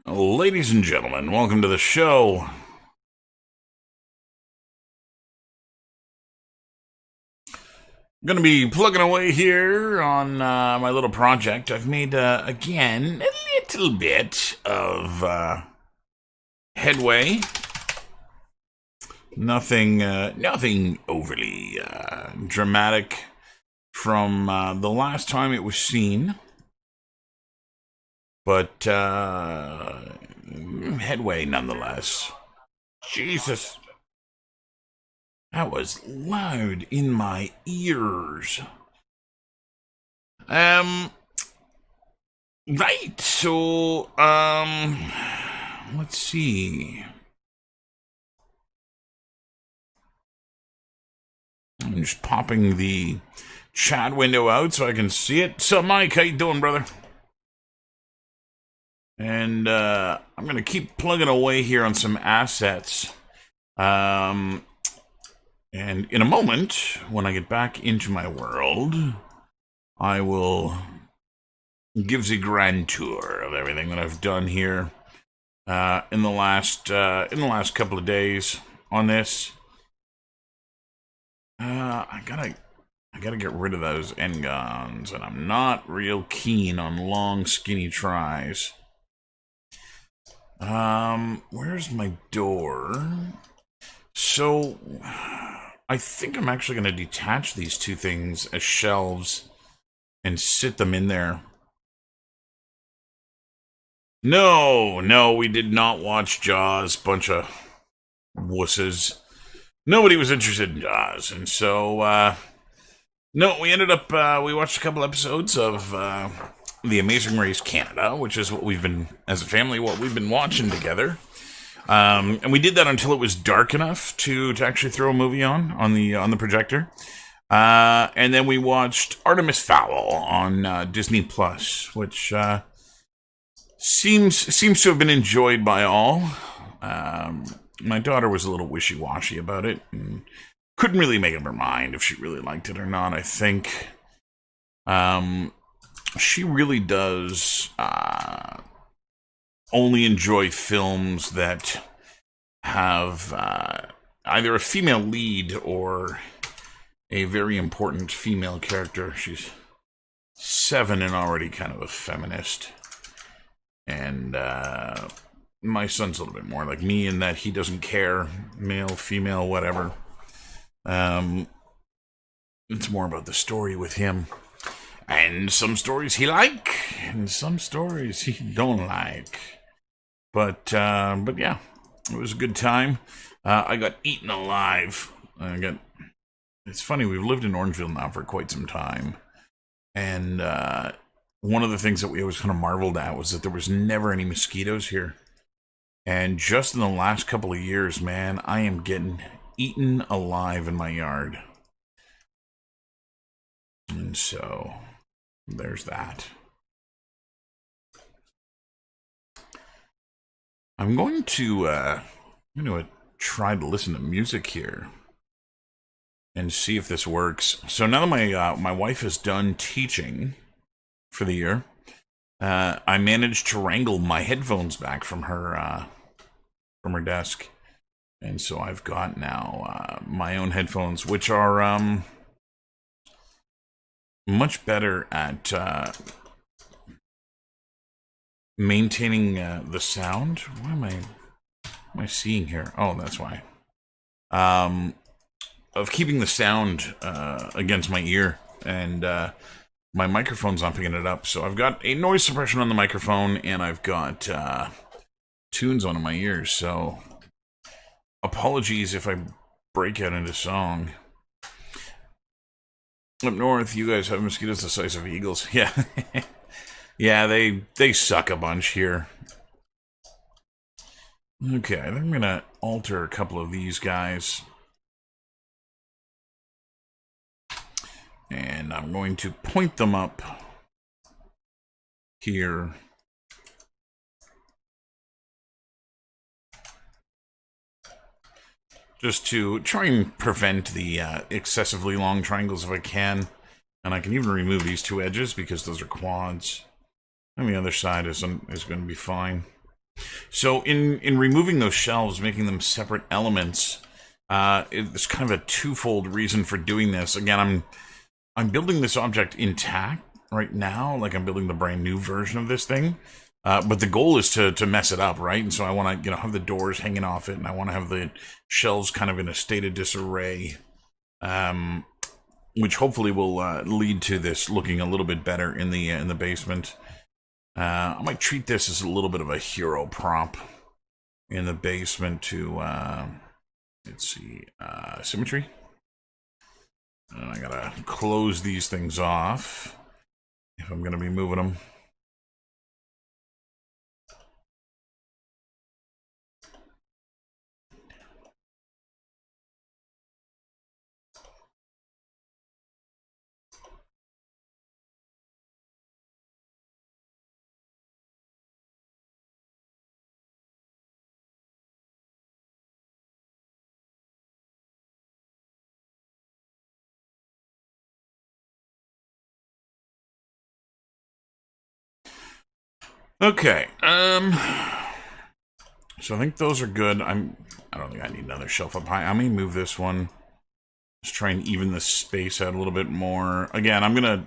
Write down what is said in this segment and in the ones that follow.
Ladies and gentlemen, welcome to the show. I'm going to be plugging away here on my little project. I've made, again, a little bit of headway. Nothing overly dramatic from the last time it was seen. But headway nonetheless. Jesus. That was loud in my ears. Right, so, let's see. I'm just popping the chat window out so I can see it. So, Mike, how you doing, brother? And I'm going to keep plugging away here on some assets. And in a moment, when I get back into my world, I will give the grand tour of everything that I've done here in the last couple of days on this. I gotta get rid of those end guns, and I'm not real keen on long, skinny tries. Where's my door? So, I think I'm actually going to detach these two things as shelves and sit them in there. No, we did not watch Jaws, bunch of wusses. Nobody was interested in Jaws, and so, no, we ended up, we watched a couple episodes of, The Amazing Race Canada, which is what we've been, as a family, what we've been watching together. And we did that until it was dark enough to actually throw a movie on the projector. And then we watched Artemis Fowl on Disney Plus, which seems to have been enjoyed by all. My daughter was a little wishy-washy about it and couldn't really make up her mind if she really liked it or not, I think. She really does only enjoy films that have either a female lead or a very important female character. She's 7 and already kind of a feminist. And my son's a little bit more like me in that he doesn't care, male, female, whatever. It's more about the story with him. And some stories he like, and some stories he don't like. But yeah, it was a good time. I got eaten alive. It's funny, we've lived in Orangeville now for quite some time. And one of the things that we always kind of marveled at was that there was never any mosquitoes here. And just in the last couple of years, man, I am getting eaten alive in my yard. And so, there's that. I'm going to try to listen to music here and see if this works. So now that my wife is done teaching for the year, I managed to wrangle my headphones back from her desk, and so I've got now my own headphones, which are much better at maintaining the sound. What am I seeing here? Oh, that's why. Of keeping the sound against my ear, and my microphone's not picking it up. So I've got a noise suppression on the microphone, and I've got tunes on in my ears. So apologies if I break out into song. Up north, you guys have mosquitoes the size of eagles. Yeah. Yeah, they suck a bunch here. Okay, I think I'm going to alter a couple of these guys. And I'm going to point them up here. Just to try and prevent the excessively long triangles if I can. And I can even remove these two edges because those are quads. And the other side is going to be fine. So in removing those shelves, making them separate elements, it's kind of a twofold reason for doing this. Again, I'm building this object intact right now, like I'm building the brand new version of this thing. But the goal is to mess it up, right? And so I want to, have the doors hanging off it, and I want to have the shelves kind of in a state of disarray, which hopefully will lead to this looking a little bit better in the basement. I might treat this as a little bit of a hero prop in the basement to, let's see, symmetry. And I gotta close these things off if I'm gonna be moving them. Okay, so I think those are good. I don't think I need another shelf up high. I'm gonna move this one. Just try and even the space out a little bit more. Again, I'm gonna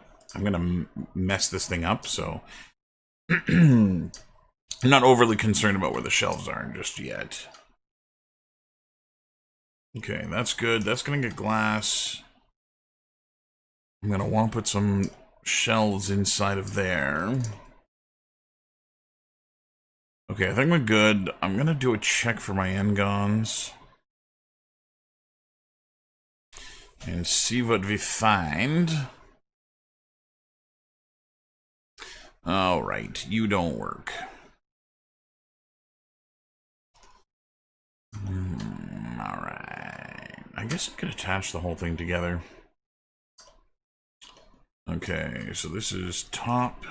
mess this thing up, so I'm not overly concerned about where the shelves are just yet. Okay, that's good. That's gonna get glass. I'm gonna want to put some shelves inside of there. Okay, I think we're good. I'm gonna do a check for my engons and see what we find. Alright, you don't work. Alright. I guess I could attach the whole thing together. Okay, so this is top.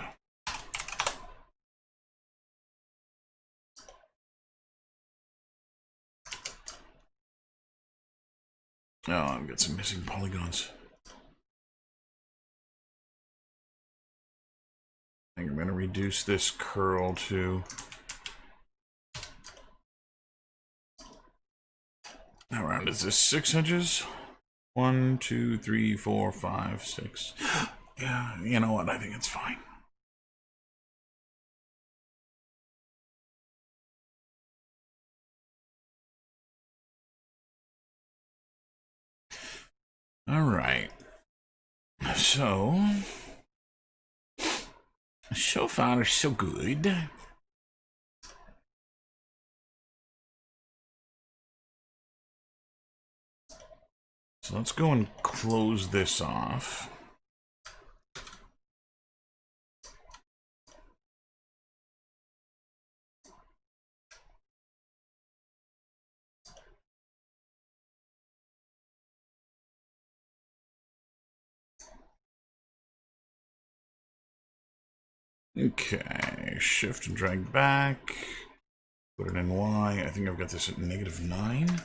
Oh, I've got some missing polygons. I think I'm going to reduce this curl to... How round is this? 6 inches? 1, 2, 3, 4, 5, 6. Yeah, you know what? I think it's fine. All right. So far, so good. So let's go and close this off. Okay, shift and drag back. Put it in Y. I think I've got this at -9.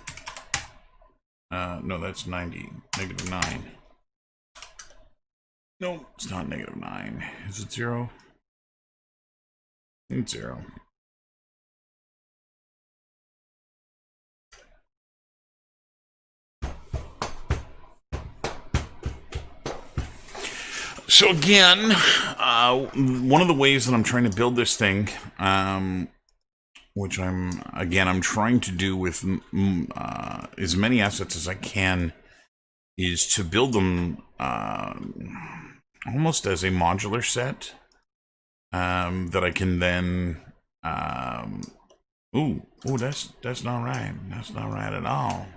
No, that's 90. -9. No, it's not -9. Is it 0? It's 0. So again, one of the ways that I'm trying to build this thing, which I'm trying to do with as many assets as I can, is to build them almost as a modular set that I can then. That's not right. That's not right at all.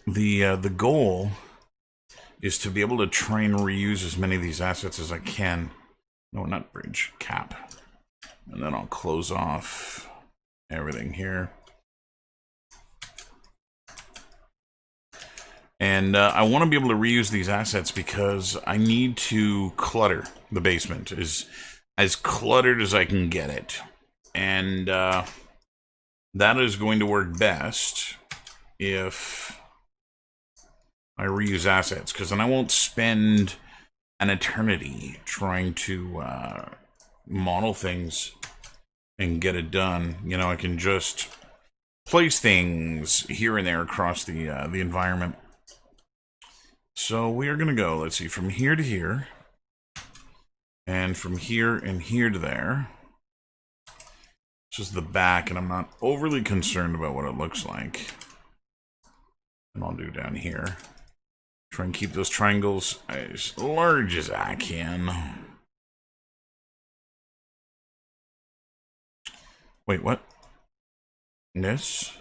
The goal is to be able to try and reuse as many of these assets as I can. No, not bridge, cap. And then I'll close off everything here. And I want to be able to reuse these assets because I need to clutter the basement. As cluttered as I can get it. And that is going to work best if I reuse assets, because then I won't spend an eternity trying to model things and get it done. You know, I can just place things here and there across the environment. So we are going to go, let's see, from here to here, and from here and here to there. It's just the back, and I'm not overly concerned about what it looks like. And I'll do down here. Try and keep those triangles as large as I can. Wait, what? This?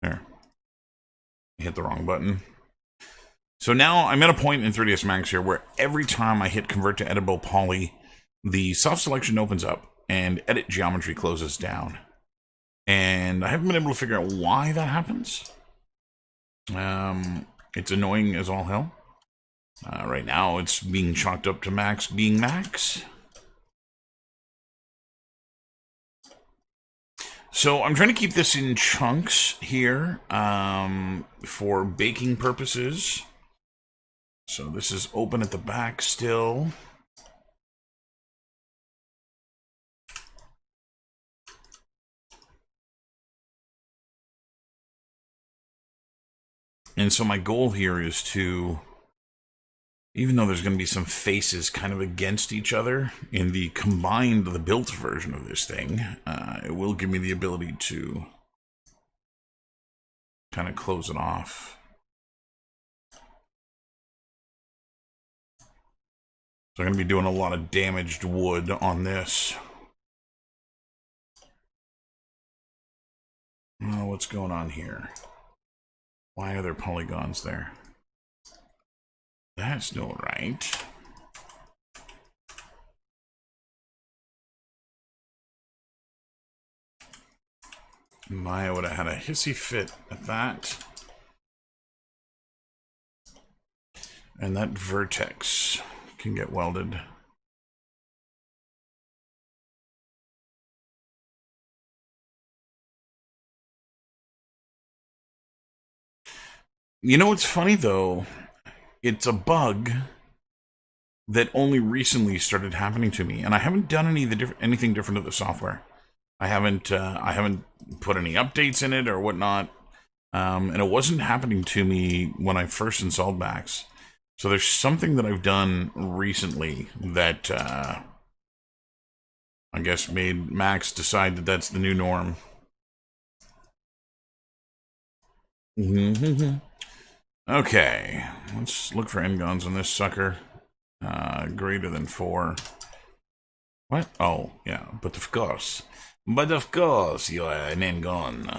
There. I hit the wrong button. So now I'm at a point in 3ds Max here where every time I hit convert to editable poly, the soft selection opens up and edit geometry closes down. And I haven't been able to figure out why that happens. It's annoying as all hell. Right now it's being chalked up to Max being Max. So I'm trying to keep this in chunks here for baking purposes. So this is open at the back still. And so my goal here is to, even though there's going to be some faces kind of against each other in the combined, the built version of this thing, it will give me the ability to kind of close it off. So I'm going to be doing a lot of damaged wood on this. Oh, what's going on here? Why are there polygons there? That's not right. Maya would have had a hissy fit at that. And that vertex can get welded. You know what's funny though? It's a bug that only recently started happening to me, and I haven't done anything different to the software. I haven't put any updates in it or whatnot, and it wasn't happening to me when I first installed Max. So there's something that I've done recently that I guess made Max decide that that's the new norm. Okay, let's look for n-gons on this sucker. Greater than 4. What? Oh, yeah, but of course. But of course you are an n-gon.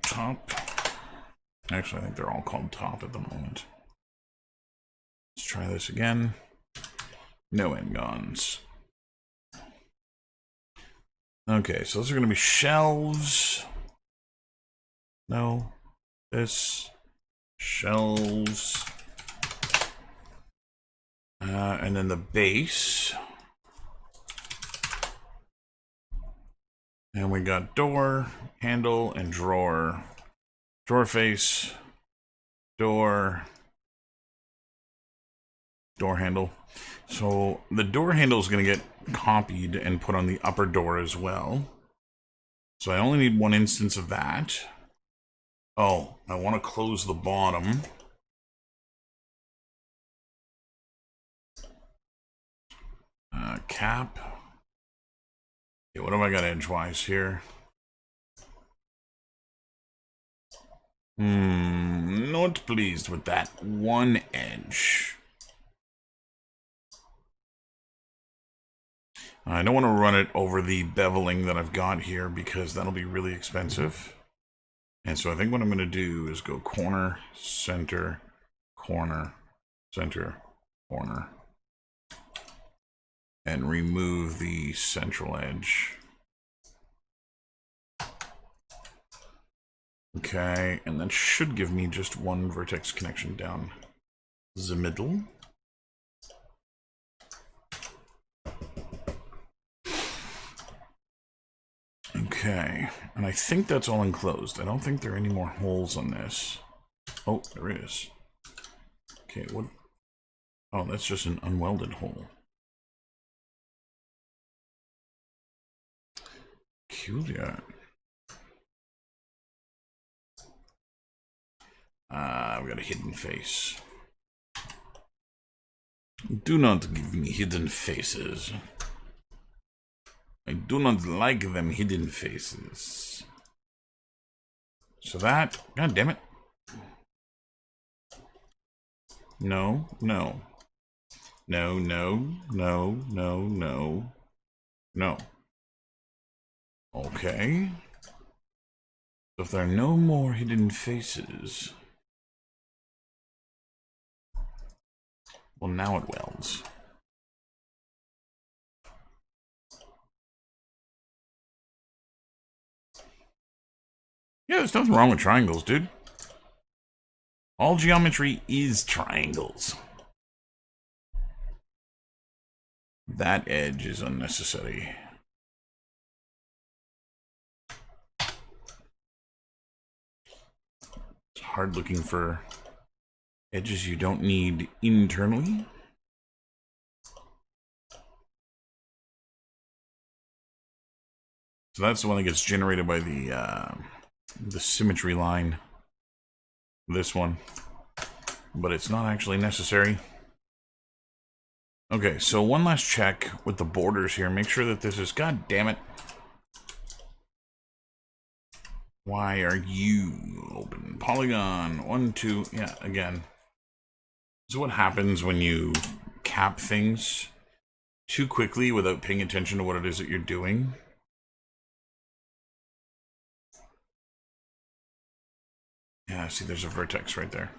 Top. Actually, I think they're all called top at the moment. Let's try this again. No n-gons. Okay, so those are going to be shelves. No. This. Shelves. And then the base. And we got door, handle, and drawer. Drawer face. Door. Door handle. So the door handle is going to get copied and put on the upper door as well. So I only need one instance of that. Oh, I want to close the bottom. Cap. Okay, what have I got edgewise here? Not pleased with that one edge. I don't want to run it over the beveling that I've got here because that'll be really expensive. And so I think what I'm going to do is go corner, center, corner, center, corner. And remove the central edge. Okay, and that should give me just one vertex connection down the middle. Okay, and I think that's all enclosed. I don't think there are any more holes on this. Oh, there is. Okay, what? Oh, that's just an unwelded hole. Peculiar. We got a hidden face. Do not give me hidden faces. I do not like them hidden faces. So that... God damn it. No, no. No, no, no, no, no. No. Okay. So if there are no more hidden faces... Well, now it welds. Yeah, there's nothing wrong with triangles, dude. All geometry is triangles. That edge is unnecessary. It's hard looking for edges you don't need internally. So that's the one that gets generated by the symmetry line. This one. But it's not actually necessary. Okay, so one last check with the borders here. Make sure that this is... God damn it. Why are you open? Polygon. 1, 2... Yeah, again. This is what happens when you cap things too quickly without paying attention to what it is that you're doing. Yeah, see, there's a vertex right there.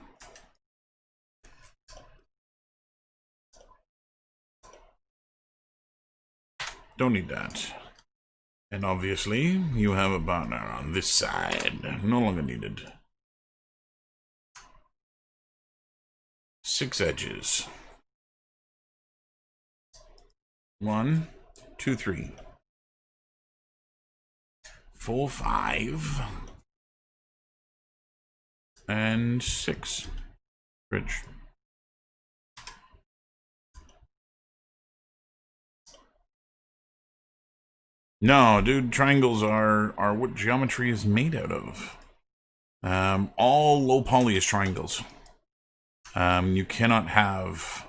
Don't need that. And obviously, you have a partner on this side. No longer needed. 6 edges. 1, 2, 3. 4, 5. And 6. Bridge. No, dude, triangles are what geometry is made out of. All low poly is triangles. You cannot have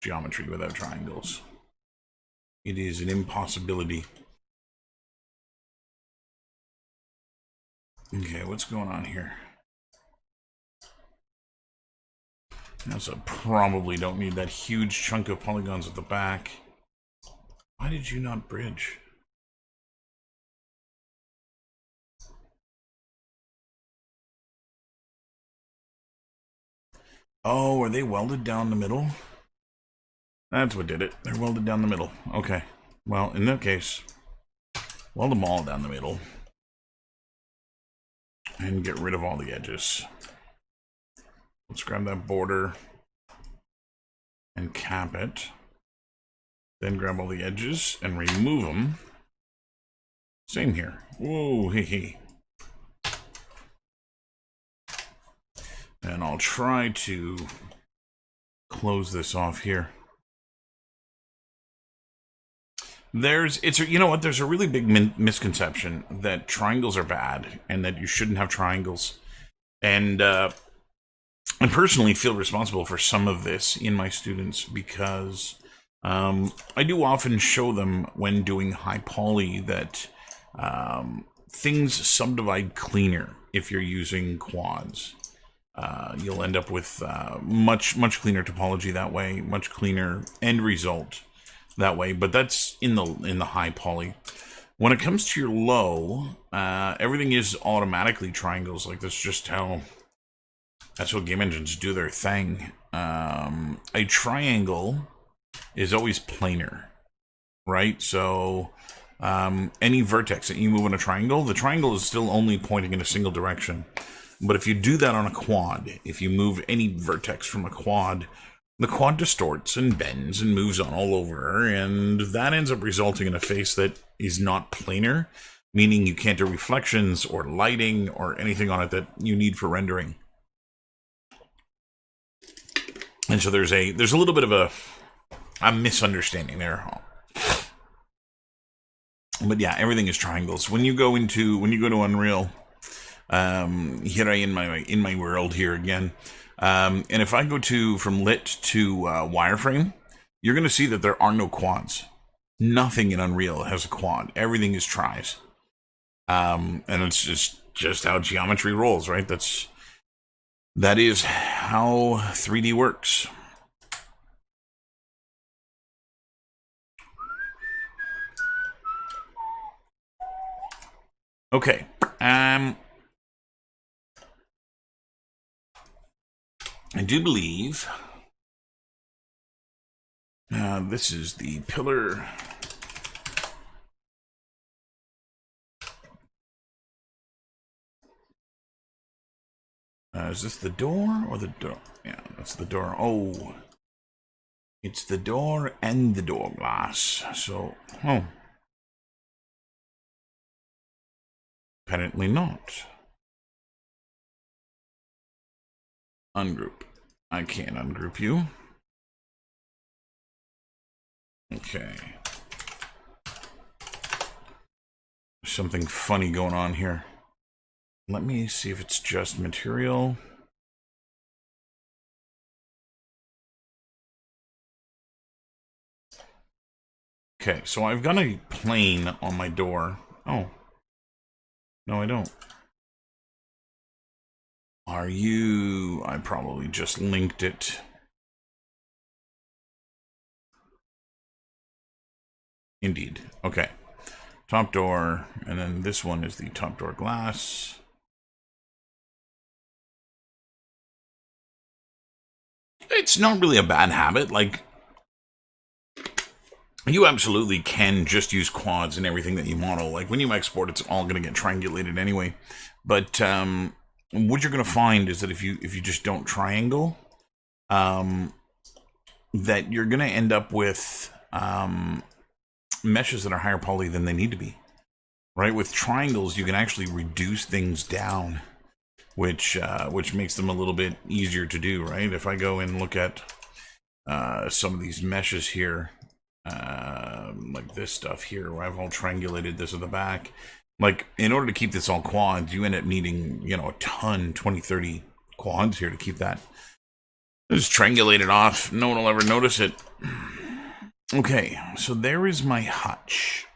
geometry without triangles. It is an impossibility. Okay, what's going on here? So probably don't need that huge chunk of polygons at the back. Why did you not bridge? Oh, are they welded down the middle? That's what did it. They're welded down the middle. Okay. Well, in that case, weld them all down the middle. And get rid of all the edges. Let's grab that border and cap it. Then grab all the edges and remove them. Same here. Whoa, hee hee. And I'll try to close this off here. You know what? There's a really big misconception that triangles are bad and that you shouldn't have triangles. And I personally feel responsible for some of this in my students because I do often show them when doing high poly that things subdivide cleaner if you're using quads. You'll end up with much cleaner topology that way, much cleaner end result that way. But that's in the high poly. When it comes to your low, everything is automatically triangles. Like that's how game engines do their thing. A triangle is always planar, right? So any vertex that you move in a triangle, the triangle is still only pointing in a single direction. But if you do that on a quad, if you move any vertex from a quad, the quad distorts and bends and moves on all over, and that ends up resulting in a face that is not planar, meaning you can't do reflections or lighting or anything on it that you need for rendering. And so there's a little bit of a misunderstanding there. But yeah, everything is triangles. When you go to Unreal, here I am in my world here again. And if I go from lit to wireframe, you're going to see that there are no quads. Nothing in Unreal has a quad. Everything is tris. And it's just how geometry rolls, right? That is how 3D works. Okay. I do believe this is the pillar. Is this the door or the door? Yeah, that's the door. Oh, it's the door and the door glass. So, apparently not. Ungroup. I can't ungroup you. Okay. Something funny going on here. Let me see if it's just material. Okay, so I've got a plane on my door. Oh. No, I don't. Are you... I probably just linked it. Indeed. Okay. Top door, and then this one is the top door glass. It's not really a bad habit. Like, you absolutely can just use quads in everything that you model. Like, when you export, it's all going to get triangulated anyway. But what you're going to find is that if you just don't triangle, that you're going to end up with meshes that are higher poly than they need to be. Right? With triangles, you can actually reduce things down, which makes them a little bit easier to do, right? If I go and look at some of these meshes here, like this stuff here, where I've all triangulated this at the back, like, in order to keep this all quads, you end up needing, you know, a ton, 20, 30 quads here to keep that. Just triangulate it off. No one will ever notice it. Okay, so there is my hutch.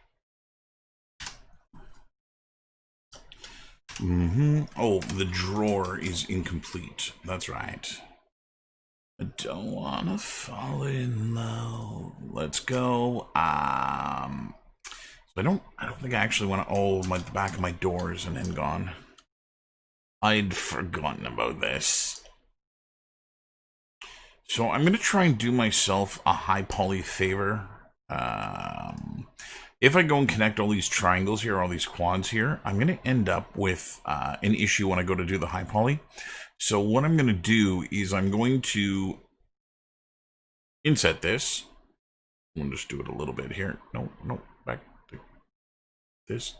Oh, the drawer is incomplete. That's right. I don't want to fall in love. Let's go. So I don't think I actually want to. Oh, the back of my doors and then gone. I'd forgotten about this. So I'm gonna try and do myself a high poly favor. If I go and connect all these triangles here, all these quads here, I'm going to end up with an issue when I go to do the high poly. So what I'm going to do is I'm going to inset this. I'm going to just do it a little bit here. No, back to this.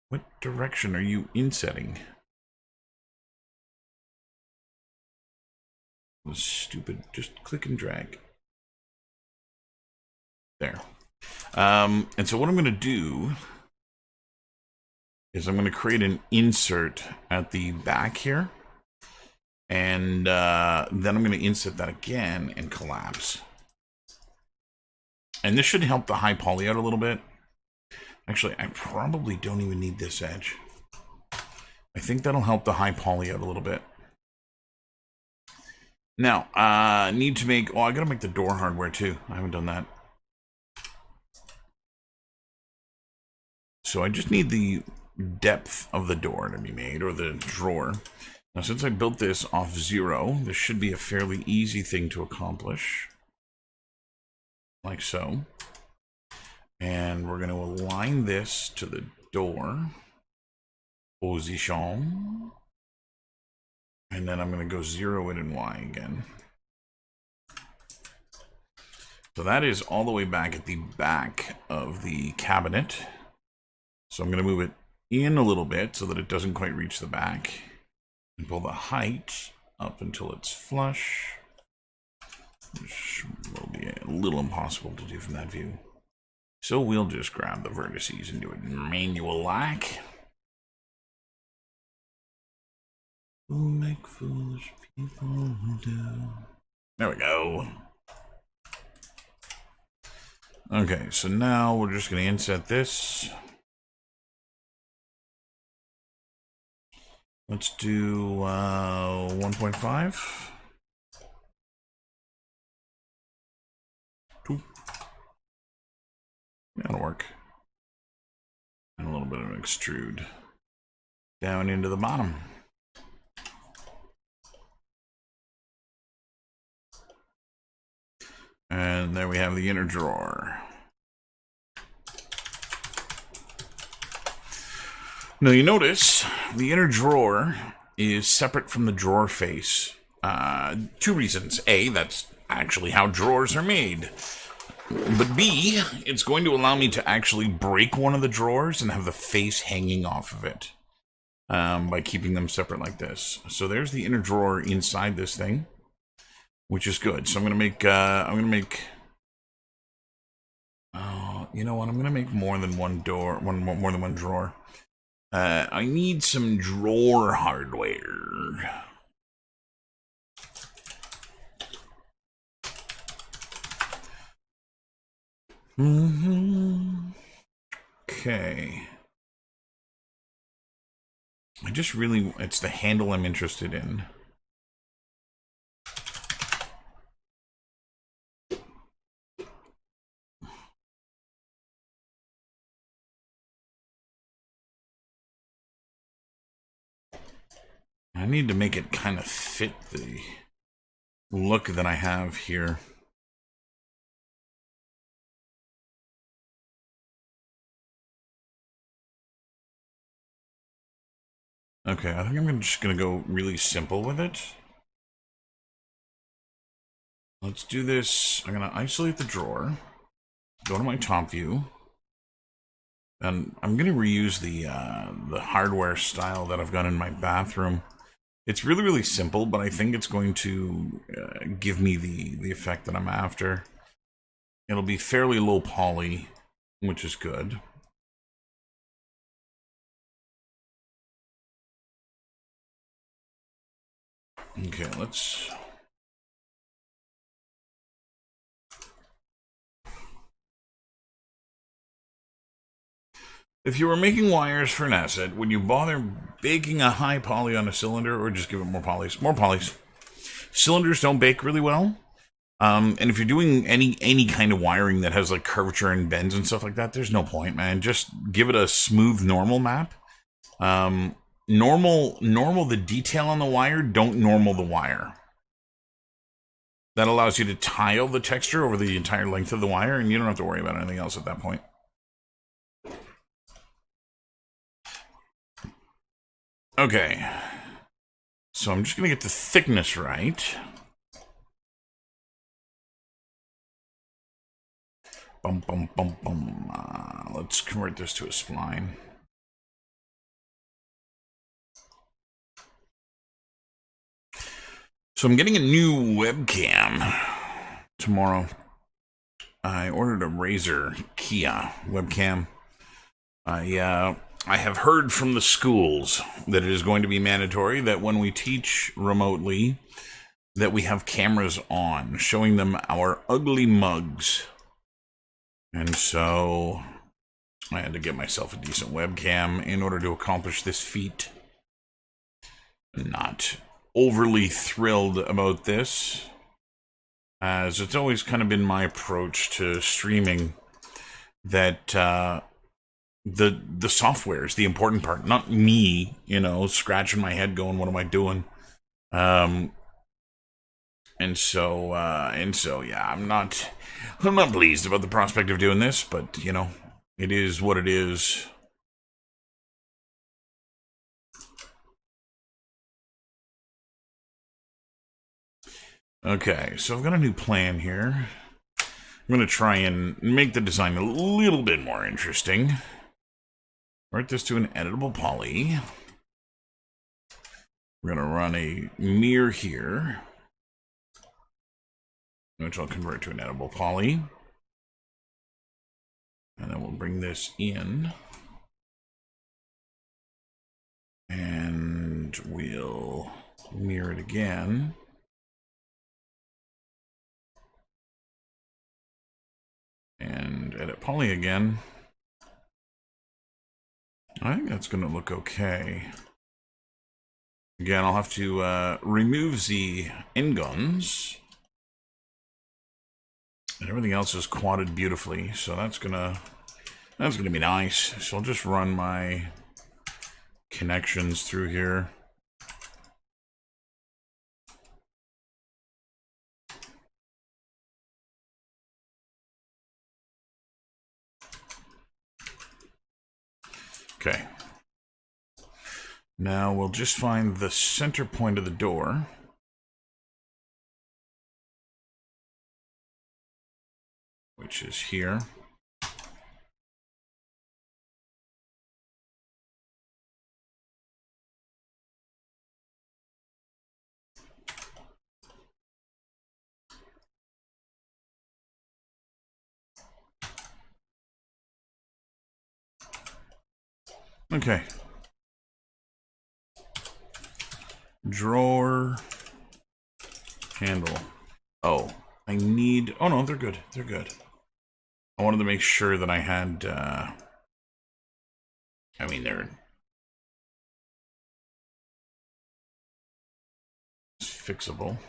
What direction are you insetting? Stupid, just click and drag. There. And so what I'm going to do is I'm going to create an insert at the back here. And then I'm going to insert that again and collapse. And this should help the high poly out a little bit. Actually, I probably don't even need this edge. I think that'll help the high poly out a little bit. Now, need to make... Oh, I got to make the door hardware too. I haven't done that. So I just need the depth of the door to be made, or the drawer. Now, since I built this off 0, this should be a fairly easy thing to accomplish. Like so. And we're going to align this to the door. Position. And then I'm going to go 0 it and Y again. So that is all the way back at the back of the cabinet. So I'm going to move it in a little bit so that it doesn't quite reach the back. And pull the height up until it's flush. Which will be a little impossible to do from that view. So we'll just grab the vertices and do it manual like. We'll make foolish people do. There we go. Okay, so now we're just going to inset this. Let's do 1.5. 2. That'll work. And a little bit of an extrude down into the bottom. And there we have the inner drawer. Now you notice the inner drawer is separate from the drawer face. 2 reasons. A, that's actually how drawers are made. But B, it's going to allow me to actually break one of the drawers and have the face hanging off of it by keeping them separate like this. So there's the inner drawer inside this thing, which is good. So I'm gonna make you know what? I'm gonna make more than one door, more than one drawer. I need some drawer hardware. Okay. It's the handle I'm interested in. I need to make it kind of fit the look that I have here. Okay, I think I'm just going to go really simple with it. Let's do this. I'm going to isolate the drawer, go to my top view, and I'm going to reuse the hardware style that I've got in my bathroom. It's really, really simple, but I think it's going to give me the effect that I'm after. It'll be fairly low poly, which is good. Okay, let's... If you were making wires for an asset, would you bother baking a high poly on a cylinder or just give it more polys? More polys. Cylinders don't bake really well. And if you're doing any kind of wiring that has like curvature and bends and stuff like that, there's no point, man. Just give it a smooth normal map. Normal the detail on the wire, don't normal the wire. That allows you to tile the texture over the entire length of the wire, and you don't have to worry about anything else at that point. Okay. So I'm just going to get the thickness right. Bum, bum, bum, bum. Let's convert this to a spline. So I'm getting a new webcam tomorrow. I ordered a Razer Kia webcam. I have heard from the schools that it is going to be mandatory that when we teach remotely that we have cameras on, showing them our ugly mugs. And so I had to get myself a decent webcam in order to accomplish this feat. Not overly thrilled about this, as it's always kind of been my approach to streaming that the software is the important part, not me, you know, scratching my head going, what am I doing? And so yeah, I'm not pleased about the prospect of doing this, but you know, it is what it is. Okay, so I've got a new plan here. I'm going to try and make the design a little bit more interesting. Convert this to an editable poly. We're going to run a mirror here, which I'll convert to an editable poly. And then we'll bring this in. And we'll mirror it again. And edit poly again. I think that's going to look okay. Again, I'll have to remove the n-guns. And everything else is quadded beautifully, so that's gonna be nice. So I'll just run my connections through here. Okay. Now we'll just find the center point of the door. Which is here. Okay. Drawer. Handle. Oh, I need... Oh no, they're good. They're good. I wanted to make sure that I had, I mean, they're fixable.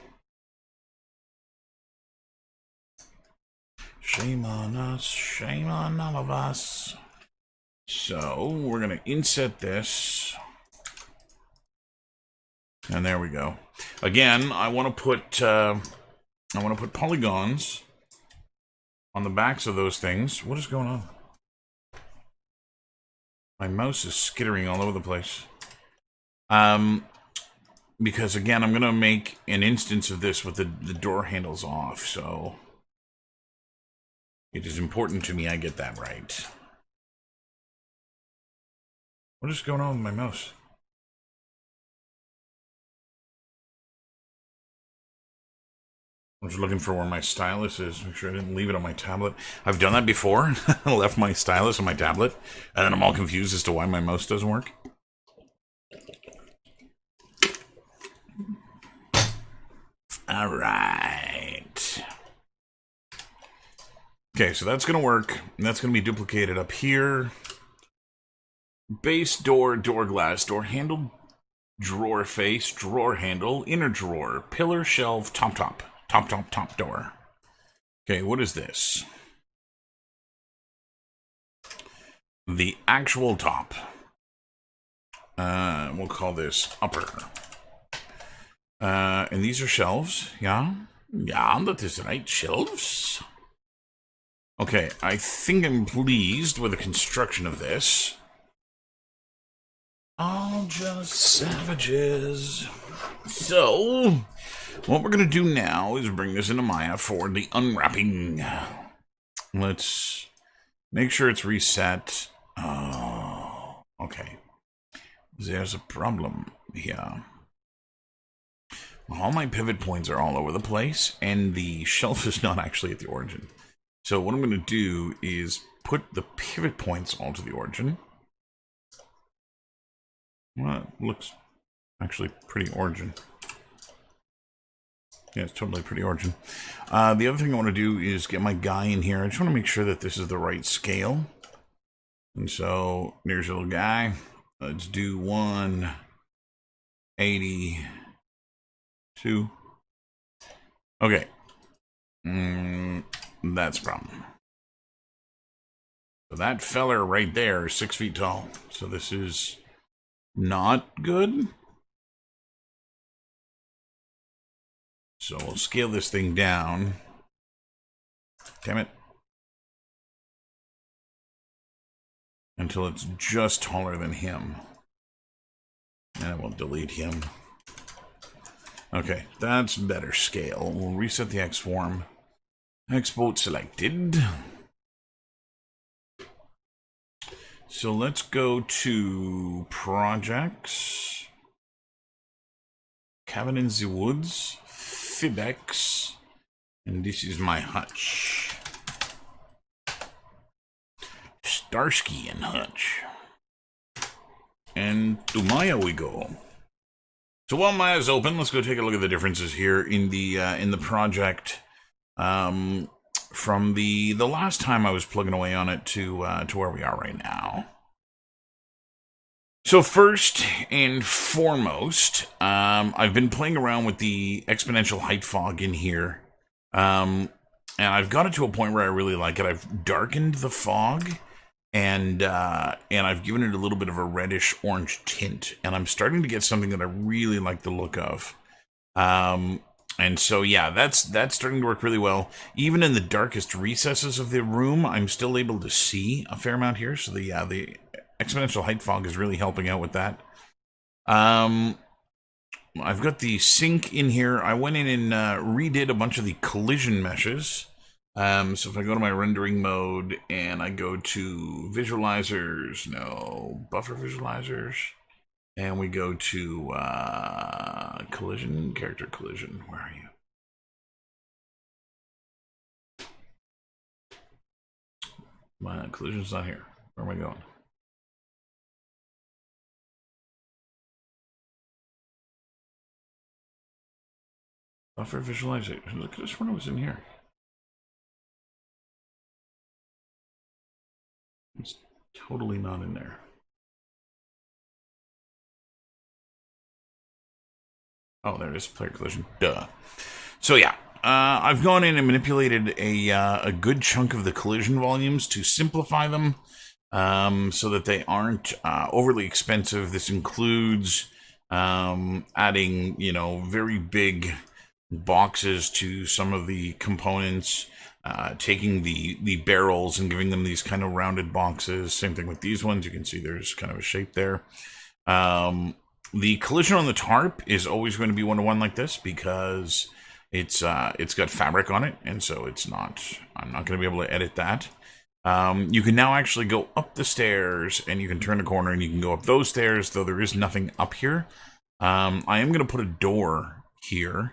Shame on us, shame on all of us. So, we're going to inset this. And there we go. Again, I want to put polygons on the backs of those things. What is going on? My mouse is skittering all over the place. Because again, I'm going to make an instance of this with the door handles off, so it is important to me I get that right. What is going on with my mouse? I'm just looking for where my stylus is. Make sure I didn't leave it on my tablet. I've done that before. I left my stylus on my tablet, and then I'm all confused as to why my mouse doesn't work. All right. Okay, so that's going to work. And that's going to be duplicated up here. Base door, door glass, door handle, drawer face, drawer handle, inner drawer, pillar, shelf, top door. Okay, what is this? The actual top. We'll call this upper. And these are shelves, yeah? Yeah, that is right, shelves. Okay, I think I'm pleased with the construction of this. All just savages. So, what we're going to do now is bring this into Maya for the unwrapping. Let's make sure it's reset. Oh, okay. There's a problem here. All my pivot points are all over the place, and the shelf is not actually at the origin. So what I'm going to do is put the pivot points all to the origin. Well, it looks actually pretty origin. Yeah, it's totally pretty origin. The other thing I want to do is get my guy in here. I just want to make sure that this is the right scale. And so, there's your little guy. Let's do 182. Okay. That's a problem. So that feller right there is 6 feet tall. So this is not good. So we'll scale this thing down. Damn it. Until it's just taller than him. And we'll delete him. Okay, that's better scale. We'll reset the X form. Export selected. So let's go to projects, cabin in the woods, Fibex, and this is my hutch. Starsky and Hutch. And to Maya we go. So while Maya's open, let's go take a look at the differences here in the project from the last time I was plugging away on it to where we are right now. So first and foremost, I've been playing around with the exponential height fog in here, and I've got it to a point where I really like it. I've darkened the fog. And I've given it a little bit of a reddish orange tint, and I'm starting to get something that I really like the look of. And so yeah, that's starting to work really well. Even in the darkest recesses of the room, I'm still able to see a fair amount here. So the exponential height fog is really helping out with that. I've got the sink in here. I went in and redid a bunch of the collision meshes. So if I go to my rendering mode and I go to visualizers, no, buffer visualizers, and we go to collision, character collision, where are you? My collision's not here. Where am I going? Buffer visualization. Look, I just when I was in here. It's totally not in there. Oh, there it is. Player collision. Duh. So yeah, I've gone in and manipulated a good chunk of the collision volumes to simplify them, so that they aren't overly expensive. This includes adding, very big boxes to some of the components. Taking the barrels and giving them these kind of rounded boxes. Same thing with these ones. You can see there's kind of a shape there. The collision on the tarp is always going to be 1-to-1 like this because it's got fabric on it, and so I'm not going to be able to edit that. You can now actually go up the stairs, and you can turn the corner, and you can go up those stairs, though there is nothing up here. I am going to put a door here.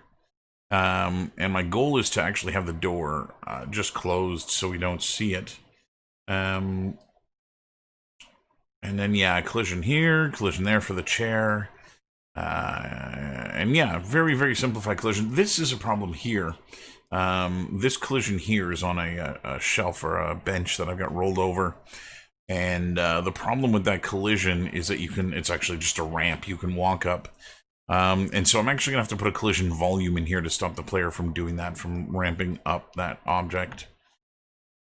And my goal is to actually have the door just closed so we don't see it. And then, yeah, collision here, collision there for the chair. And yeah, very, very simplified collision. This is a problem here. This collision here is on a shelf or a bench that I've got rolled over. And the problem with that collision is that it's actually just a ramp you can walk up. And so I'm actually going to have to put a collision volume in here to stop the player from doing that, from ramping up that object.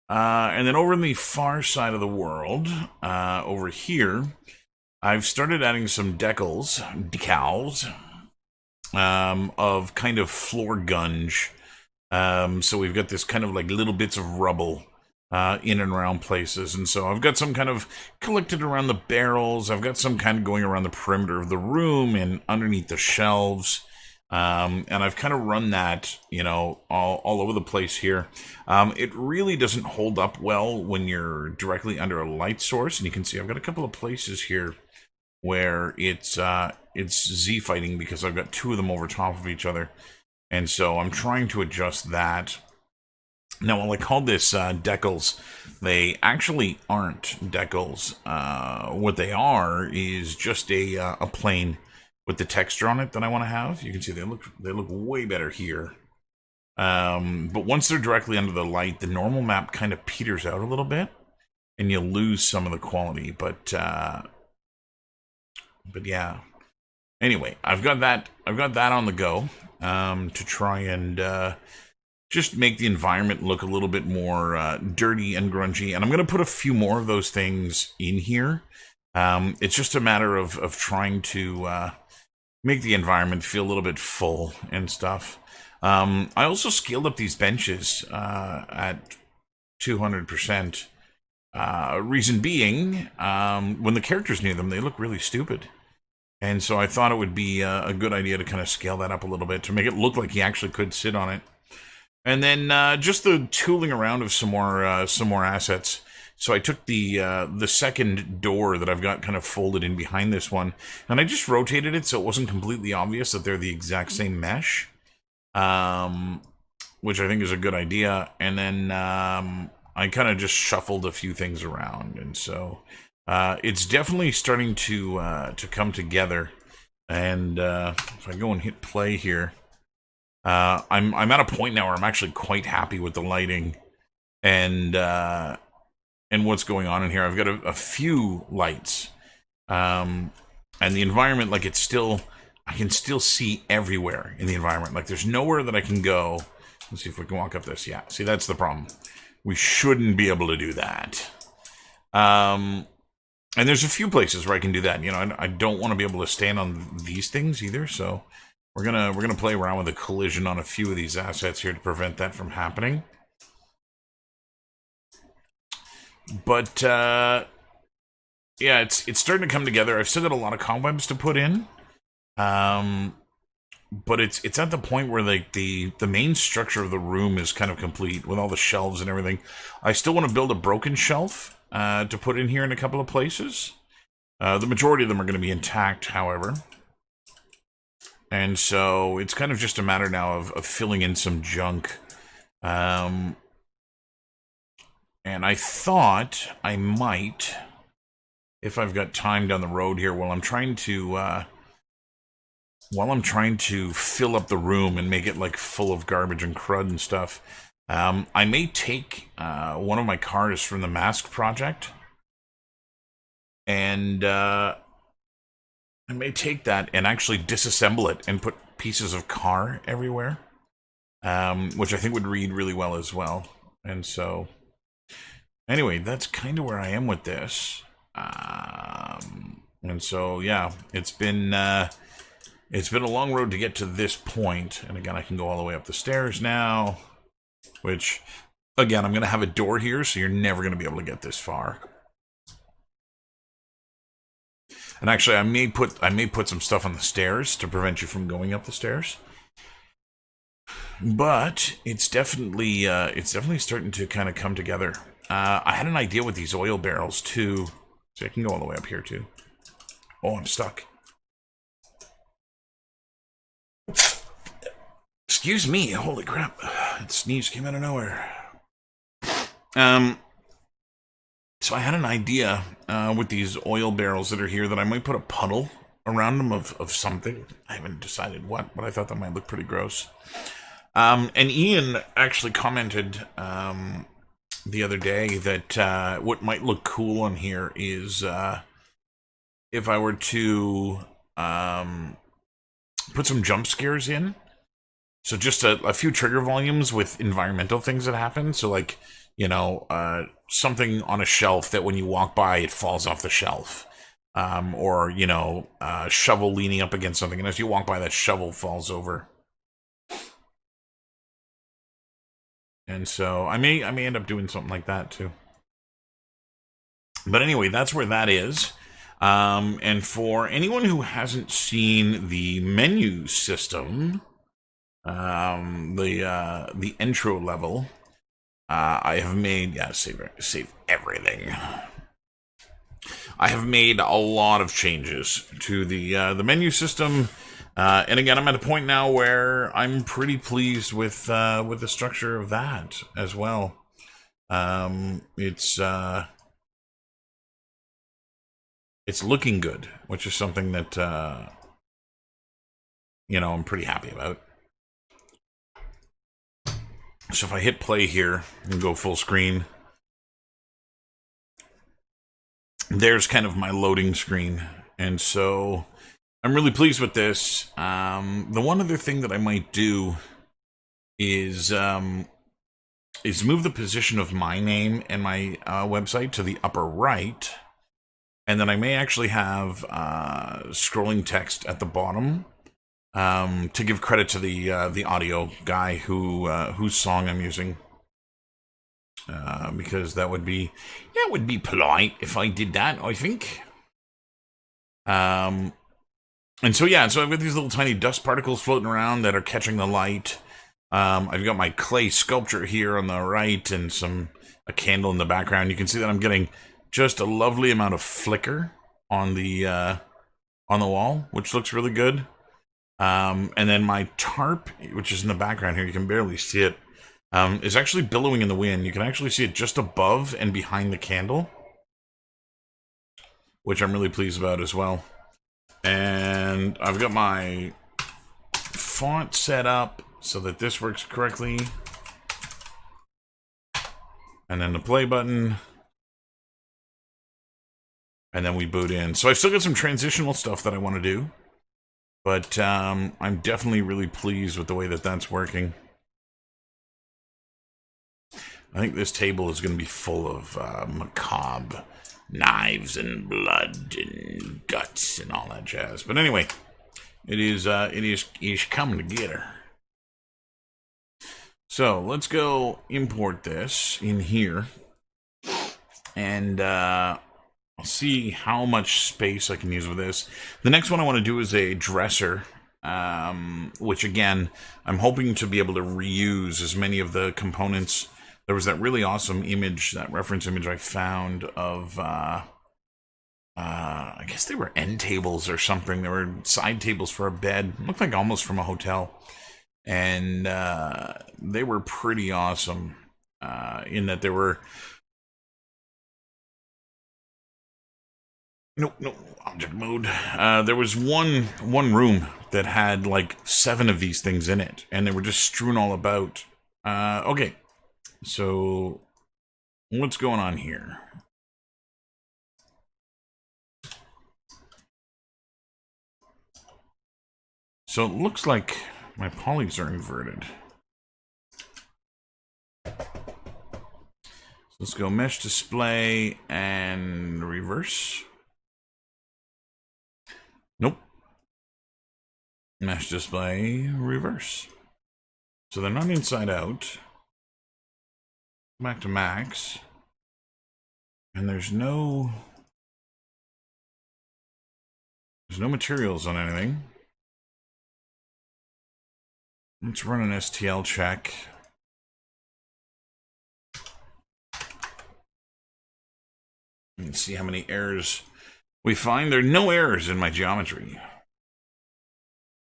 And then over in the far side of the world, over here, I've started adding some decals of kind of floor gunge. So we've got this kind of like little bits of rubble in and around places. And so I've got some kind of collected around the barrels. I've got some kind of going around the perimeter of the room and underneath the shelves. And I've kind of run that, all over the place here. It really doesn't hold up well when you're directly under a light source. And you can see I've got a couple of places here where it's Z-fighting because I've got two of them over top of each other. And so I'm trying to adjust that. Now, while I called this decals, they actually aren't decals. What they are is just a plane with the texture on it that I want to have. You can see they look way better here. But once they're directly under the light, the normal map kind of peters out a little bit, and you lose some of the quality. But yeah. Anyway, I've got that on the go to try and just make the environment look a little bit more dirty and grungy. And I'm going to put a few more of those things in here. It's just a matter of trying to make the environment feel a little bit full and stuff. I also scaled up these benches at 200%. Reason being, when the characters near them, they look really stupid. And so I thought it would be a good idea to kind of scale that up a little bit to make it look like he actually could sit on it. And then just the tooling around of some more assets. So I took the second door that I've got kind of folded in behind this one, and I just rotated it so it wasn't completely obvious that they're the exact same mesh, which I think is a good idea. And then I kind of just shuffled a few things around, and so it's definitely starting to come together. And if I go and hit play here, I'm at a point now where I'm actually quite happy with the lighting and what's going on in here. I've got a few lights, and the environment, like, it's still, I can still see everywhere in the environment. Like, there's nowhere that I can go. Let's see if we can walk up this. Yeah, see, that's the problem. We shouldn't be able to do that. And there's a few places where I can do that. You know, I don't want to be able to stand on these things either, so we're gonna play around with a collision on a few of these assets here to prevent that from happening. But yeah, it's starting to come together. I've still got a lot of cobwebs to put in, but it's at the point where, like, the main structure of the room is kind of complete with all the shelves and everything. I still want to build a broken shelf to put in here in a couple of places. The majority of them are going to be intact, however. And so it's kind of just a matter now of filling in some junk. And I thought I might, if I've got time down the road here, while I'm trying to fill up the room and make it, like, full of garbage and crud and stuff, I may take one of my cars from the mask project, and I may take that and actually disassemble it and put pieces of car everywhere, which I think would read really well as well. And so, anyway, that's kind of where I am with this. And so, yeah, it's been a long road to get to this point. And again, I can go all the way up the stairs now, which, again, I'm going to have a door here, so you're never going to be able to get this far. And actually, I may put some stuff on the stairs to prevent you from going up the stairs. But it's definitely starting to kind of come together. I had an idea with these oil barrels too. So I can go all the way up here too. Oh, I'm stuck. Excuse me, holy crap. That sneeze came out of nowhere. So I had an idea with these oil barrels that are here that I might put a puddle around them of something. I haven't decided what, but I thought that might look pretty gross. And Ian actually commented the other day that what might look cool on here is if I were to put some jump scares in. So just a few trigger volumes with environmental things that happen. So, like, you know, something on a shelf that when you walk by, it falls off the shelf. Or, you know, a shovel leaning up against something, and as you walk by, that shovel falls over. And so I may end up doing something like that too. But anyway, that's where that is. And for anyone who hasn't seen the menu system, the intro level, I have made, save everything. I have made a lot of changes to the menu system, and again, I'm at a point now where I'm pretty pleased with the structure of that as well. It's looking good, which is something that you know, I'm pretty happy about. So if I hit play here and go full screen, there's kind of my loading screen. And so I'm really pleased with this. The one other thing that I might do is move the position of my name and my website to the upper right. And then I may actually have scrolling text at the bottom. To give credit to the audio guy whose song I'm using, because that would be polite if I did that, I think. And so yeah, so I've got these little tiny dust particles floating around that are catching the light. I've got my clay sculpture here on the right and a candle in the background. You can see that I'm getting just a lovely amount of flicker on the wall, which looks really good. And then my tarp, which is in the background here, you can barely see it, is actually billowing in the wind. You can actually see it just above and behind the candle, which I'm really pleased about as well. And I've got my font set up so that this works correctly. And then the play button. And then we boot in. So I've still got some transitional stuff that I want to do. But I'm definitely really pleased with the way that that's working. I think this table is going to be full of macabre knives and blood and guts and all that jazz. But anyway, it is coming together. So let's go import this in here, and I'll see how much space I can use with this. The next one I want to do is a dresser, which again, I'm hoping to be able to reuse as many of the components. There was that really awesome image, that reference image I found of, I guess they were end tables or something. They were side tables for a bed. Looked like almost from a hotel. And they were pretty awesome in that there were... No, object mode. There was one room that had like 7 of these things in it, and they were just strewn all about. Okay, so what's going on here? So it looks like my polys are inverted. So let's go mesh display and reverse. Nope. Mesh display, reverse. So they're not inside out. Back to max. And there's no materials on anything. Let's run an STL check. And see how many errors we find. There are no errors in my geometry.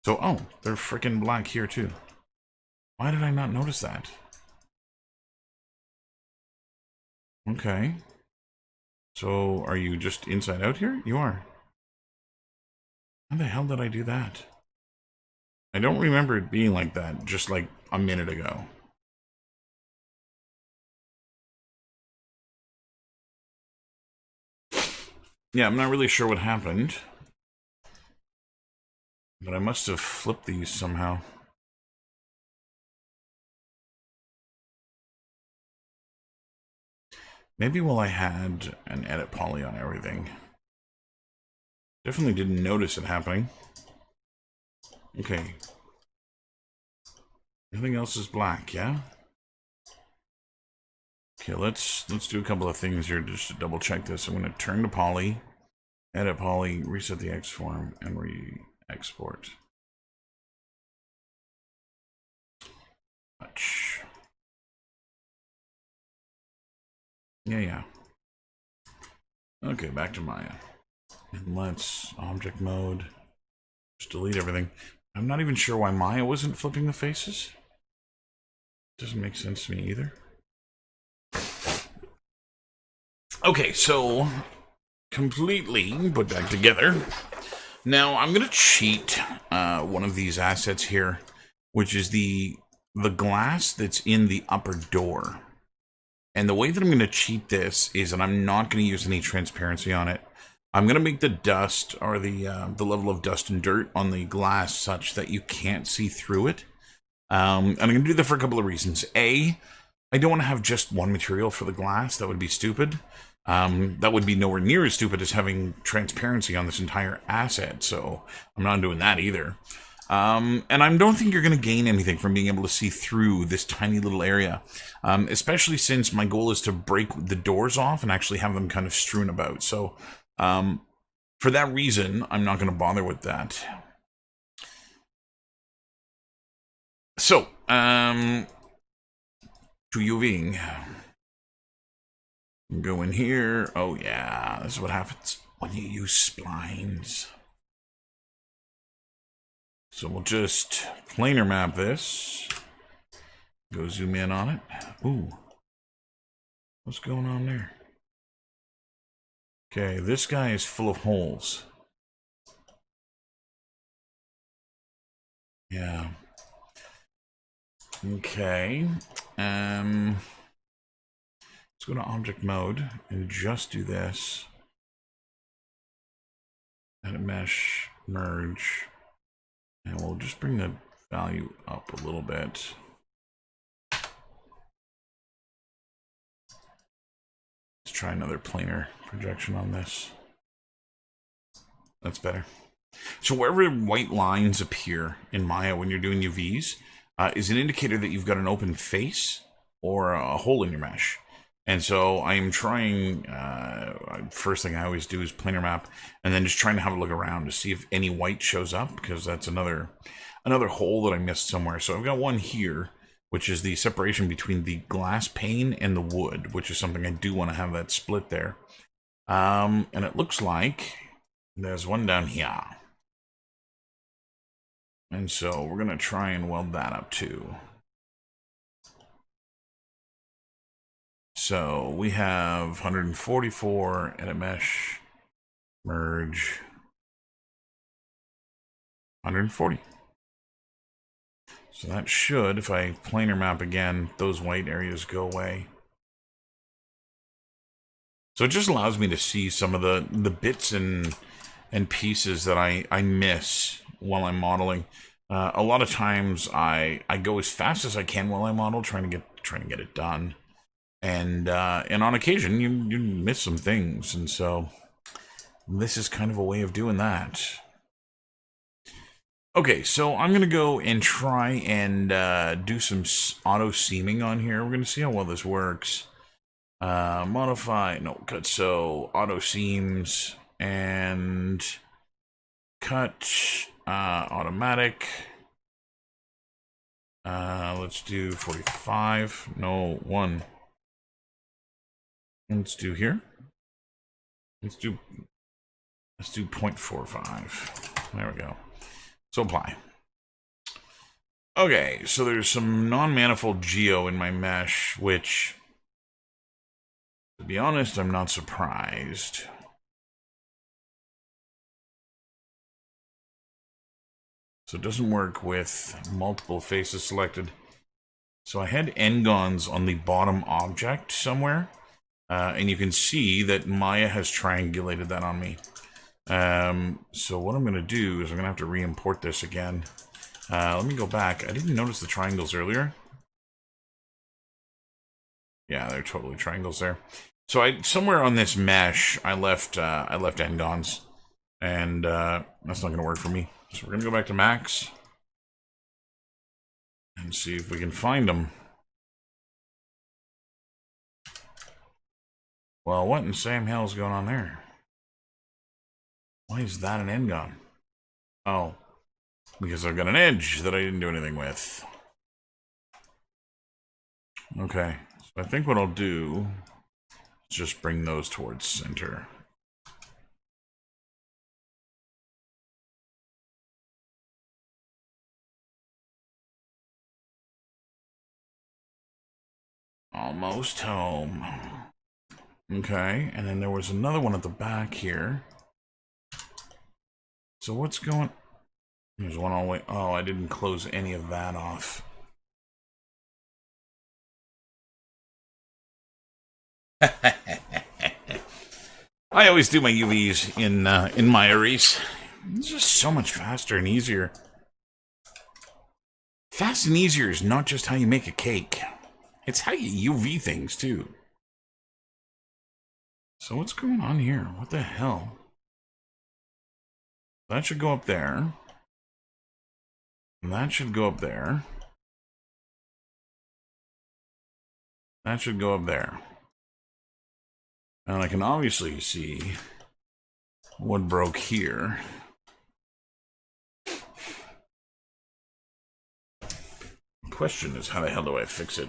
So, oh, they're freaking black here too. Why did I not notice that? Okay. So, are you just inside out here? You are. How the hell did I do that? I don't remember it being like that just like a minute ago. Yeah, I'm not really sure what happened. But I must have flipped these somehow. Maybe while I had an edit poly on everything. Definitely didn't notice it happening. Okay. Everything else is black, yeah? Okay, let's do a couple of things here just to double check this. I'm going to turn to poly, edit poly, reset the X form, and re-export. Touch. Yeah. Okay, back to Maya. And let's object mode. Just delete everything. I'm not even sure why Maya wasn't flipping the faces. Doesn't make sense to me either. Okay, so completely put back together. Now I'm gonna cheat one of these assets here, which is the glass that's in the upper door. And the way that I'm gonna cheat this is that I'm not gonna use any transparency on it. I'm gonna make the dust or the level of dust and dirt on the glass such that you can't see through it. And I'm gonna do that for a couple of reasons. A, I don't want to have just one material for the glass. That would be stupid. That would be nowhere near as stupid as having transparency on this entire asset, so I'm not doing that either. And I don't think you're going to gain anything from being able to see through this tiny little area, especially since my goal is to break the doors off and actually have them kind of strewn about. So for that reason, I'm not going to bother with that. So, to UVing. Go in here. Oh yeah, this is what happens when you use splines. So we'll just planar map this. Go zoom in on it. Ooh. What's going on there? Okay, this guy is full of holes. Yeah. Okay. Let's go to object mode and just do this. Edit mesh, merge. And we'll just bring the value up a little bit. Let's try another planar projection on this. That's better. So wherever white lines appear in Maya when you're doing UVs is an indicator that you've got an open face or a hole in your mesh. And so I am trying, first thing I always do is planar map, and then just trying to have a look around to see if any white shows up, because that's another hole that I missed somewhere. So I've got one here, which is the separation between the glass pane and the wood, which is something I do want to have that split there. And it looks like there's one down here. And so we're going to try and weld that up too. So we have 144, edit mesh, merge, 140. So that should, if I planar map again, those white areas go away. So it just allows me to see some of the bits and pieces that I miss while I'm modeling. A lot of times I go as fast as I can while I model, trying to get it done. And on occasion, you miss some things, and so this is kind of a way of doing that. Okay, so I'm going to go and try and do some auto seaming on here. We're going to see how well this works. Modify, no, cut, so auto seams, and cut, automatic. Let's do 45, no, 1. Let's do here. Let's do 0.45. There we go. So apply. Okay, so there's some non-manifold geo in my mesh, which, to be honest, I'm not surprised. So it doesn't work with multiple faces selected. So I had n-gons on the bottom object somewhere. And you can see that Maya has triangulated that on me. So what I'm going to do is I'm going to have to re-import this again. Let me go back. I didn't notice the triangles earlier. Yeah, they're totally triangles there. So somewhere on this mesh, I left n-gons, and that's not going to work for me. So we're going to go back to max and see if we can find them. Well, what in Sam hell is going on there? Why is that an n-gon? Oh, because I've got an edge that I didn't do anything with. Okay, so I think what I'll do is just bring those towards center. Almost home. Okay, and then there was another one at the back here. So what's going... There's one all the way... Oh, I didn't close any of that off. I always do my UVs in my Ares. It's just so much faster and easier. Fast and easier is not just how you make a cake. It's how you UV things, too. So what's going on here? What the hell? That should go up there. And that should go up there. That should go up there. And I can obviously see what broke here. question is, how the hell do I fix it?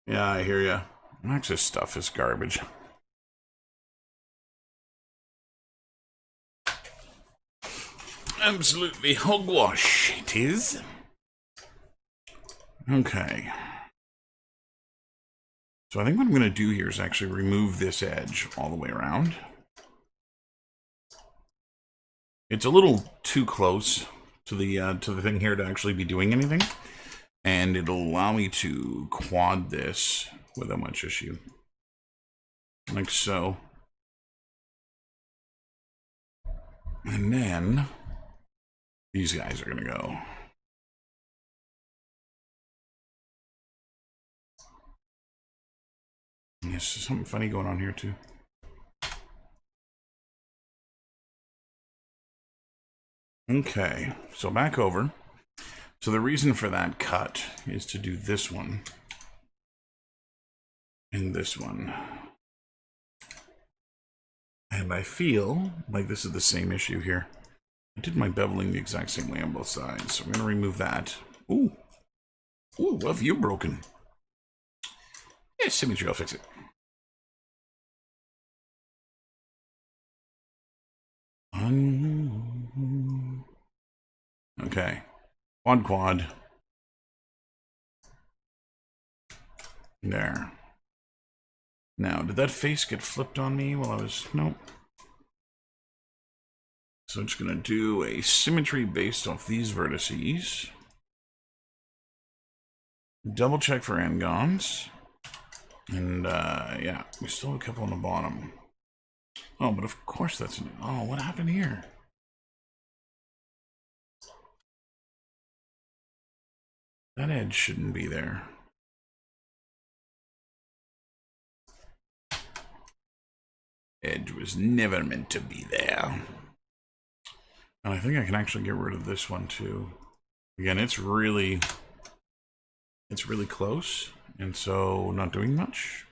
Yeah, I hear ya. Max's stuff is garbage. Absolutely hogwash, it is. Okay. So I think what I'm going to do here is actually remove this edge all the way around. It's a little too close to the thing here to actually be doing anything. And it'll allow me to quad this without much issue. Like so. And then these guys are going to go. There's something funny going on here too. Okay, so back over. So the reason for that cut is to do this one and this one. And I feel like this is the same issue here. I did my beveling the exact same way on both sides, so I'm going to remove that. Ooh. Ooh, what have you broken? Yeah, symmetry, I'll fix it. Okay. Quad. There. Now, did that face get flipped on me while I was... Nope. So I'm just going to do a symmetry based off these vertices. Double check for n-gons. And, yeah, we still have a couple on the bottom. Oh, but of course that's... Oh, what happened here? That edge shouldn't be there. Edge was never meant to be there. And I think I can actually get rid of this one too. Again, it's really close, and so not doing much.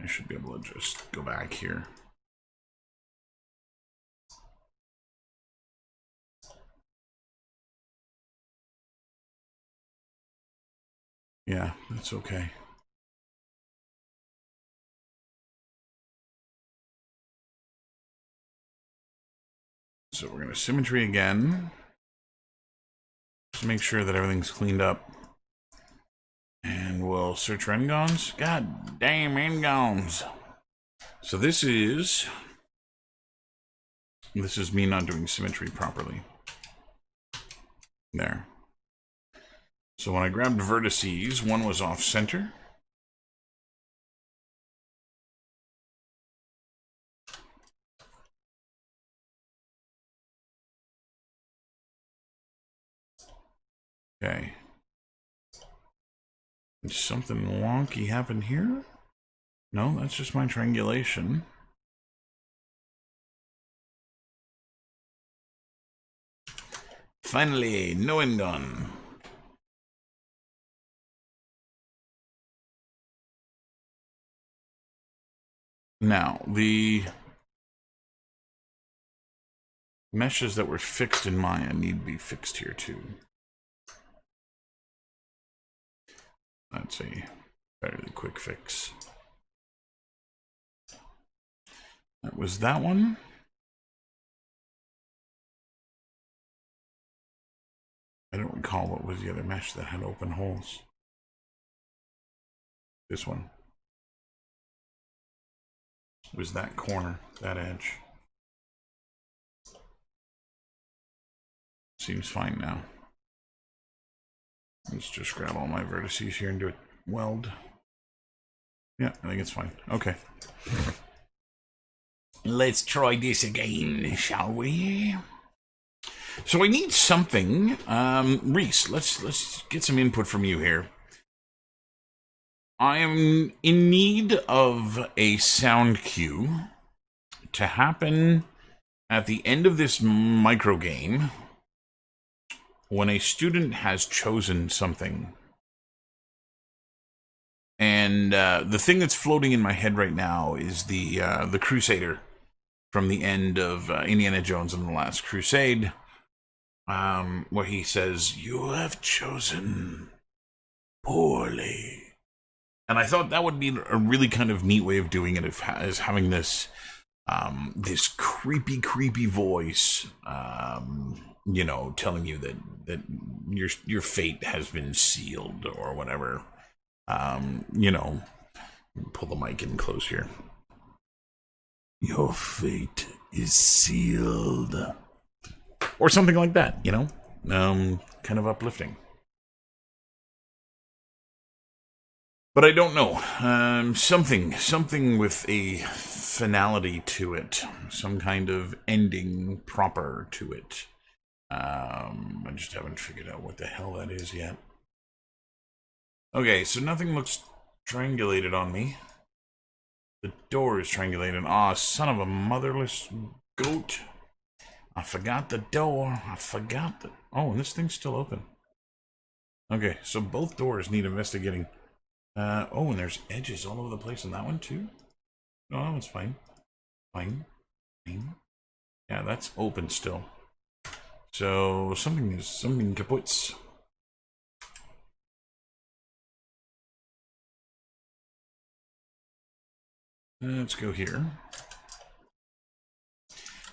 I should be able to just go back here. Yeah, that's okay. So we're going to symmetry again. Just make sure that everything's cleaned up. And we'll search for n-gons. God damn n-gons. So this is me not doing symmetry properly. There. So when I grabbed vertices, one was off center. Okay. Did something wonky happen here? No, that's just my triangulation. Finally, no n-gon. Now, the meshes that were fixed in Maya need to be fixed here too. That's a fairly quick fix. That was that one. I don't recall what was the other mesh that had open holes. This one. It was that corner, that edge. Seems fine now. Let's just grab all my vertices here and do it weld. Yeah, I think it's fine. Okay. Let's try this again, shall we? So I need something. Reese, let's get some input from you here. I am in need of a sound cue to happen at the end of this micro game when a student has chosen something. And the thing that's floating in my head right now is the Crusader from the end of Indiana Jones and the Last Crusade, where he says, "You have chosen poorly." And I thought that would be a really kind of neat way of doing it, is having this this creepy voice, telling you that your fate has been sealed or whatever. Pull the mic in close here. Your fate is sealed, or something like that. Kind of uplifting. But I don't know. Something with a finality to it, some kind of ending proper to it. I just haven't figured out what the hell that is yet. Okay, so nothing looks triangulated on me. The door is triangulated. Aw, son of a motherless goat. I forgot the door. Oh, and this thing's still open. Okay, so both doors need investigating. And there's edges all over the place on that one too. No, that one's fine. Fine. Yeah, that's open still. So something kaputs. Let's go here.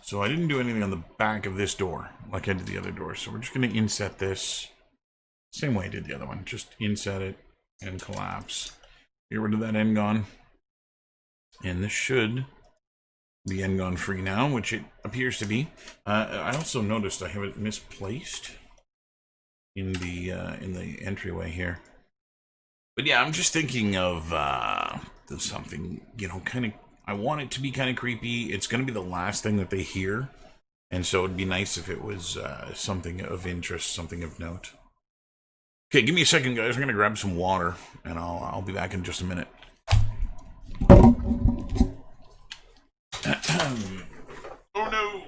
So I didn't do anything on the back of this door like I did the other door. So we're just going to inset this same way I did the other one. Just inset it and collapse. Get rid of that end-gon. And this should be end-gon free now, which it appears to be. I also noticed I have it misplaced in the entryway here. But yeah, I'm just thinking of something, kind of. I want it to be kind of creepy. It's going to be the last thing that they hear, and so it'd be nice if it was something of interest, something of note. Okay, give me a second, guys. I'm going to grab some water, and I'll be back in just a minute. Oh no!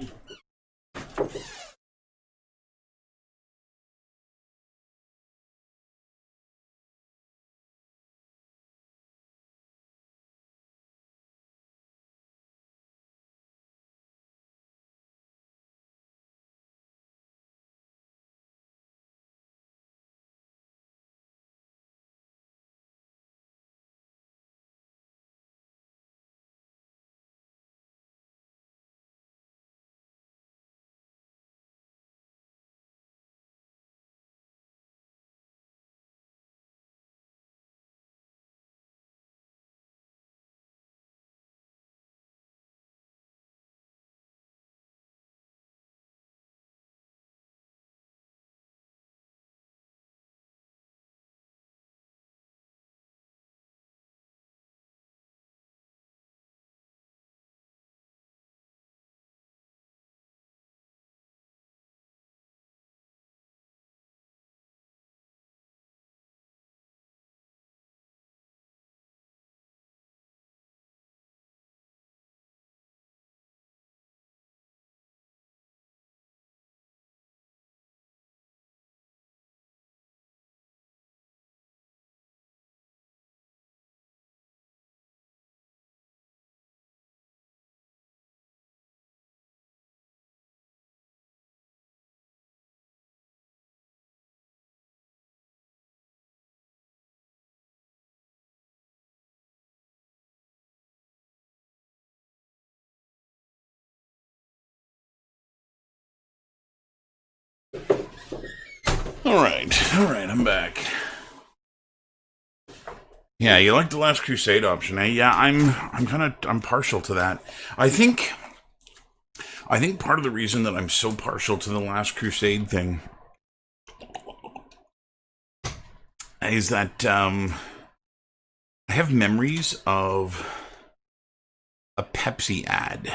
All right, I'm back. Yeah, you like the Last Crusade option, eh? Yeah, I'm partial to that. I think part of the reason that I'm so partial to the Last Crusade thing is that I have memories of a Pepsi ad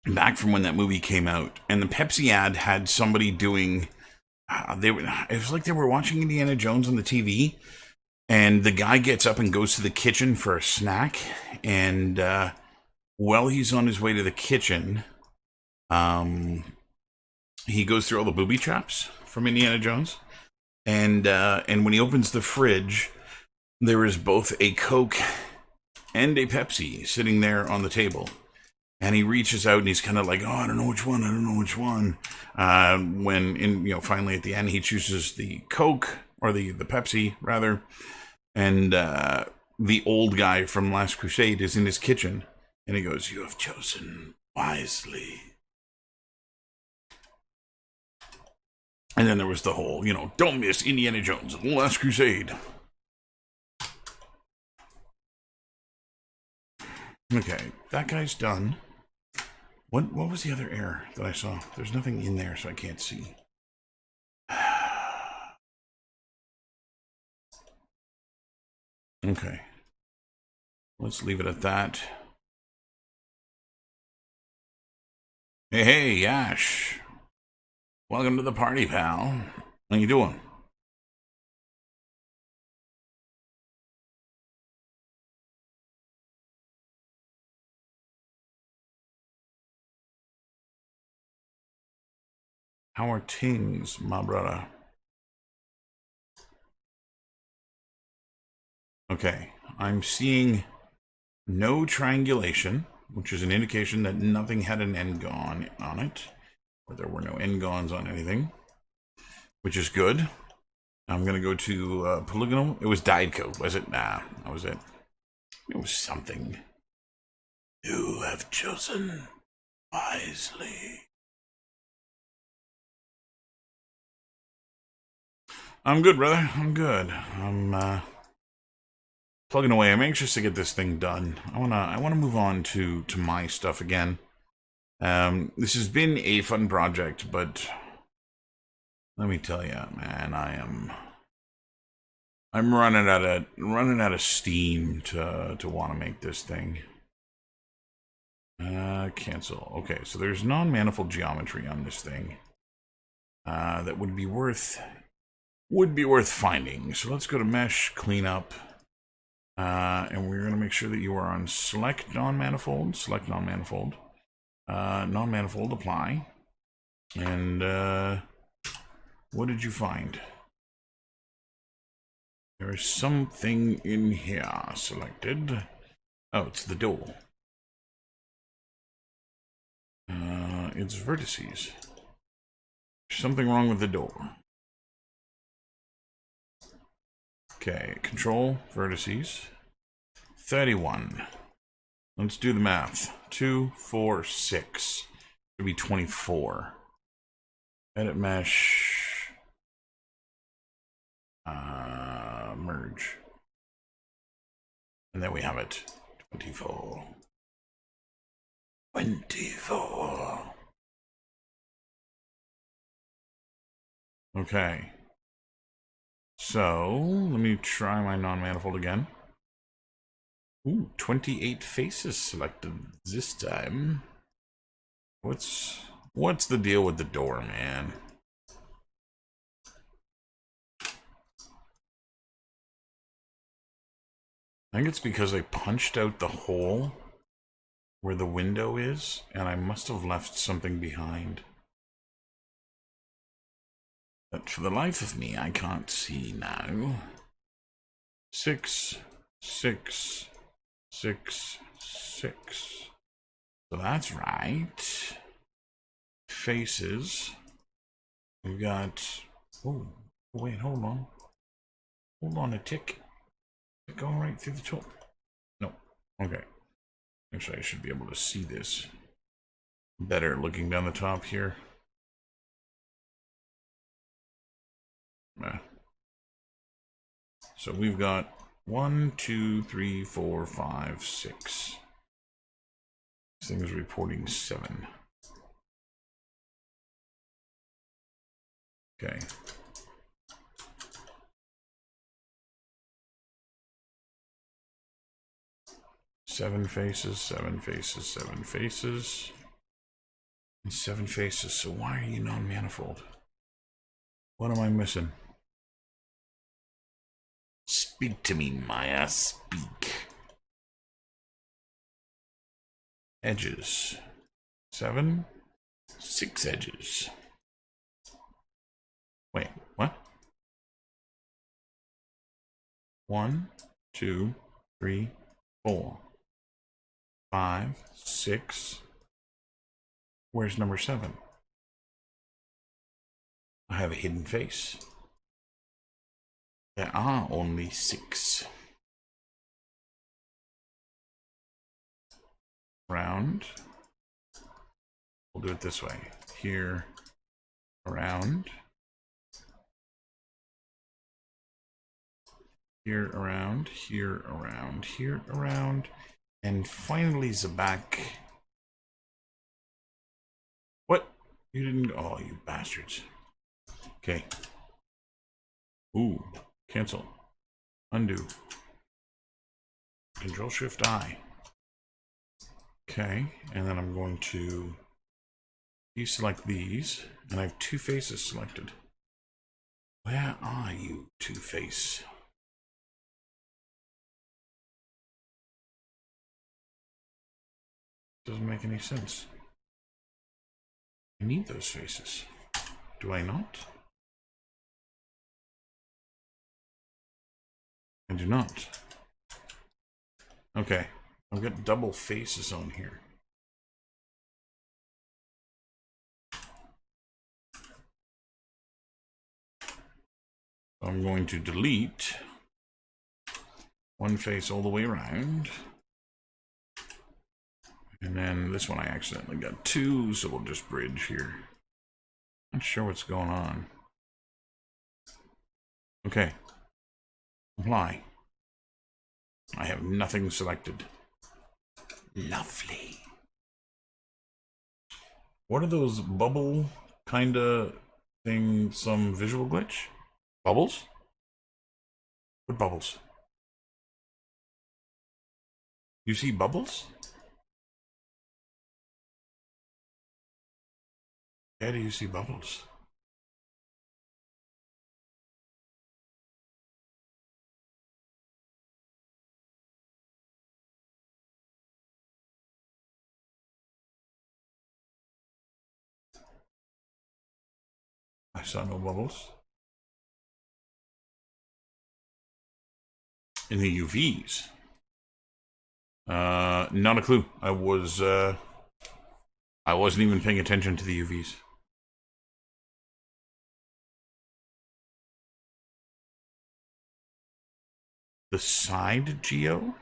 back from when that movie came out, and the Pepsi ad had somebody doing it was like they were watching Indiana Jones on the TV, and the guy gets up and goes to the kitchen for a snack, and while he's on his way to the kitchen, he goes through all the booby traps from Indiana Jones, and when he opens the fridge, there is both a Coke and a Pepsi sitting there on the table. And he reaches out and he's kind of like, oh, I don't know which one. Finally at the end, he chooses the Coke, or the Pepsi, rather. And the old guy from Last Crusade is in his kitchen. And he goes, you have chosen wisely. And then there was the whole, don't miss Indiana Jones, The Last Crusade. Okay, that guy's done. What was the other error that I saw? There's nothing in there, so I can't see. Okay. Let's leave it at that. Hey, Yash. Welcome to the party, pal. How you doing? How are things, my brother? Okay, I'm seeing no triangulation, which is an indication that nothing had an n-gon on it, or there were no n-gons on anything, which is good. I'm going to go to polygonal. It was dyed code, was it? Nah, that was it. It was something. You have chosen wisely. I'm good, brother. I'm good. I'm plugging away. I'm anxious to get this thing done. I wanna move on to my stuff again. This has been a fun project, but let me tell you, man, I'm running out of steam to want to make this thing. Cancel. Okay, so there's non-manifold geometry on this thing that would be worth finding. So let's go to mesh, cleanup, and we're going to make sure that you are on select non-manifold, non-manifold, apply, and what did you find? There is something in here selected. Oh, it's the door. It's vertices. There's something wrong with the door. Okay, control vertices. 31. Let's do the math. 2, 4, 6. Should be 24. Edit mesh. Merge. And then we have it. 24. 24. Okay. So, let me try my non-manifold again. Ooh, 28 faces selected this time. What's the deal with the door, man? I think it's because I punched out the hole where the window is, and I must have left something behind. But for the life of me, I can't see now. 6, 6, 6, 6. So that's right. Faces. We've got... Oh, wait, hold on. Hold on a tick. Is it going right through the top? No. Okay. Actually, I should be able to see this better looking down the top here. So we've got 1, 2, 3, 4, 5, 6. This thing is reporting 7. Okay. Seven faces, 7 faces, 7 faces. And 7 faces, so why are you non-manifold? What am I missing? Speak to me, Maya. Speak. Edges. 7. 6 edges. Wait, what? 1, 2, 3, 4, 5, 6. Where's number 7? I have a hidden face. There are only 6. Round. We'll do it this way. Here, around. Here, around. Here, around. Here, around. And finally, the back. What? You didn't... Oh, you bastards. Okay. Ooh. Cancel. Undo. Control-Shift-I. Okay. And then I'm going to deselect these. And I have 2 faces selected. Where are you, 2-Face? Doesn't make any sense. I need those faces. Do I not? I do not. Okay. I've got double faces on here. I'm going to delete one face all the way around. And then this one I accidentally got 2, so we'll just bridge here. Not sure what's going on. Okay. Apply. I have nothing selected. Lovely. What are those bubble kind of thing? Some visual glitch? Bubbles? What bubbles? You see bubbles? How do you see bubbles? I saw no bubbles. In the UVs? Not a clue. I wasn't even paying attention to the UVs. The side geo?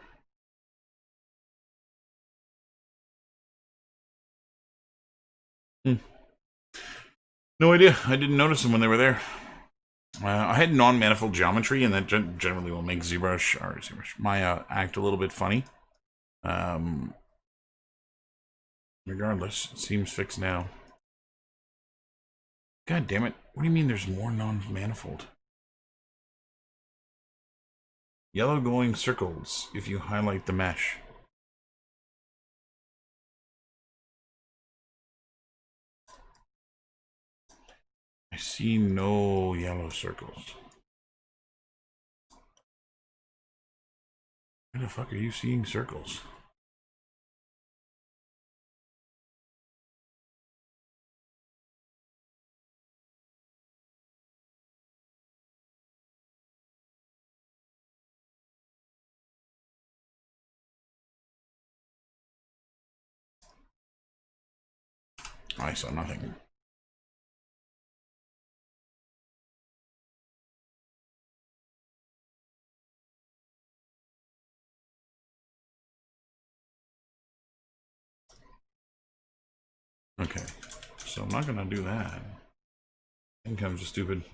No idea. I didn't notice them when they were there. I had non-manifold geometry, and that generally will make Maya act a little bit funny. Regardless, it seems fixed now. God damn it. What do you mean there's more non-manifold? Yellow glowing circles if you highlight the mesh. I see no yellow circles. Where the fuck are you seeing circles? I saw nothing. Okay, so I'm not gonna do that. I think I'm just stupid.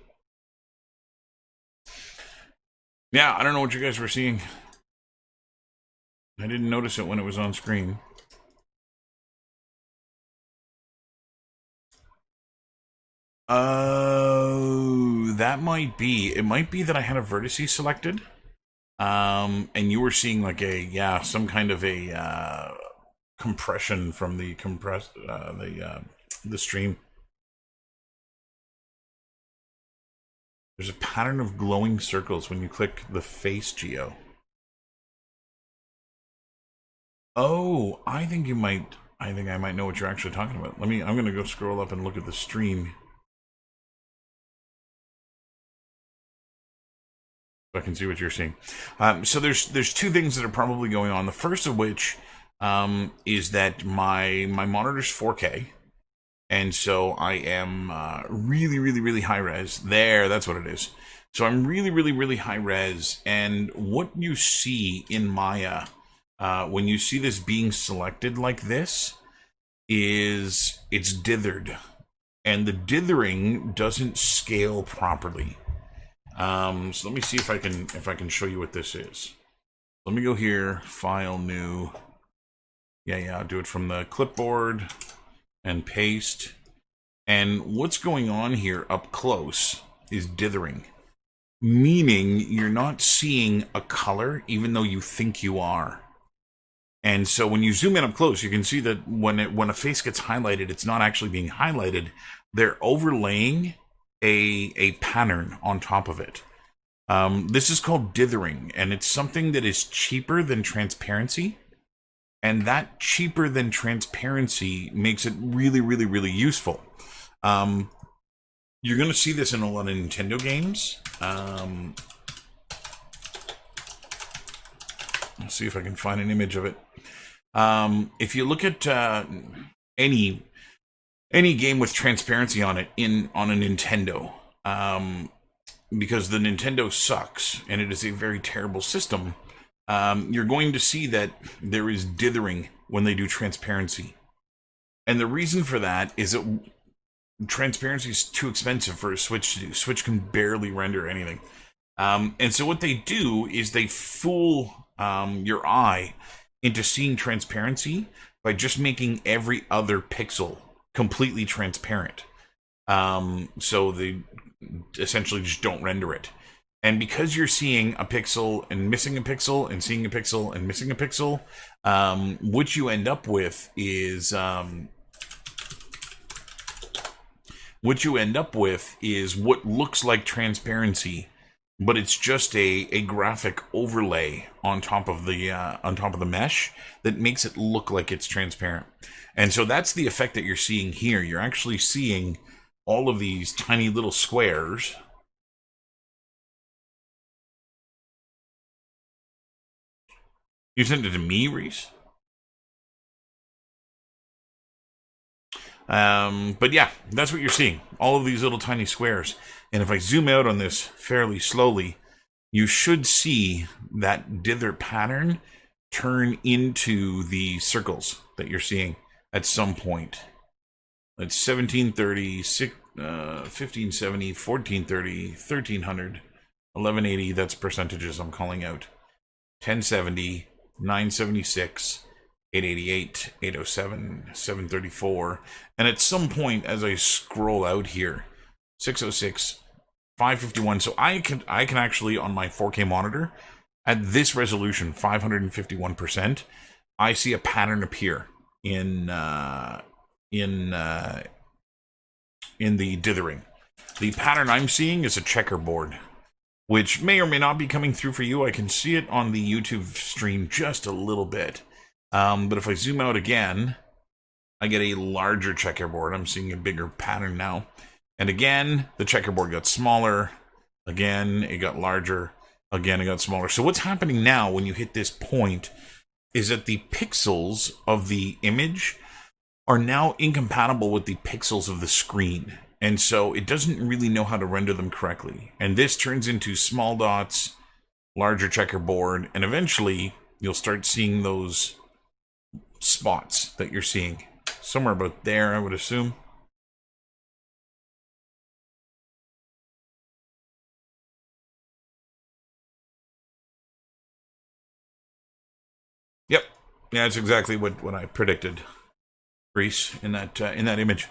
Yeah, I don't know what you guys were seeing. I didn't notice it when it was on screen. That might be. It might be that I had a vertice selected. And you were seeing like some kind of a compression from the the stream. There's a pattern of glowing circles when you click the face geo. Oh, I think I might know what you're actually talking about. I'm going to go scroll up and look at the stream. So I can see what you're seeing. So there's two things that are probably going on. The first of which is that my monitor's 4K, and so I am really high res. That's what it is. So I'm really high res, and what you see in Maya when you see this being selected like this is it's dithered, and the dithering doesn't scale properly. So let me see if I can show you what this is. Let me go here, file, new. Yeah, I'll do it from the clipboard and paste. And what's going on here up close is dithering, meaning you're not seeing a color even though you think you are. And so when you zoom in up close, you can see that when a face gets highlighted, it's not actually being highlighted. They're overlaying a pattern on top of it. This is called dithering, and it's something that is cheaper than transparency. And that cheaper than transparency makes it really useful. You're going to see this in a lot of Nintendo games. Let's see if I can find an image of it. If you look at any game with transparency on it on a Nintendo, because the Nintendo sucks and it is a very terrible system, you're going to see that there is dithering when they do transparency. And the reason for that is that transparency is too expensive for a Switch to do. Switch can barely render anything. And so what they do is they fool your eye into seeing transparency by just making every other pixel completely transparent. So they essentially just don't render it. And because you're seeing a pixel and missing a pixel and seeing a pixel and missing a pixel, what you end up with is what looks like transparency, but it's just a graphic overlay on top of the mesh that makes it look like it's transparent. And so that's the effect that you're seeing here. You're actually seeing all of these tiny little squares. You sent it to me, Reese? But yeah, that's what you're seeing. All of these little tiny squares. And if I zoom out on this fairly slowly, you should see that dither pattern turn into the circles that you're seeing at some point. It's 1730, 1570, 1430, 1300, 1180. That's percentages I'm calling out. 1070, 976, 888, 807, 734. And at some point, as I scroll out here, 606, 551. So I can actually, on my 4K monitor, at this resolution, 551%, I see a pattern appear in the dithering. The pattern I'm seeing is a checkerboard, which may or may not be coming through for you. I can see it on the YouTube stream just a little bit. But if I zoom out again, I get a larger checkerboard. I'm seeing a bigger pattern now. And again, the checkerboard got smaller. Again, it got larger. Again, it got smaller. So what's happening now when you hit this point is that the pixels of the image are now incompatible with the pixels of the screen. And so it doesn't really know how to render them correctly. And this turns into small dots, larger checkerboard, and eventually you'll start seeing those spots that you're seeing. Somewhere about there, I would assume. Yep. Yeah, that's exactly what I predicted, Reese, in that image.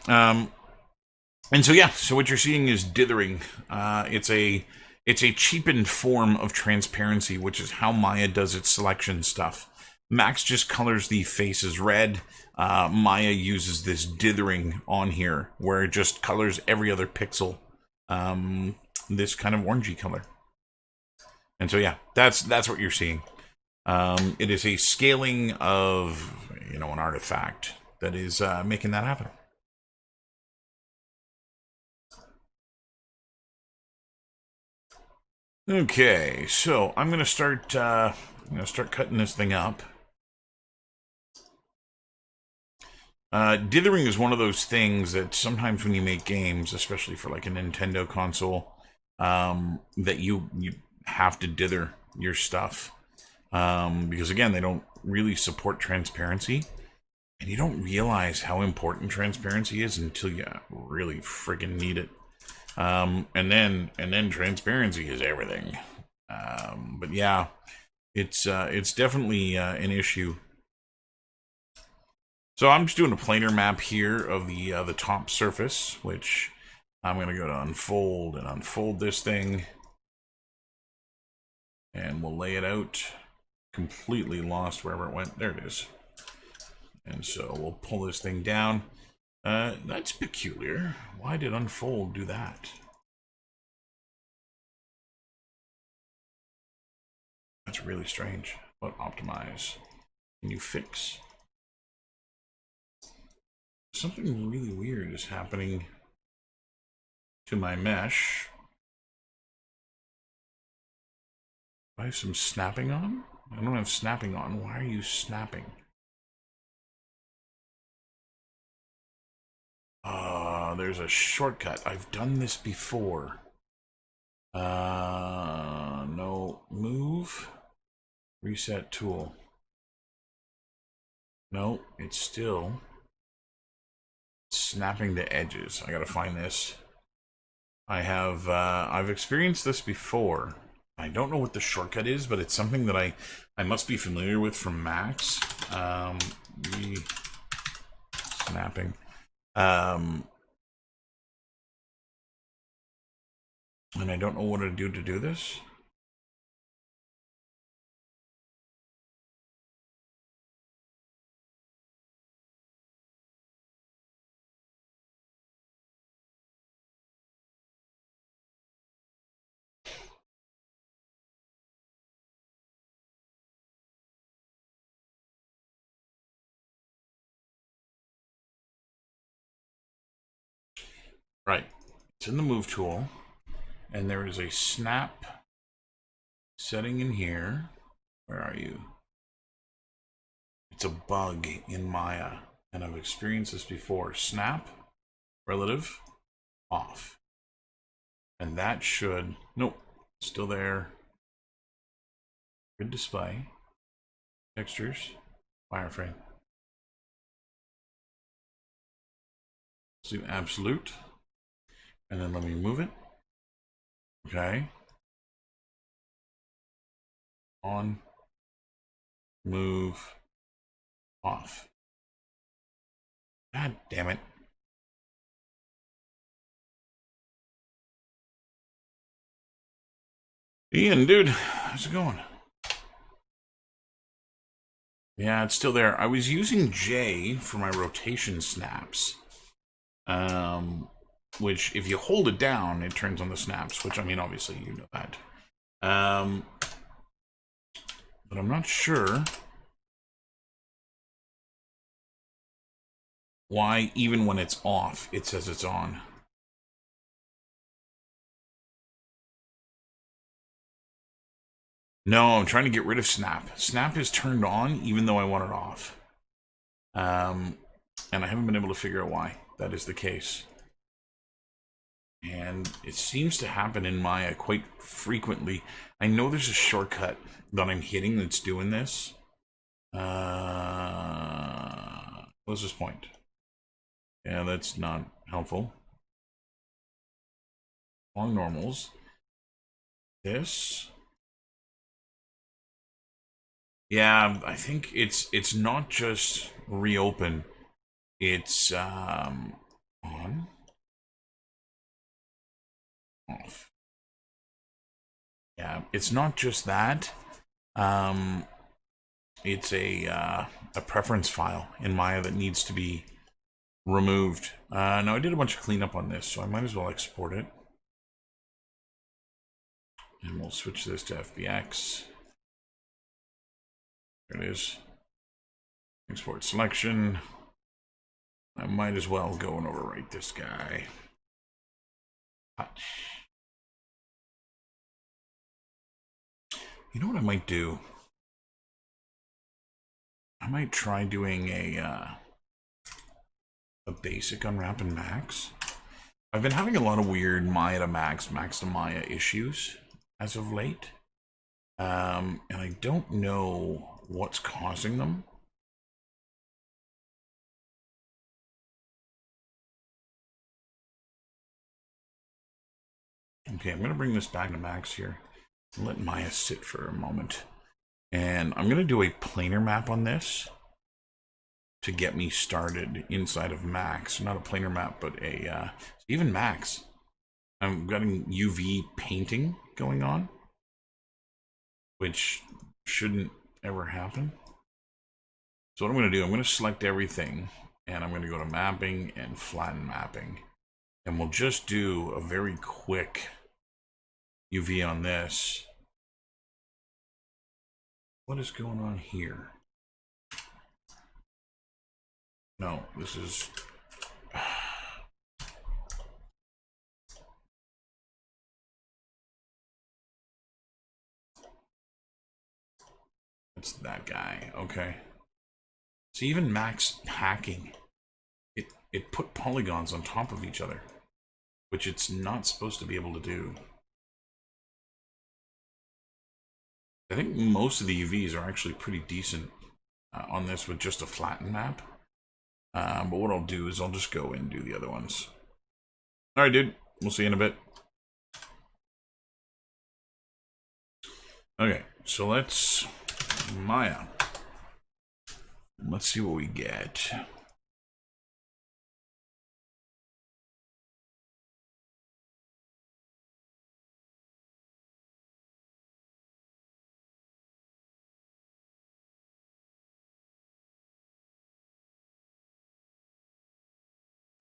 And so yeah, so what you're seeing is dithering. It's a cheapened form of transparency, which is how Maya does its selection stuff. Max just colors the faces red. Maya uses this dithering on here, where it just colors every other pixel. this kind of orangey color. And so, yeah, that's what you're seeing. It is a scaling of, an artifact that is making that happen. Okay, so I'm gonna start cutting this thing up. Dithering is one of those things that sometimes when you make games, especially for like a Nintendo console, that you have to dither your stuff. Because again, they don't really support transparency. And you don't realize how important transparency is until you really friggin' need it. And then transparency is everything. But yeah, it's definitely an issue. So I'm just doing a planar map here of the top surface, which I'm gonna go to unfold and unfold this thing, and we'll lay it out. Completely lost wherever it went. There it is. And so we'll pull this thing down. That's peculiar. Why did unfold do that? That's really strange. But optimize. Can you fix? Something really weird is happening to my mesh. Do I have some snapping on? I don't have snapping on. Why are you snapping? There's a shortcut. I've done this before. No. Move. Reset tool. No, it's still snapping the edges. I gotta find this. I've experienced this before. I don't know what the shortcut is, but it's something that I must be familiar with from Max. Snapping. And I don't know what to do this. Right. It's in the move tool. And there is a snap setting in here. Where are you? It's a bug in Maya. And I've experienced this before. Snap, relative, off. And that should... Nope. Still there. Grid display. Textures. Wireframe. Let's do absolute. And then let me move it. Okay. On. Move. Off. God damn it. Ian, dude, how's it going? Yeah, it's still there. I was using J for my rotation snaps. Which, if you hold it down, it turns on the snaps, which, I mean, obviously, you know that. But I'm not sure why, even when it's off, it says it's on. No, I'm trying to get rid of snap. Snap is turned on, even though I want it off. And I haven't been able to figure out why that is the case. And it seems to happen in Maya quite frequently. I know there's a shortcut that I'm hitting that's doing this. What's this point? Yeah, that's not helpful. Long normals. This. Yeah, I think it's not just reopen. It's on. Off. Yeah, it's not just that. It's a preference file in Maya that needs to be removed. Now I did a bunch of cleanup on this, so I might as well export it. And we'll switch this to FBX. There it is. Export selection. I might as well go and overwrite this guy. Touch. You know what I might do? I might try doing a basic unwrap and max. I've been having a lot of weird Maya to max, max to Maya issues as of late. And I don't know what's causing them. Okay, I'm going to bring this back to max here. And let Maya sit for a moment. And I'm going to do a planar map on this to get me started inside of max. Not a planar map, but a even max. I'm getting UV painting going on, which shouldn't ever happen. So what I'm going to do, I'm going to select everything, and I'm going to go to mapping and flatten mapping. And we'll just do a very quick UV on this. What is going on here? No, this is... It's that guy, okay. So even max hacking, it put polygons on top of each other, which it's not supposed to be able to do. I think most of the UVs are actually pretty decent on this with just a flattened map. But what I'll do is I'll just go and do the other ones. Alright, dude. We'll see you in a bit. Okay, so let's... Maya. Let's see what we get.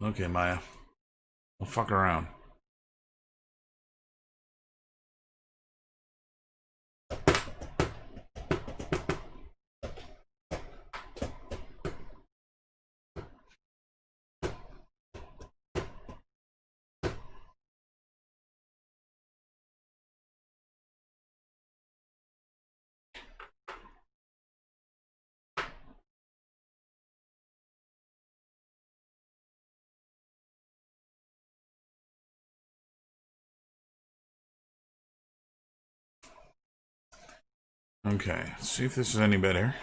Okay, Maya. Don't fuck around. Okay, let's see if this is any better.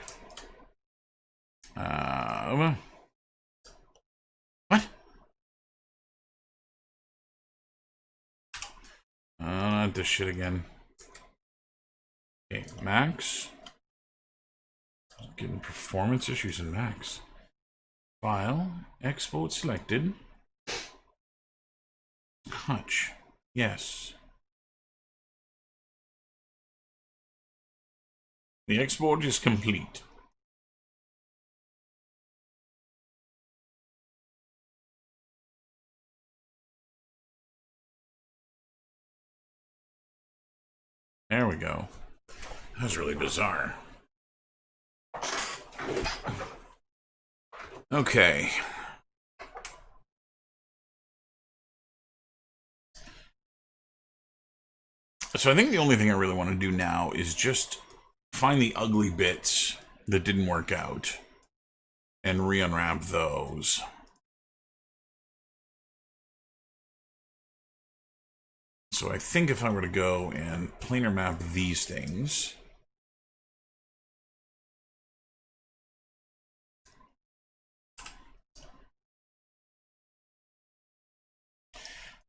What? Not this shit again. Okay, max. Getting performance issues in max. File, export selected. Hutch, yes. The export is complete. There we go. That was really bizarre. Okay. So I think the only thing I really want to do now is just find the ugly bits that didn't work out and re-unwrap those. So I think if I were to go and planar map these things,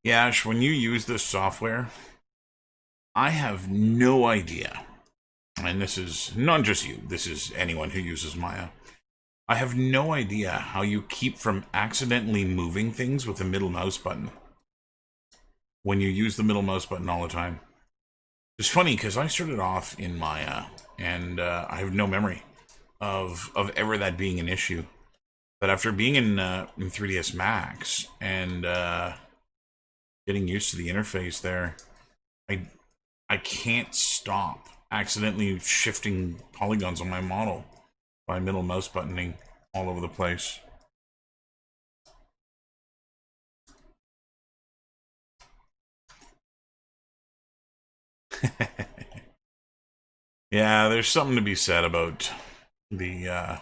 Yash, when you use this software, I have no idea, and this is not just you, this is anyone who uses Maya. I have no idea how you keep from accidentally moving things with the middle mouse button when you use the middle mouse button all the time. It's funny because I started off in Maya, and I have no memory of ever that being an issue. But after being in 3ds Max and getting used to the interface there, I can't stop accidentally shifting polygons on my model by middle mouse buttoning all over the place. Yeah, there's something to be said about the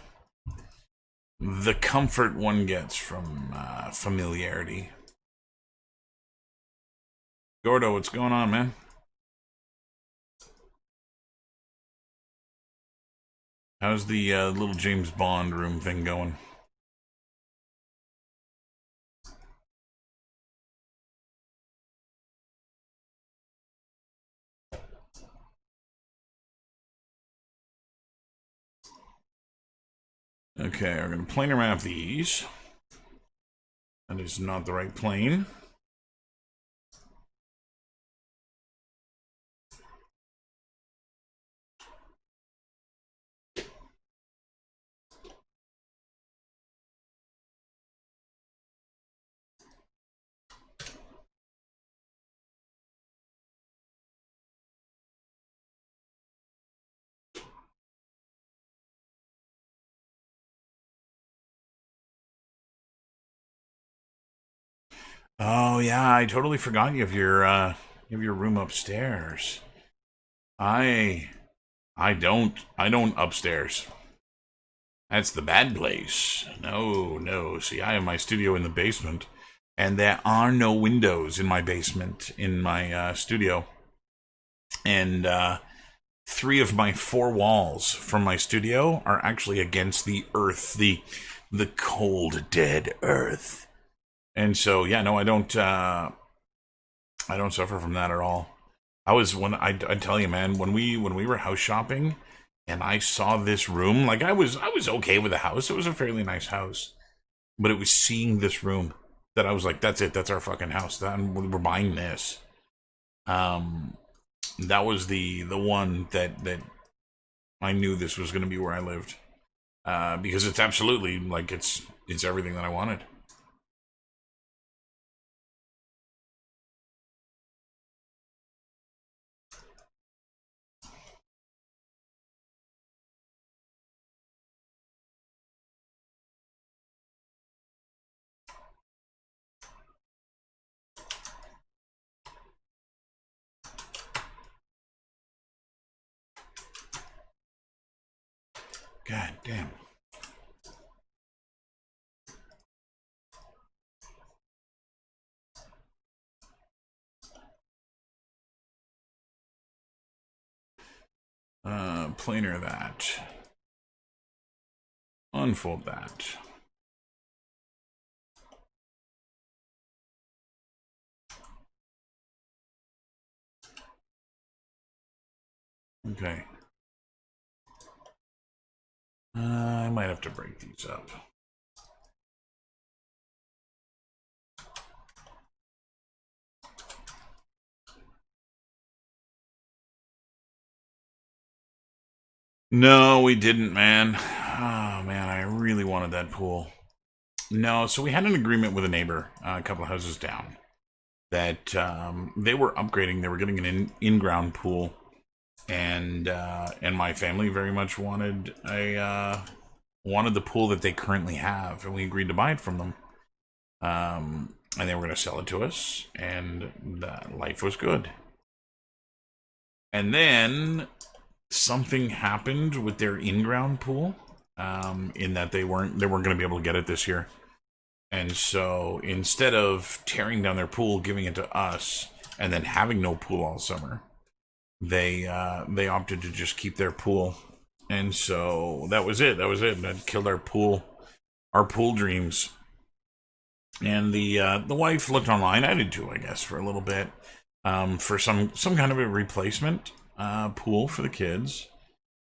comfort one gets from familiarity. Gordo, what's going on, man? How's the little James Bond room thing going? Okay, we're going to planar map these. That is not the right plane. Oh yeah, I totally forgot you have your room upstairs. I I don't upstairs. That's the bad place. No, no. See, I have my studio in the basement, and there are no windows in my basement in my studio. And 3 of my 4 walls from my studio are actually against the earth, the cold, dead earth. And so, yeah, no, I don't suffer from that at all. I tell you, man, when we were house shopping, and I saw this room, like I was okay with the house. It was a fairly nice house, but it was seeing this room that I was like, that's it, that's our fucking house. We're buying this. Um, that was the one that I knew this was going to be where I lived, because it's absolutely like it's everything that I wanted. God damn. Planar that. Unfold that. Okay. I might have to break these up. No, we didn't, man. Oh, man, I really wanted that pool. No, so we had an agreement with a neighbor a couple of houses down that they were upgrading. They were getting an in-ground pool, and my family very much wanted the pool that they currently have, and we agreed to buy it from them. And they were going to sell it to us, and life was good. And then something happened with their in-ground pool, in that they weren't going to be able to get it this year. And so instead of tearing down their pool, giving it to us, and then having no pool all summer, they opted to just keep their pool. And so that was it. And that killed our pool dreams. And the wife looked online. I did too, I guess, for a little bit, for some kind of a replacement pool for the kids,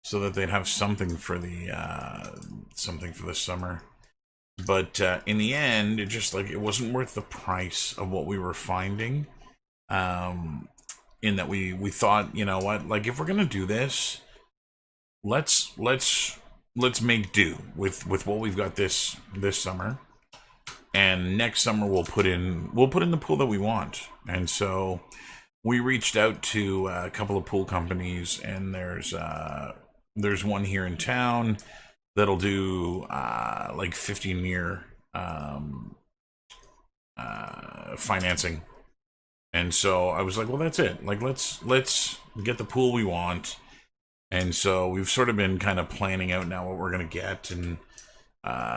so that they'd have something for the summer. But in the end, it wasn't worth the price of what we were finding. In that we thought, you know what, like if we're gonna do this, let's make do with what we've got this summer, and next summer we'll put in the pool that we want. And so we reached out to a couple of pool companies, and there's one here in town that'll do like 15-year financing. And so I was like, well, that's it. Like, let's get the pool we want. And so we've sort of been kind of planning out now what we're going to get, and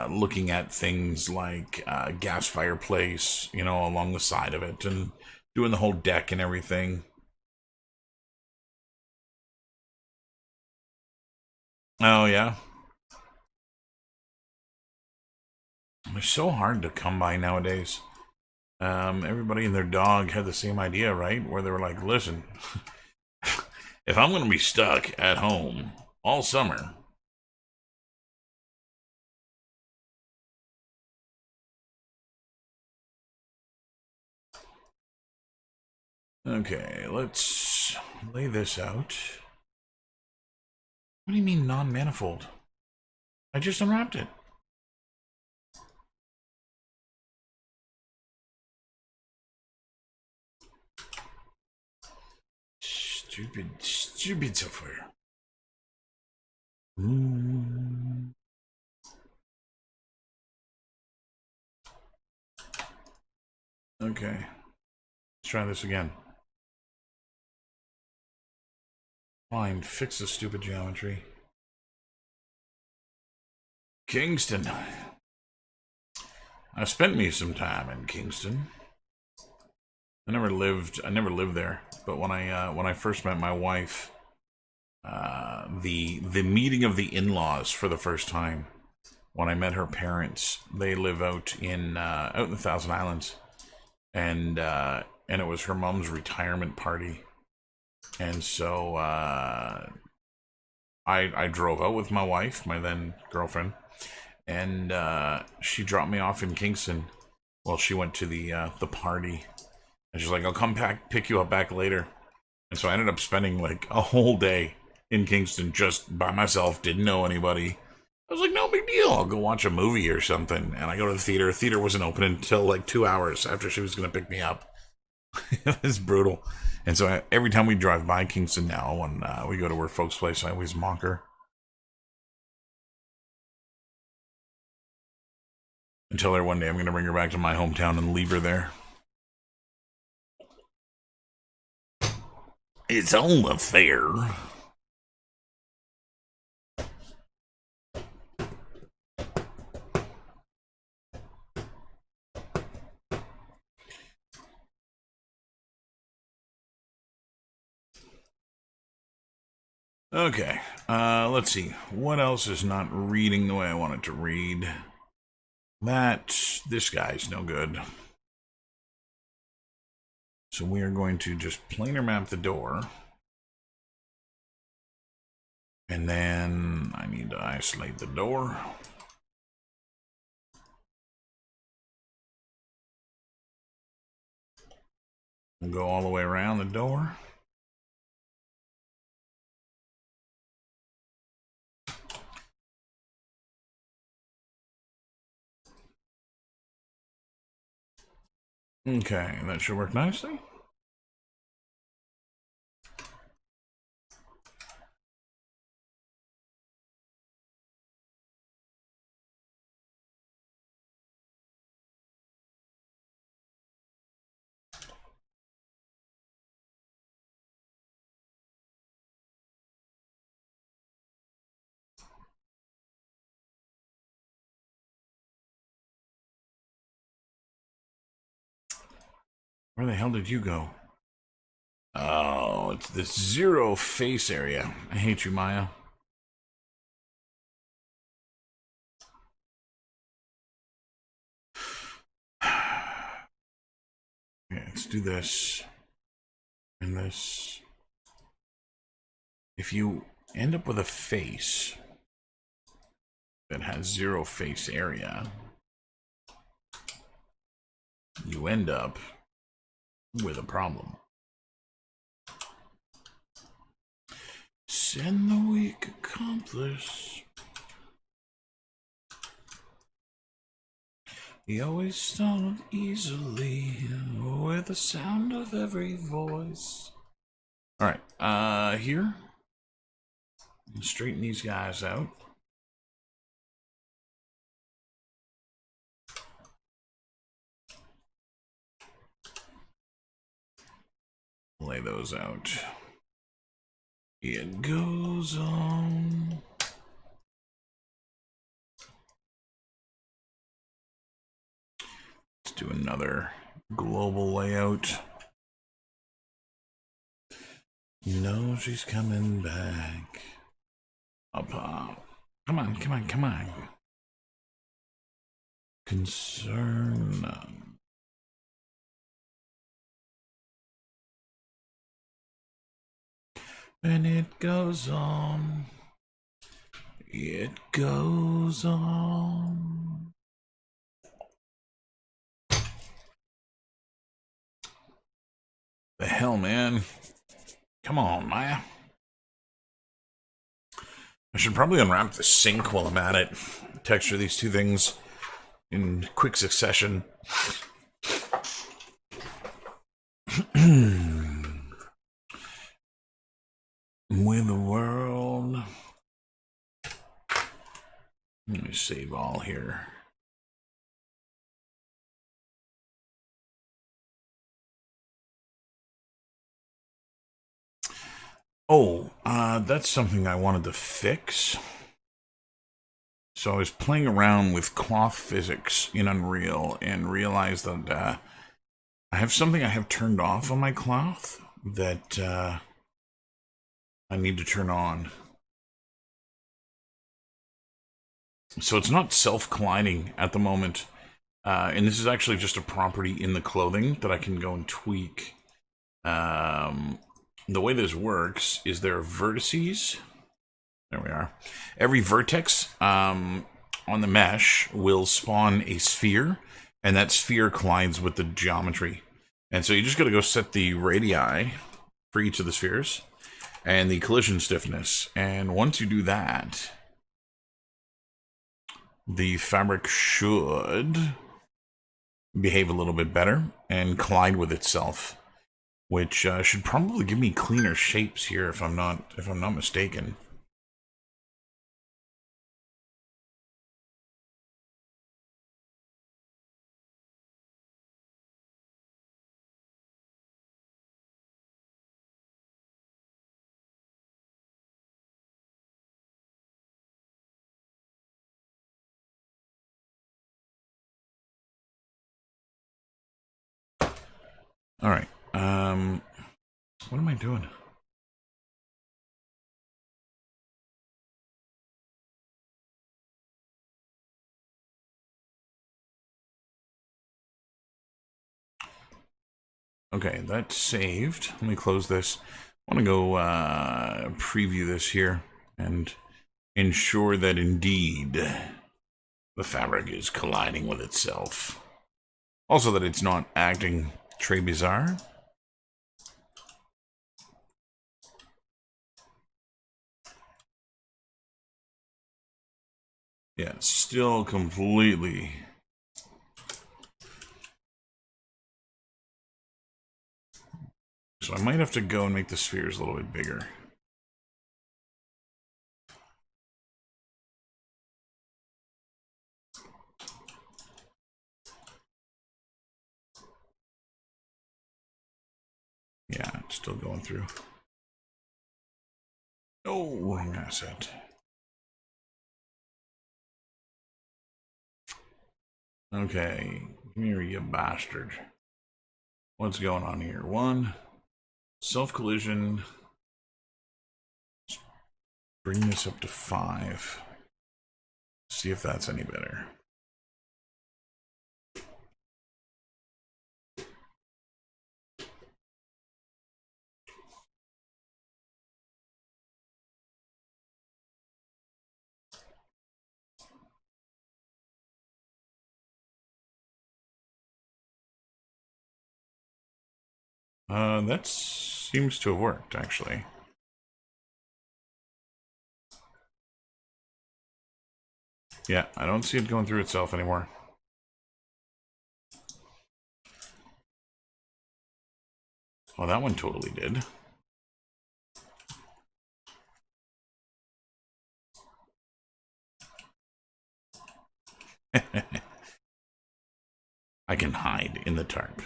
looking at things like gas fireplace, along the side of it, and doing the whole deck and everything. Oh, yeah. They're so hard to come by nowadays. Everybody and their dog had the same idea, right? Where they were like, listen, if I'm going to be stuck at home all summer, okay, let's lay this out. What do you mean non-manifold? I just unwrapped it. Stupid software. Okay, let's try this again. Fine, fix the stupid geometry. Kingston. I spent me some time in Kingston. I never lived there, but when I first met my wife, the meeting of the in-laws for the first time, when I met her parents, they live out in the Thousand Islands, and it was her mom's retirement party, and so I drove out with my wife, my then girlfriend, and she dropped me off in Kingston while she went to the party. And she's like, I'll come back, pick you up back later. And so I ended up spending like a whole day in Kingston just by myself, didn't know anybody. I was like, no big deal, I'll go watch a movie or something. And I go to the theater. The theater wasn't open until like 2 hours after she was going to pick me up. It was brutal. And so every time we drive by Kingston now, when we go to her folks' place, I always mock her. Until her one day I'm going to bring her back to my hometown and leave her there. It's all a fair. Okay, let's see. What else is not reading the way I want it to read? This guy's no good. So we are going to just planar map the door. And then I need to isolate the door. We'll go all the way around the door. Okay, that should work nicely. Where the hell did you go? Oh, it's this zero face area. I hate you, Maya. Okay, let's do this. And this. If you end up with a face that has zero face area, you end up with a problem. Send the weak accomplice. He always stumbled easily with the sound of every voice. Alright, here. Straighten these guys out. Lay those out. It goes on. Let's do another global layout. No, she's coming back. Up. Come on, come on, come on. Concern. And it goes on. It goes on. The hell, man. Come on, Maya. I should probably unwrap the sink while I'm at it. Texture these two things in quick succession. With the world. Let me save all here. Oh, that's something I wanted to fix. So I was playing around with cloth physics in Unreal and realized that I have something I have turned off on my cloth that I need to turn on. So it's not self-colliding at the moment. And this is actually just a property in the clothing that I can go and tweak. The way this works is there are vertices. There we are. Every vertex on the mesh will spawn a sphere, and that sphere collides with the geometry. And so you just got to go set the radii for each of the spheres and the collision stiffness. And once you do that, the fabric should behave a little bit better and collide with itself, which should probably give me cleaner shapes here if I'm not mistaken. All right. What am I doing? Okay, that's saved. Let me close this. I want to go preview this here and ensure that indeed the fabric is colliding with itself. Also that it's not acting très bizarre. Yeah, it's still completely... So I might have to go and make the spheres a little bit bigger. Yeah, it's still going through. Oh, wrong asset. Okay, come here, you bastard. What's going on here? One, self-collision. Bring this up to 5. See if that's any better. That seems to have worked, actually. Yeah, I don't see it going through itself anymore. Oh, that one totally did. I can hide in the tarp.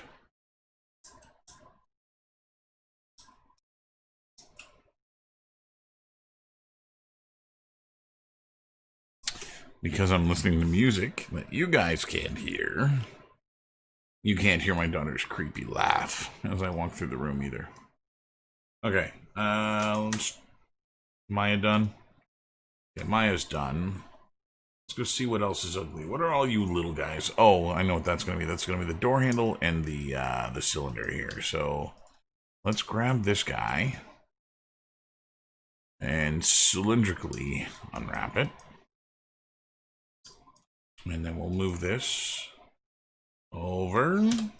Because I'm listening to music that you guys can't hear. You can't hear my daughter's creepy laugh as I walk through the room either. Okay, Maya done? Okay, Maya's done. Let's go see what else is ugly. What are all you little guys? Oh, I know what that's going to be. That's going to be the door handle and the cylinder here. So let's grab this guy and cylindrically unwrap it. And then we'll move this over. And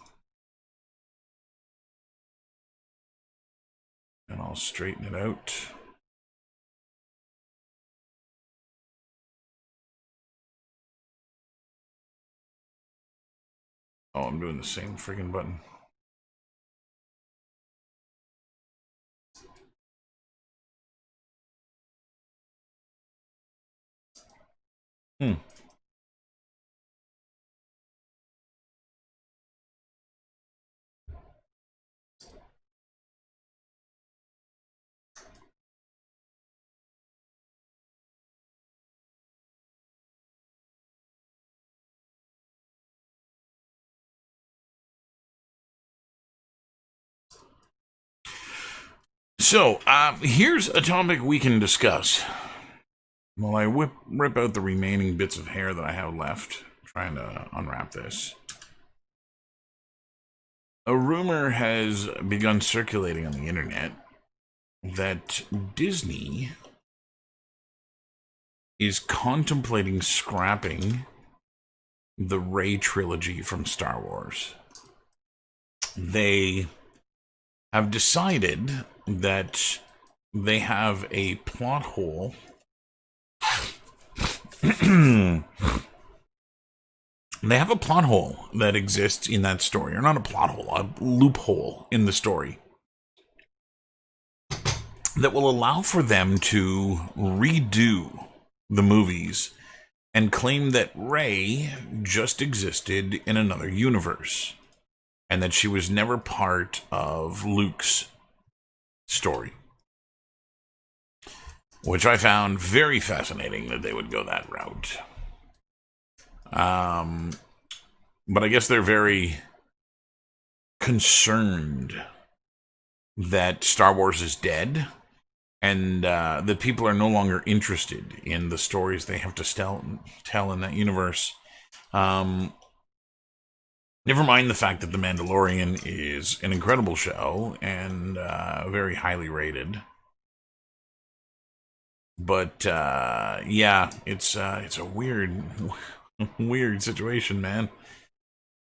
I'll straighten it out. Oh, I'm doing the same friggin' button. So, here's a topic we can discuss. While I rip out the remaining bits of hair that I have left, trying to unwrap this. A rumor has begun circulating on the internet that Disney is contemplating scrapping the Rey trilogy from Star Wars. They have decided that they have a plot hole. They have a plot hole that exists in that story, or not a plot hole, a loophole in the story that will allow for them to redo the movies and claim that Rey just existed in another universe and that she was never part of Luke's story. Which I found very fascinating that they would go that route. But I guess they're very concerned that Star Wars is dead and that people are no longer interested in the stories they have to tell in that universe. Never mind the fact that The Mandalorian is an incredible show and very highly rated. But yeah, it's a weird situation, man,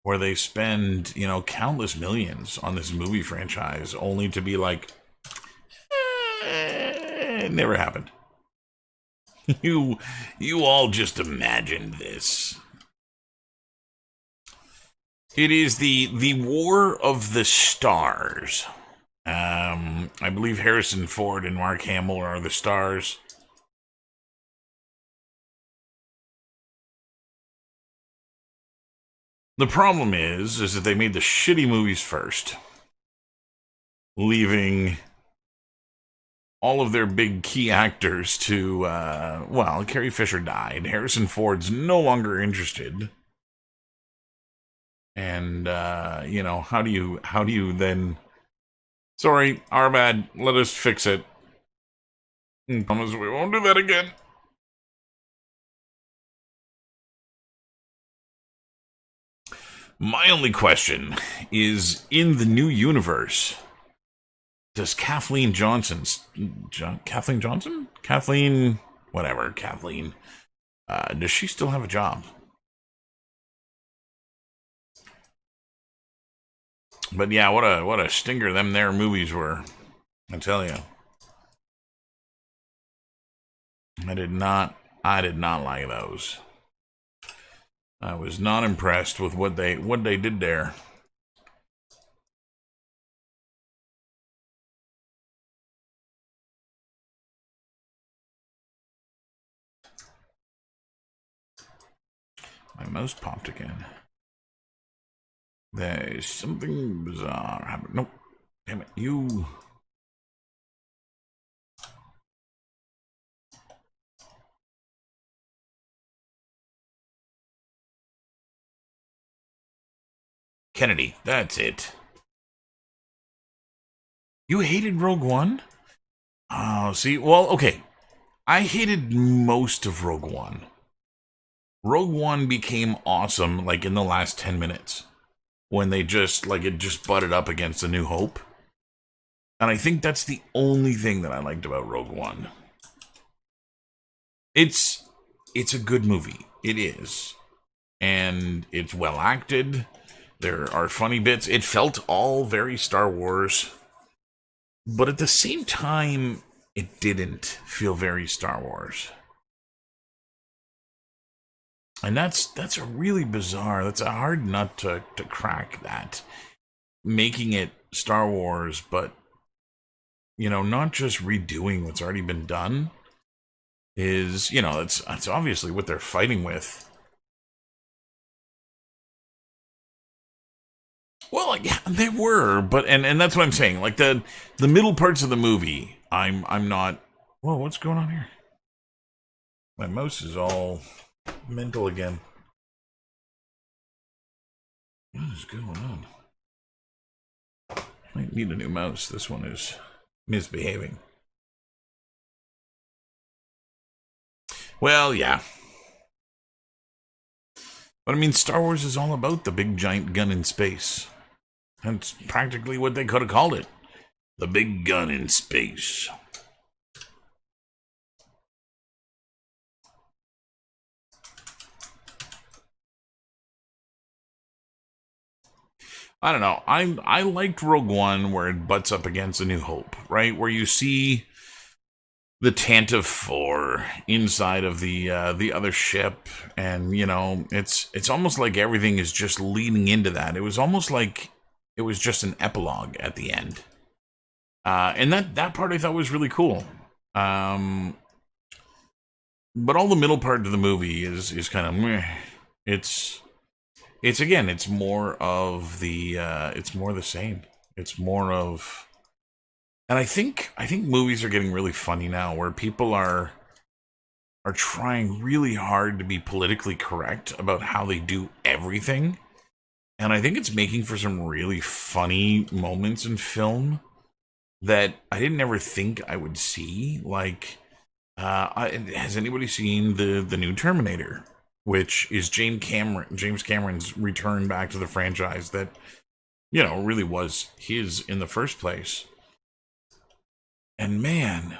where they spend, countless millions on this movie franchise only to be like, it never happened. You all just imagined this. It is the War of the Stars. I believe Harrison Ford and Mark Hamill are the stars. The problem is that they made the shitty movies first, leaving all of their big key actors to, Carrie Fisher died. Harrison Ford's no longer interested. And, how do you then... Sorry, our bad. Let us fix it. Promise we won't do that again. My only question is, in the new universe, does Kathleen Johnson, does she still have a job? But yeah, what a stinker them there movies were, I tell you. I did not like those. I was not impressed with what they did there. My mouse popped again. There's something bizarre happening. Nope. Damn it. You. Kennedy. That's it. You hated Rogue One? Oh, see, well, okay. I hated most of Rogue One. Rogue One became awesome, like, in the last 10 minutes. When they just, like, it just butted up against A New Hope. And I think that's the only thing that I liked about Rogue One. It's a good movie. It is. And it's well acted. There are funny bits. It felt all very Star Wars. But at the same time, it didn't feel very Star Wars. And that's a really bizarre, that's a hard nut to crack, that. Making it Star Wars, but, you know, not just redoing what's already been done, is, you know, that's obviously what they're fighting with. Well, yeah, they were, but and that's what I'm saying. Like the middle parts of the movie, I'm not. Whoa, what's going on here? My mouse is all mental again. What is going on? I need a new mouse. This one is misbehaving. Well, yeah. But I mean, Star Wars is all about the big giant gun in space. That's practically what they could have called it. The big gun in space. I don't know. I liked Rogue One where it butts up against A New Hope, right? Where you see the Tantive 4 inside of the other ship, and you know, it's almost like everything is just leading into that. It was almost like it was just an epilogue at the end, and that part I thought was really cool. But all the middle part of the movie is kind of meh. It's again, it's more of the it's more the same. It's more of, and I think movies are getting really funny now, where people are trying really hard to be politically correct about how they do everything. And I think it's making for some really funny moments in film that I didn't ever think I would see. Like, has anybody seen the new Terminator, which is James Cameron's return back to the franchise that, you know, really was his in the first place? And man,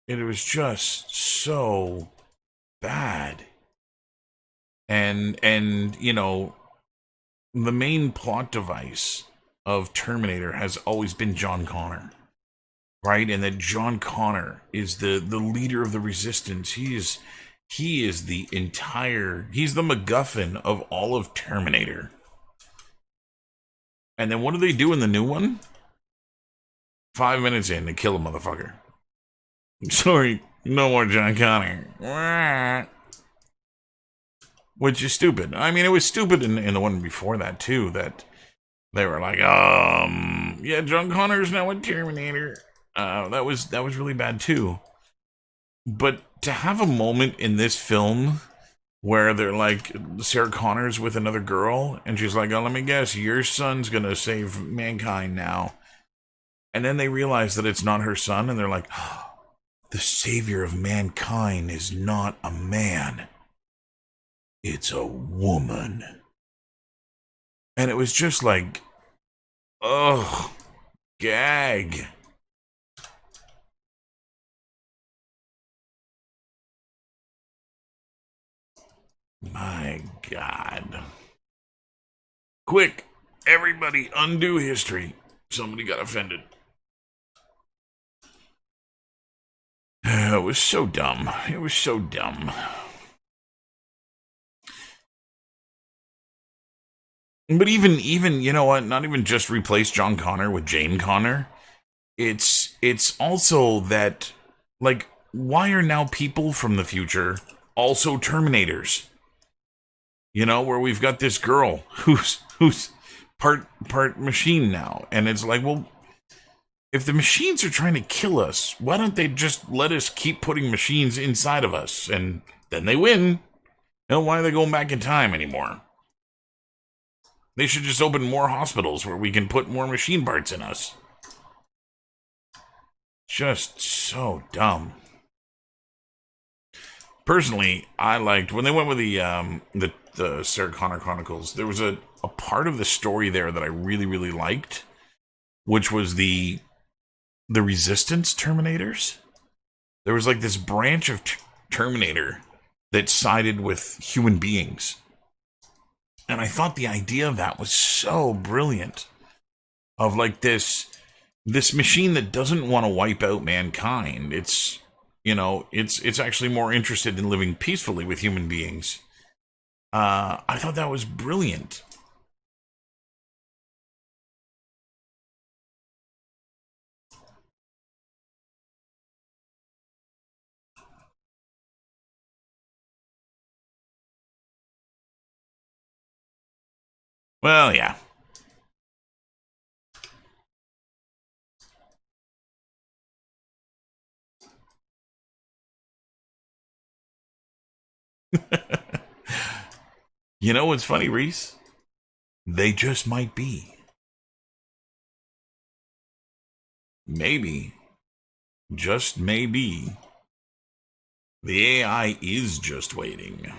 it was just so bad. And you know, the main plot device of Terminator has always been John Connor, right? And that John Connor is the leader of the Resistance. He is he's the MacGuffin of all of Terminator. And then what do they do in the new one? 5 minutes in, they kill a motherfucker. Sorry, no more John Connor. Which is stupid. I mean, it was stupid in the one before that, too, that they were like, yeah, John Connor's now a Terminator. That was really bad, too. But to have a moment in this film where they're like, Sarah Connor's with another girl, and she's like, oh, let me guess, your son's gonna save mankind now. And then they realize that it's not her son, and they're like, oh, the savior of mankind is not a man. It's a woman. And it was just like, ugh, gag. My God. Quick, everybody undo history. Somebody got offended. It was so dumb. It was so dumb. But even you know what? Not even just replace John Connor with Jane Connor. It's also that, like, why are now people from the future also Terminators? You know, where we've got this girl who's part machine now, and it's like, well, if the machines are trying to kill us, why don't they just let us keep putting machines inside of us, and then they win? You know, why are they going back in time anymore? They should just open more hospitals where we can put more machine parts in us. Just so dumb. Personally, I liked when they went with the Sarah Connor Chronicles. There was a part of the story there that I really liked, which was the Resistance Terminators. There was like this branch of Terminator that sided with human beings, and I thought the idea of that was so brilliant. Of like this machine that doesn't want to wipe out mankind. It's, you know, it's actually more interested in living peacefully with human beings. I thought that was brilliant. Well, yeah. You know what's funny, Reese? They just might be. Maybe, just maybe, the AI is just waiting.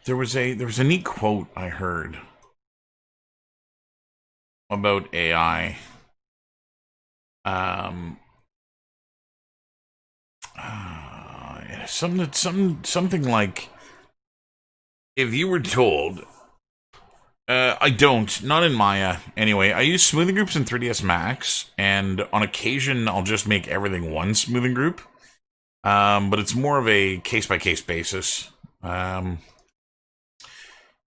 There was a neat quote I heard about AI. Um, something like, if you were told, I don't, not in Maya. Anyway, I use smoothing groups in 3ds Max, and on occasion I'll just make everything one smoothing group. But it's more of a case by case basis.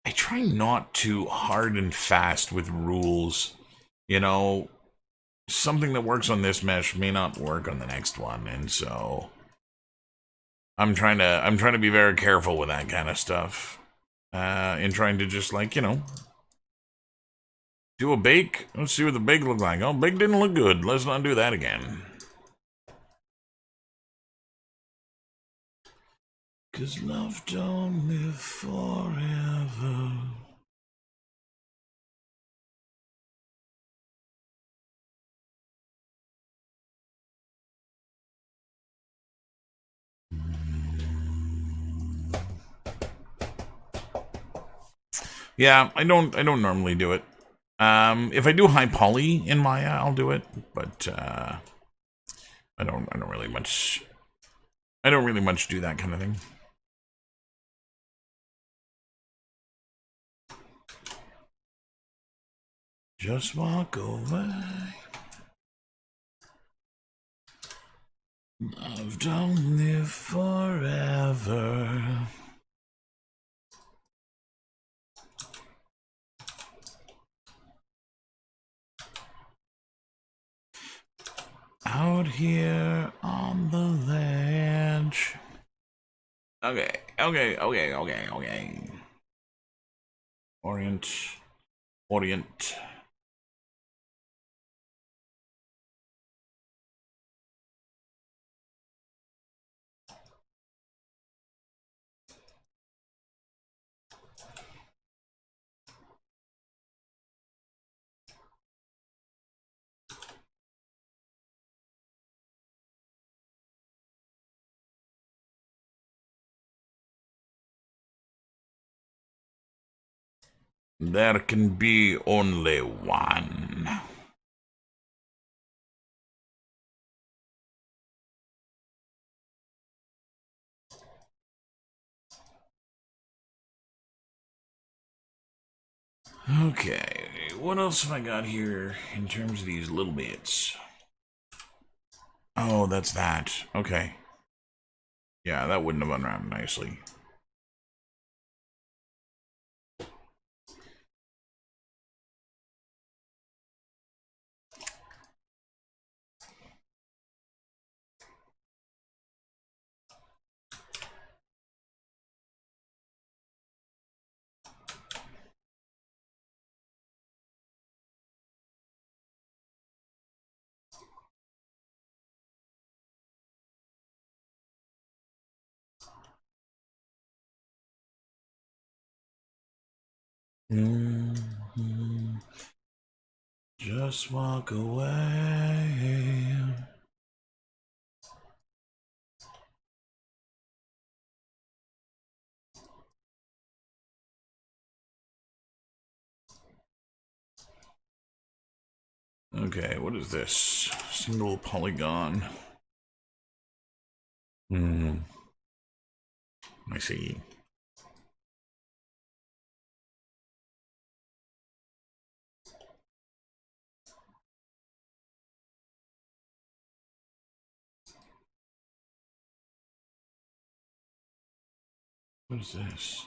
I try not to hard and fast with rules. You know, something that works on this mesh may not work on the next one, and so I'm trying to be very careful with that kind of stuff. In trying to just, like, you know, do a bake. Let's see what the bake looked like. Oh, bake didn't look good. Let's not do that again. 'Cause love don't live forever. Yeah, I don't normally do it. If I do high poly in Maya, I'll do it, but I don't really much do that kind of thing. Just walk away. Love don't live forever. Out here on the ledge. Okay. Orient. There can be only one. Okay, what else have I got here in terms of these little bits? Oh, that's that. Okay. Yeah, that wouldn't have unwrapped nicely. Mm-hmm. Just walk away. Okay, what is this? Single polygon. I see. What is this?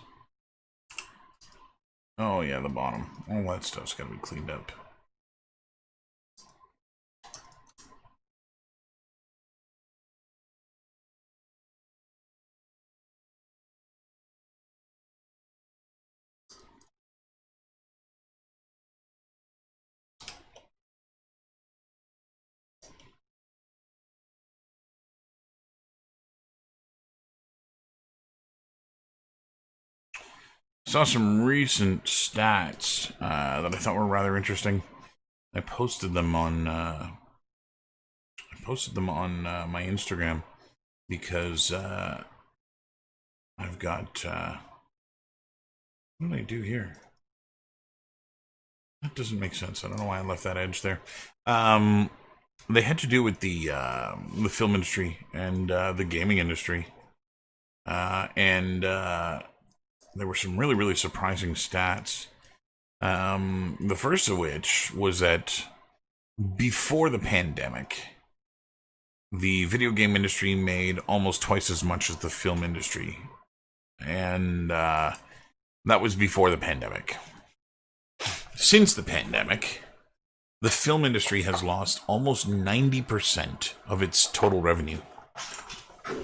Oh, yeah, the bottom. All that stuff's gotta be cleaned up. Saw some recent stats that I thought were rather interesting. I posted them on my Instagram because I've got what did I do here? That doesn't make sense. I don't know why I left that edge there. They had to do with the film industry and the gaming industry, and there were some really really surprising stats. The first of which was that before the pandemic, the video game industry made almost twice as much as the film industry, and that was before the pandemic. Since the pandemic, the film industry has lost almost 90% of its total revenue.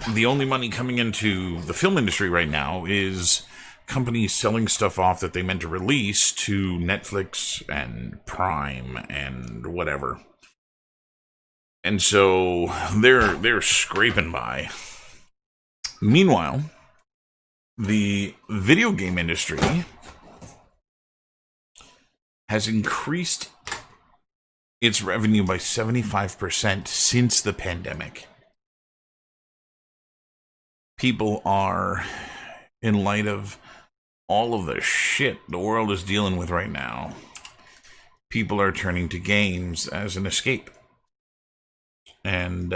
The only money coming into the film industry right now is companies selling stuff off that they meant to release to Netflix and Prime and whatever. And so they're scraping by. Meanwhile, the video game industry has increased its revenue by 75% since the pandemic. People are, in light of all of the shit the world is dealing with right now, people are turning to games as an escape. And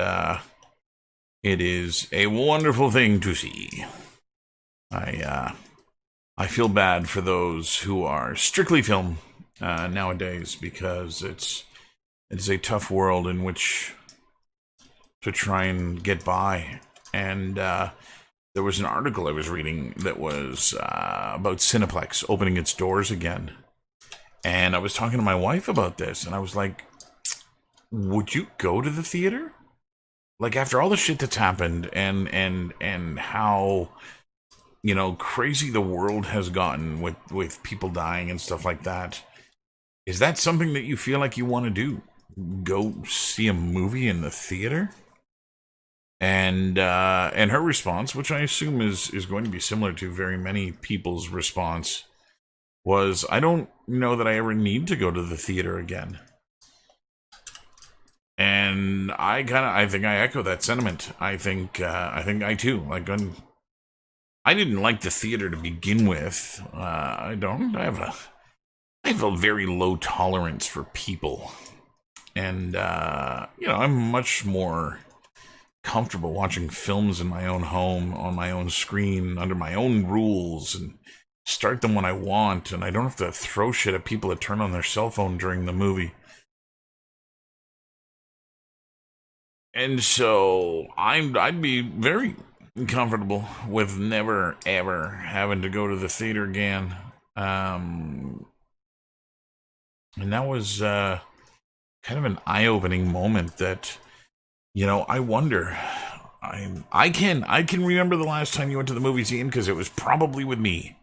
it is a wonderful thing to see. I feel bad for those who are strictly film nowadays, because it's a tough world in which to try and get by. And there was an article I was reading that was about Cineplex opening its doors again. And I was talking to my wife about this, and I was like, would you go to the theater? Like, after all the shit that's happened and how, you know, crazy the world has gotten with people dying and stuff like that, is that something that you feel like you want to do? Go see a movie in the theater? And her response, which I assume is going to be similar to very many people's response, was, I don't know that I ever need to go to the theater again. And I think I echo that sentiment. I think I too, like, I didn't like the theater to begin with. I have a very low tolerance for people. And, I'm much more comfortable watching films in my own home, on my own screen, under my own rules, and start them when I want, and I don't have to throw shit at people that turn on their cell phone during the movie. And so I'd be very comfortable with never ever having to go to the theater again. Um, and that was kind of an eye-opening moment that, I wonder. I can remember the last time you went to the movies, Ian, because it was probably with me.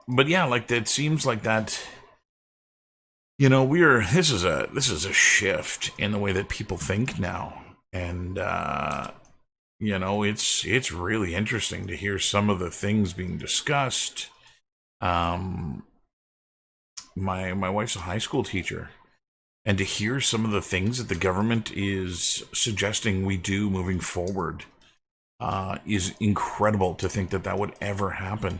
But yeah, like that seems like that. We're this is a shift in the way that people think now, and it's really interesting to hear some of the things being discussed. Um, my wife's a high school teacher, and to hear some of the things that the government is suggesting we do moving forward is incredible to think that that would ever happen.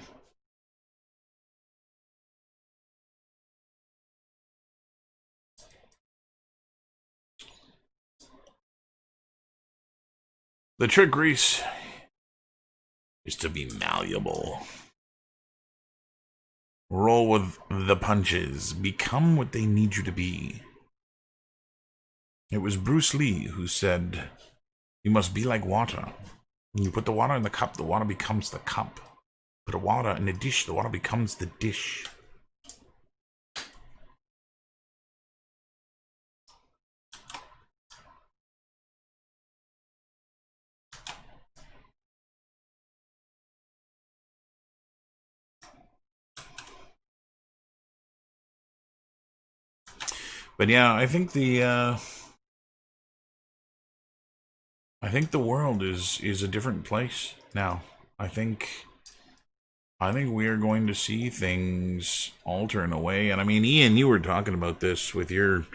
The trick, Grease, is to be malleable. Roll with the punches. Become what they need you to be. It was Bruce Lee who said, "You must be like water. When you put the water in the cup, the water becomes the cup. Put the water in a dish, the water becomes the dish." But yeah, I think the world is a different place now. I think I think we are going to see things alter in a way. And I mean, Ian, you were talking about this with your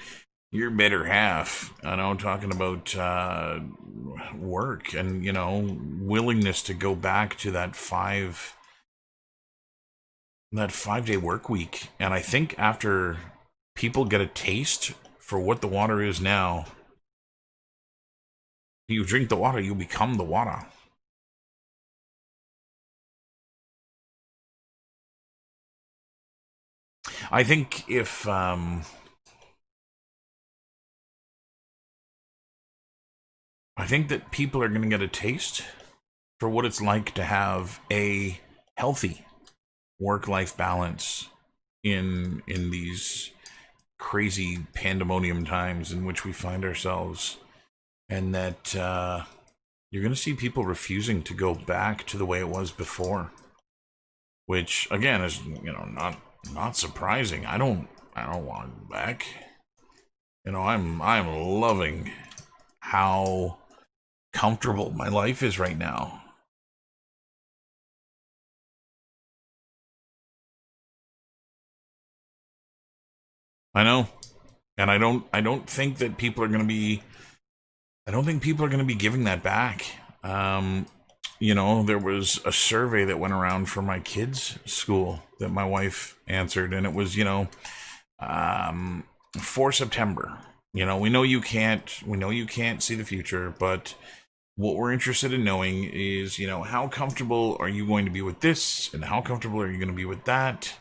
better half. I know, talking about work and willingness to go back to that 5-day work week. And I think after people get a taste for what the water is now, you drink the water, you become the water. I think if I think that people are going to get a taste for what it's like to have a healthy work-life balance in these crazy pandemonium times in which we find ourselves, and that you're going to see people refusing to go back to the way it was before, which again is not surprising. I don't want it back. I'm loving how comfortable my life is right now. I know, and I don't think that people are going to be. I don't think people are going to be giving that back. There was a survey that went around for my kids' school that my wife answered, and it was, um, for September. We know you can't see the future, but what we're interested in knowing is, how comfortable are you going to be with this, and how comfortable are you going to be with that?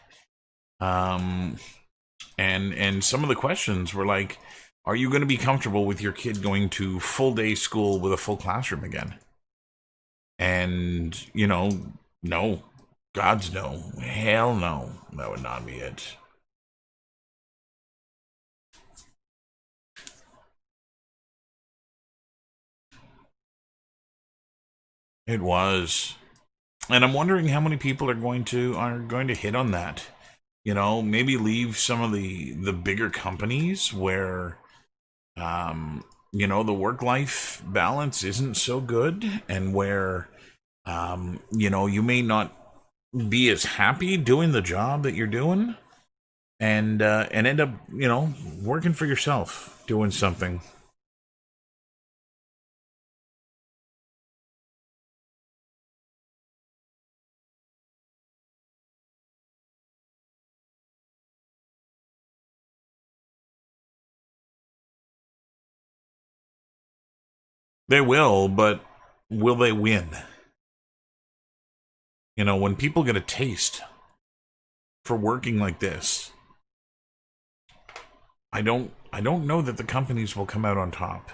Um, and some of the questions were like, are you going to be comfortable with your kid going to full day school with a full classroom again? And no, God's no, hell no, that would not be it. It was. And I'm wondering how many people are going to hit on that. Maybe leave some of the bigger companies where the work life balance isn't so good, and where you may not be as happy doing the job that you're doing, and end up working for yourself, doing something. They will, but will they win? When people get a taste for working like this, I don't know that the companies will come out on top.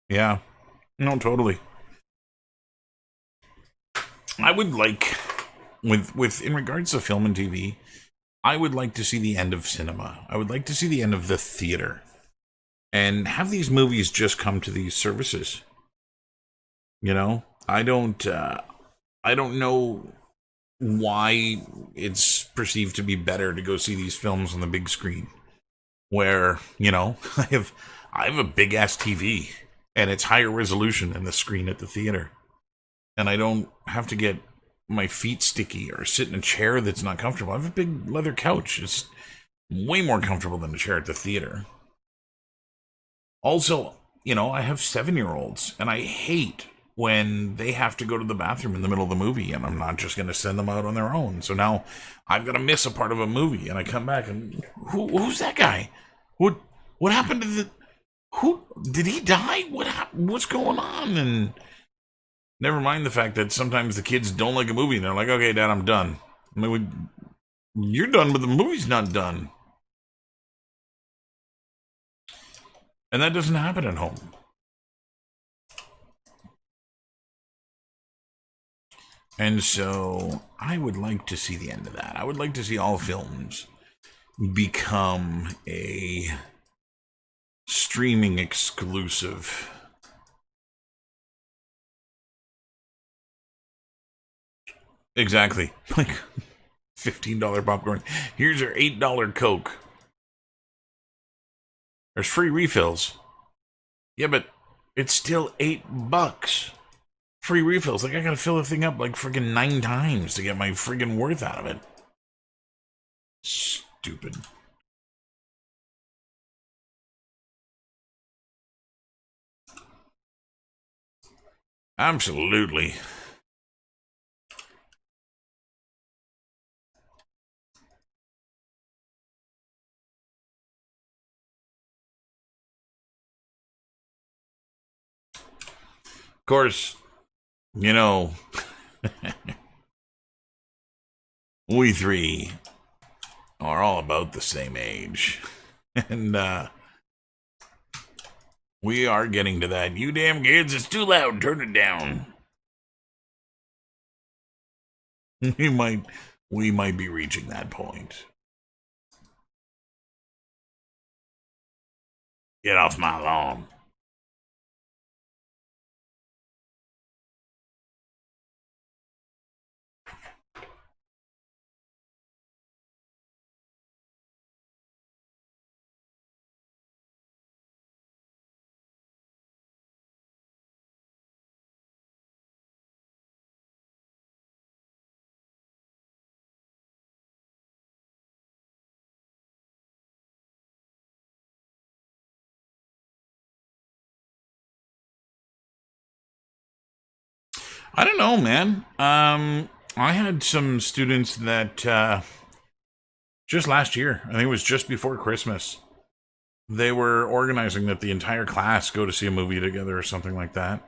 Yeah. No, totally. I would like with in regards to film and TV, I would like to see the end of cinema. I would like to see the end of the theater and have these movies just come to these services. You know, I don't know why it's perceived to be better to go see these films on the big screen. Where I have a big ass TV and it's higher resolution than the screen at the theater, and I don't have to get my feet sticky or sit in a chair that's not comfortable. I have a big leather couch. It's way more comfortable than a chair at the theater. Also, I have 7-year olds, and I hate when they have to go to the bathroom in the middle of the movie, and I'm not just going to send them out on their own. So now I've got to miss a part of a movie, and I come back and who's that guy? What what happened to the who did he die? What's going on? And never mind the fact that sometimes the kids don't like a movie, and they're like, "Okay, Dad, I'm done." I mean, you're done, but the movie's not done, and that doesn't happen at home. And so I would like to see the end of that. I would like to see all films become a streaming exclusive. Exactly. Like $15 popcorn. Here's your $8 Coke. There's free refills. Yeah, but it's still $8. Free refills. Like I gotta fill the thing up like friggin' 9 times to get my friggin' worth out of it. Stupid. Absolutely. Of course, you know, we three are all about the same age. And we are getting to that. You damn kids, it's too loud. Turn it down. we might we might be reaching that point. Get off my lawn. I don't know, man. I had some students that just last year, I think it was just before Christmas, they were organizing that the entire class go to see a movie together or something like that.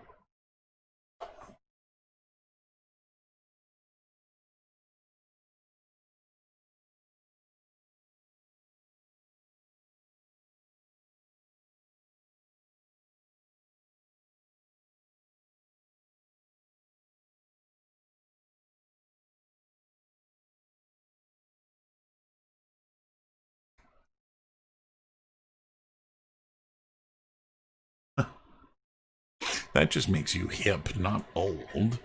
That just makes you hip, not old.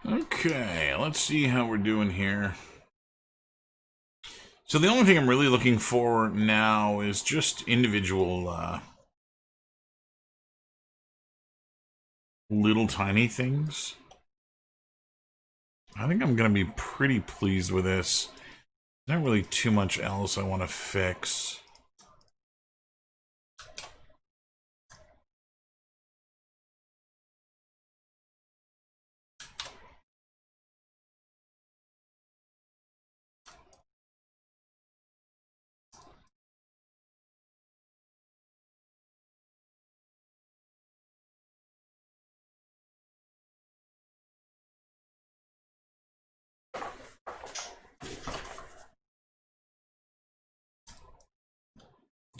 Okay, let's see how we're doing here. So the only thing I'm really looking for now is just individual little tiny things. I think I'm going to be pretty pleased with this. Not really too much else I want to fix.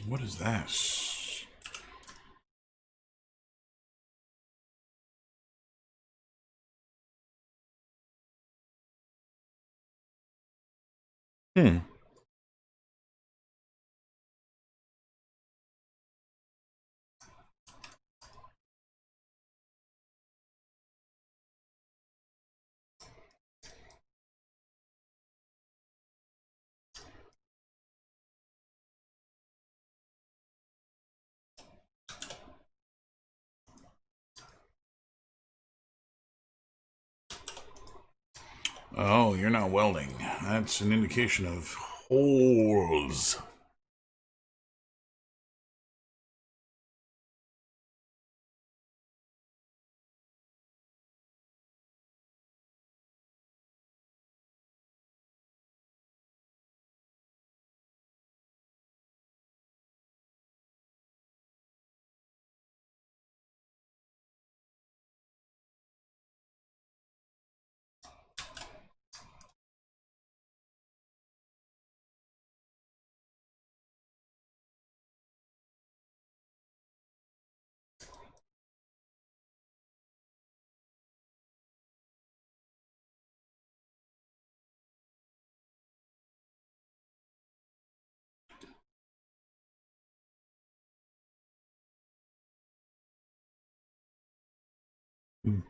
What is this? Hmm. Oh, you're not welding. That's an indication of holes.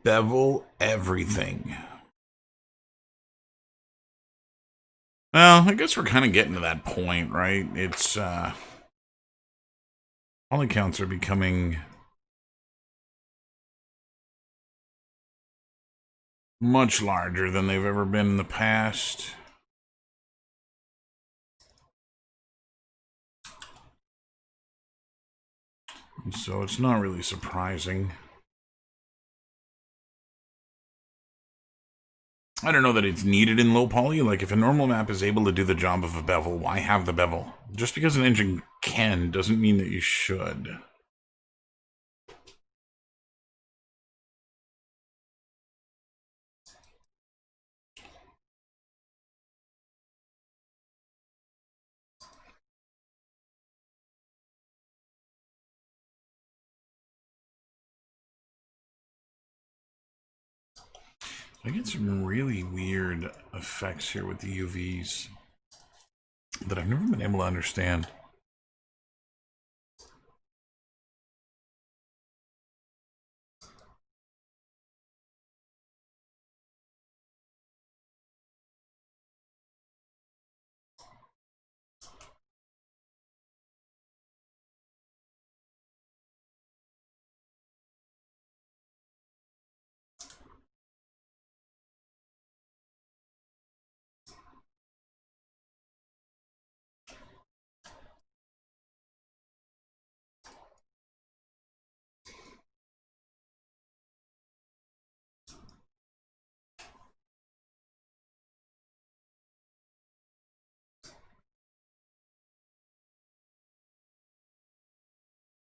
Bevel everything. Well, I guess we're kind of getting to that point, right? It's, all accounts are becoming much larger than they've ever been in the past. And so it's not really surprising. I don't know that it's needed in low poly. Like, if a normal map is able to do the job of a bevel, why have the bevel? Just because an engine can doesn't mean that you should. I get some really weird effects here with the UVs that I've never been able to understand.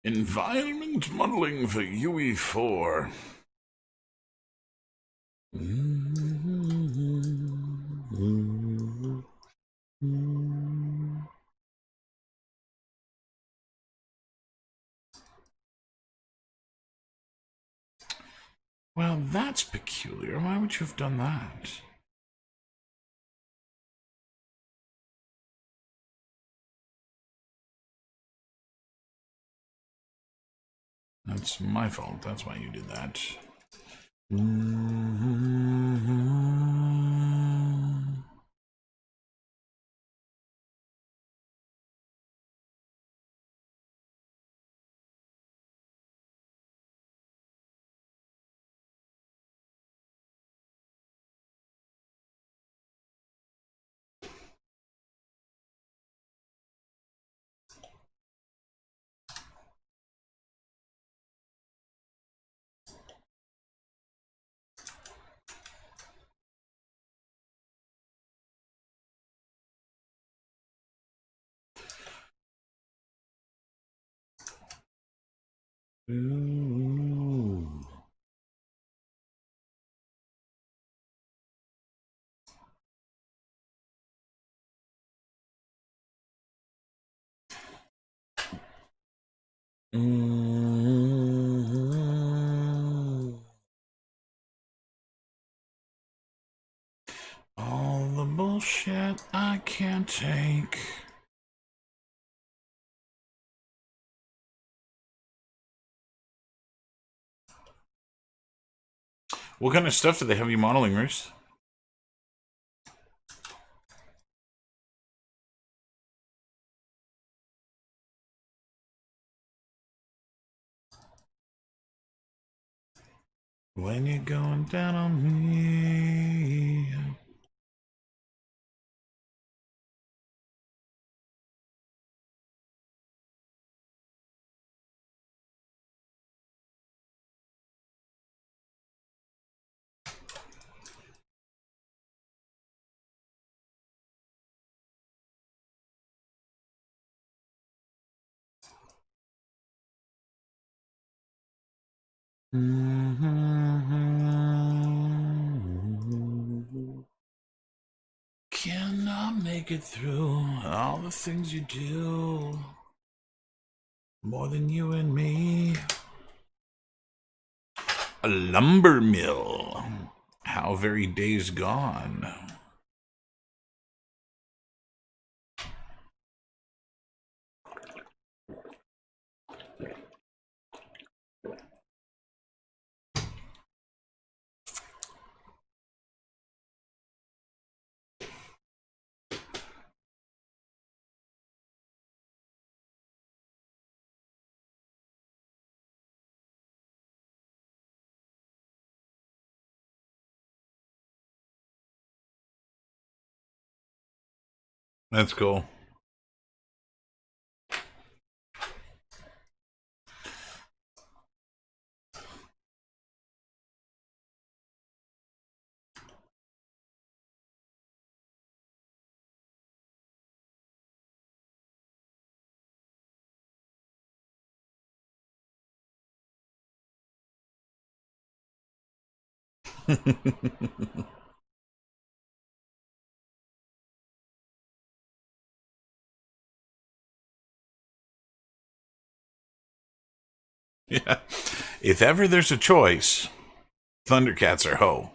Environment modeling for UE4. Well, that's peculiar. Why would you have done that? That's my fault. That's why you did that. Ooh. All the bullshit I can't take. What kind of stuff do they have you modeling, Roos? When you're going down on me. Cannot make it through all the things you do. More than you and me. A lumber mill. How very days gone. That's cool. Yeah. If ever there's a choice, Thundercats are ho.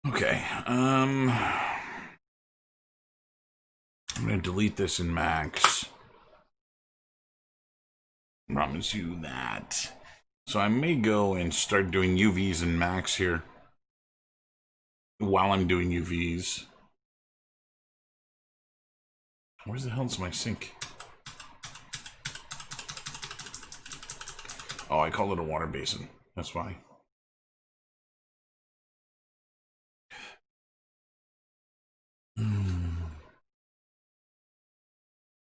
Okay. I'm gonna delete this in Max. Promise you that. So I may go and start doing UVs in Max here while I'm doing UVs. Where the hell's my sink? Oh, I call it a water basin. That's why.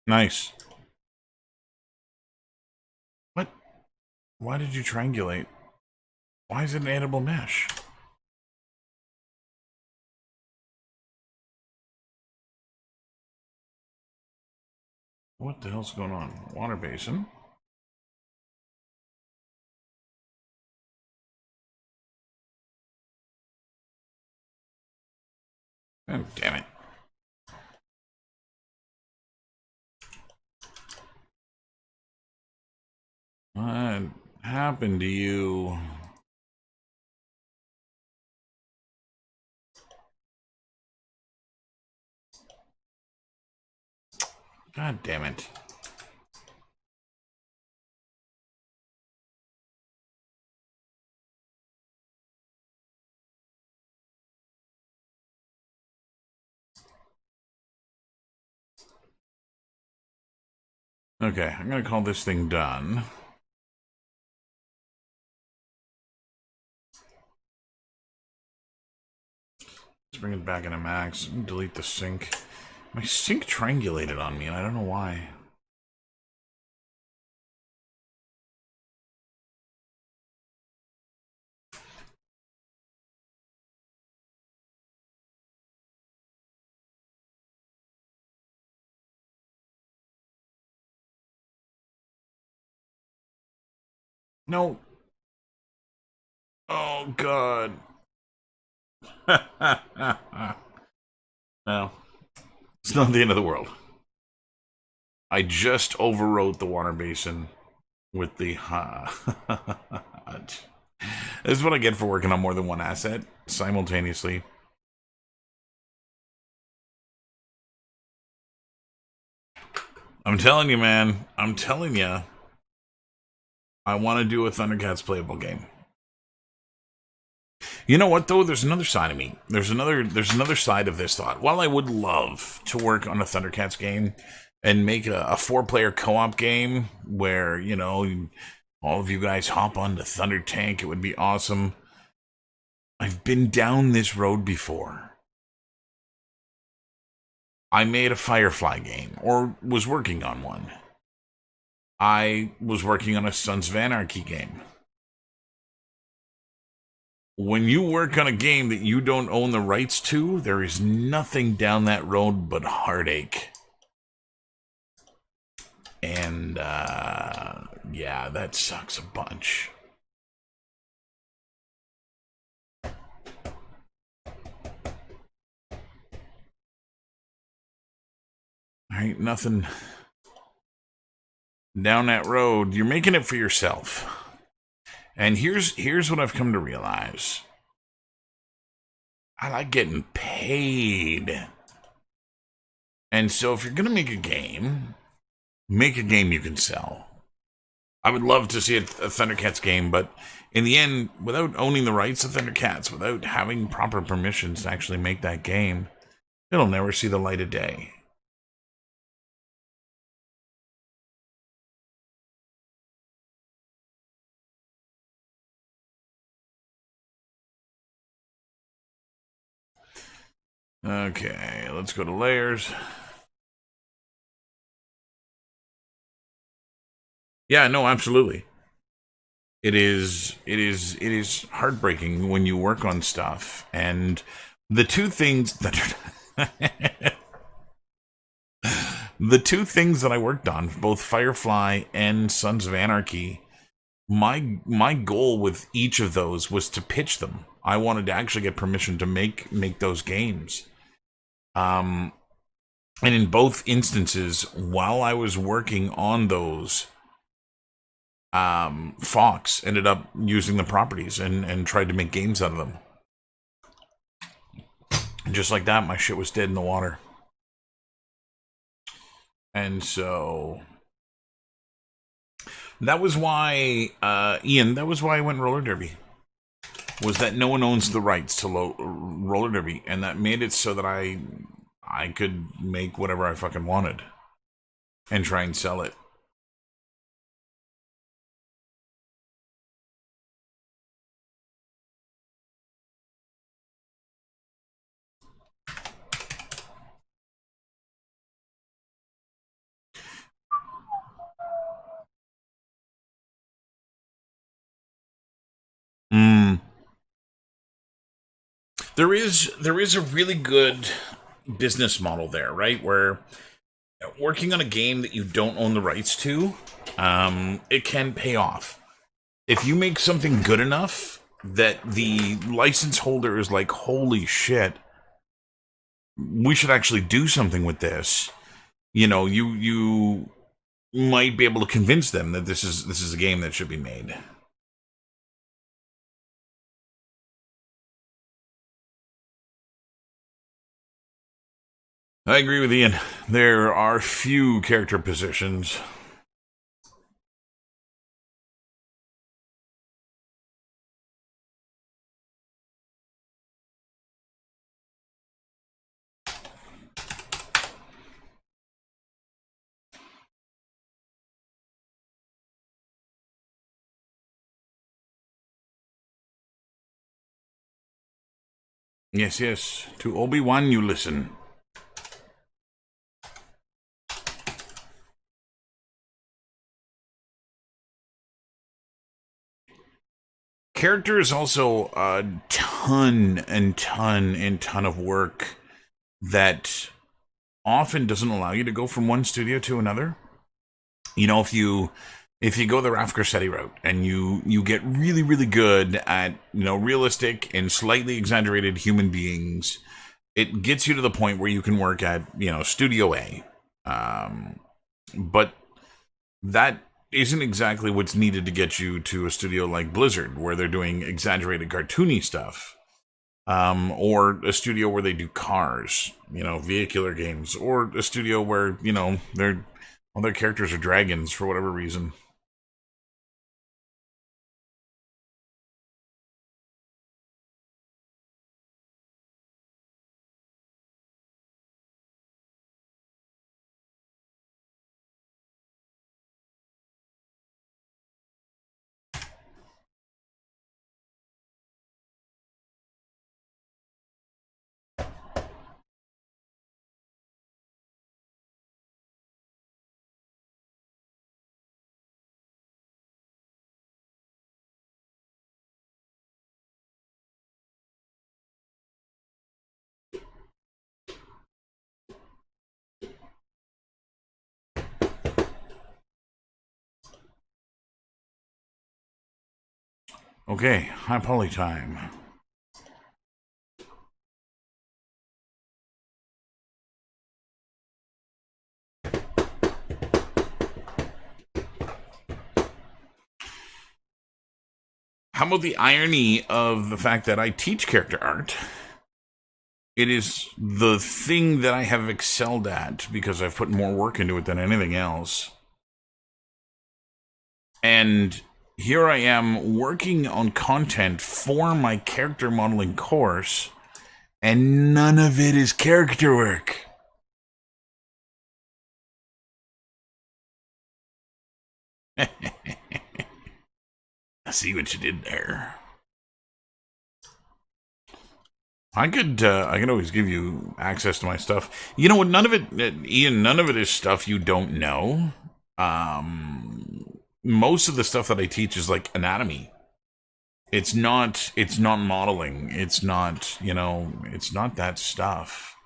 Nice. What? Why did you triangulate? Why is it an edible mesh? What the hell's going on? Water basin? Oh, damn it. What happened to you? God damn it. Okay, I'm going to call this thing done. Let's bring it back into max. Delete the sync. My sync triangulated on me, and I don't know why. No. Oh, God. No. It's not the end of the world. I just overwrote the water basin with the... This is what I get for working on more than one asset simultaneously. I'm telling you, man. I'm telling you. I want to do a Thundercats playable game. You know what though? There's another side of me. There's another side of this thought. While I would love to work on a Thundercats game and make a 4-player co-op game where, you know, all of you guys hop on the Thunder Tank, it would be awesome. I've been down this road before. I made a Firefly game, or was working on one. I was working on a Sons of Anarchy game. When you work on a game that you don't own the rights to, there is nothing down that road but heartache. And, yeah, that sucks a bunch. Ain't nothing down that road. You're making it for yourself. And here's what I've come to realize. I like getting paid. And so if you're going to make a game you can sell. I would love to see a Thundercats game, but in the end, without owning the rights to Thundercats, without having proper permissions to actually make that game, it'll never see the light of day. Okay, let's go to layers. Yeah, no, absolutely. It is heartbreaking when you work on stuff, and the two things that the two things that I worked on, both Firefly and Sons of Anarchy, my goal with each of those was to pitch them. I wanted to actually get permission to make those games. And in both instances, while I was working on those, Fox ended up using the properties and tried to make games out of them. And just like that, my shit was dead in the water. And so that was why, Ian, that was why I went roller derby. Was that no one owns the rights to roller derby, and that made it so that I could make whatever I fucking wanted and try and sell it. There is a really good business model there, right? Where working on a game that you don't own the rights to, it can pay off. If you make something good enough that the license holder is like, holy shit, we should actually do something with this. You know, you might be able to convince them that this is a game that should be made. I agree with Ian. There are few character positions Yes, yes. To Obi-Wan you listen. Character is also a ton of work that often doesn't allow you to go from one studio to another. You know, if you go the Raf Garcetti route and you get really good at, you know, realistic and slightly exaggerated human beings, it gets you to the point where you can work at, you know, Studio A. But that isn't exactly what's needed to get you to a studio like Blizzard, where they're doing exaggerated cartoony stuff. Or a studio where they do cars, you know, vehicular games, or a studio where, you know, their characters are dragons for whatever reason. Okay, high poly time. How about the irony of the fact that I teach character art? It is the thing that I have excelled at because I've put more work into it than anything else. And here I am working on content for my character modeling course, and none of it is character work. I see what you did there. I could always give you access to my stuff. You know what? None of it, Ian. None of it is stuff you don't know. Most of the stuff that I teach is like anatomy. It's not. It's not modeling. It's not. You know. It's not that stuff.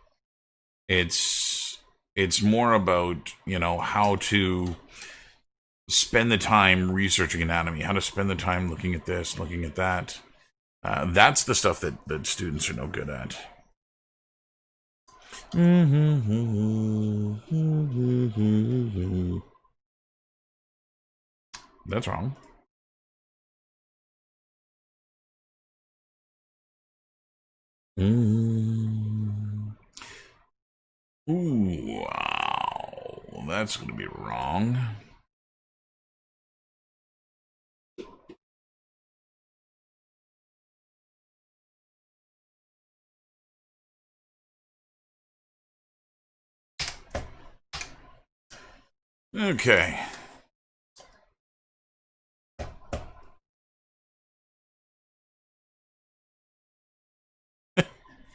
It's. It's more about, you know, how to spend the time researching anatomy, how to spend the time looking at this, looking at that. That's the stuff that students are no good at. That's wrong. Ooh, wow. That's going to be wrong. Okay.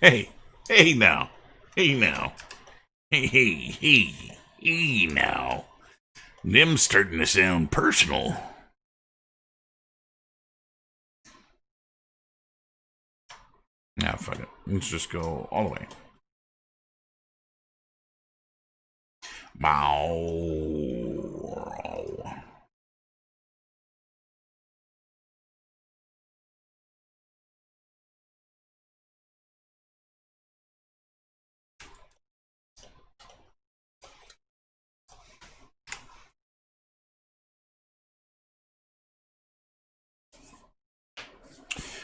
Hey, hey now. Hey now. Hey now. Them's starting to sound personal. Nah, fuck it. Let's just go all the way. Bow.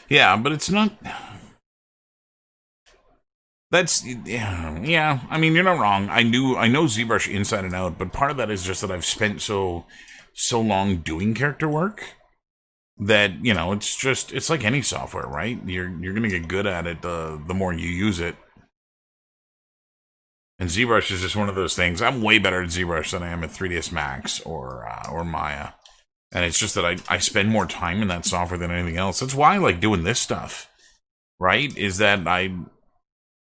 Yeah, but it's not. That's yeah. I mean, you're not wrong. I know ZBrush inside and out, but part of that is just that I've spent so long doing character work that, you know, it's like any software, right? You're gonna get good at it the more you use it. And ZBrush is just one of those things. I'm way better at ZBrush than I am at 3ds Max or Maya. And it's just that I spend more time in that software than anything else. That's why I like doing this stuff, right? Is that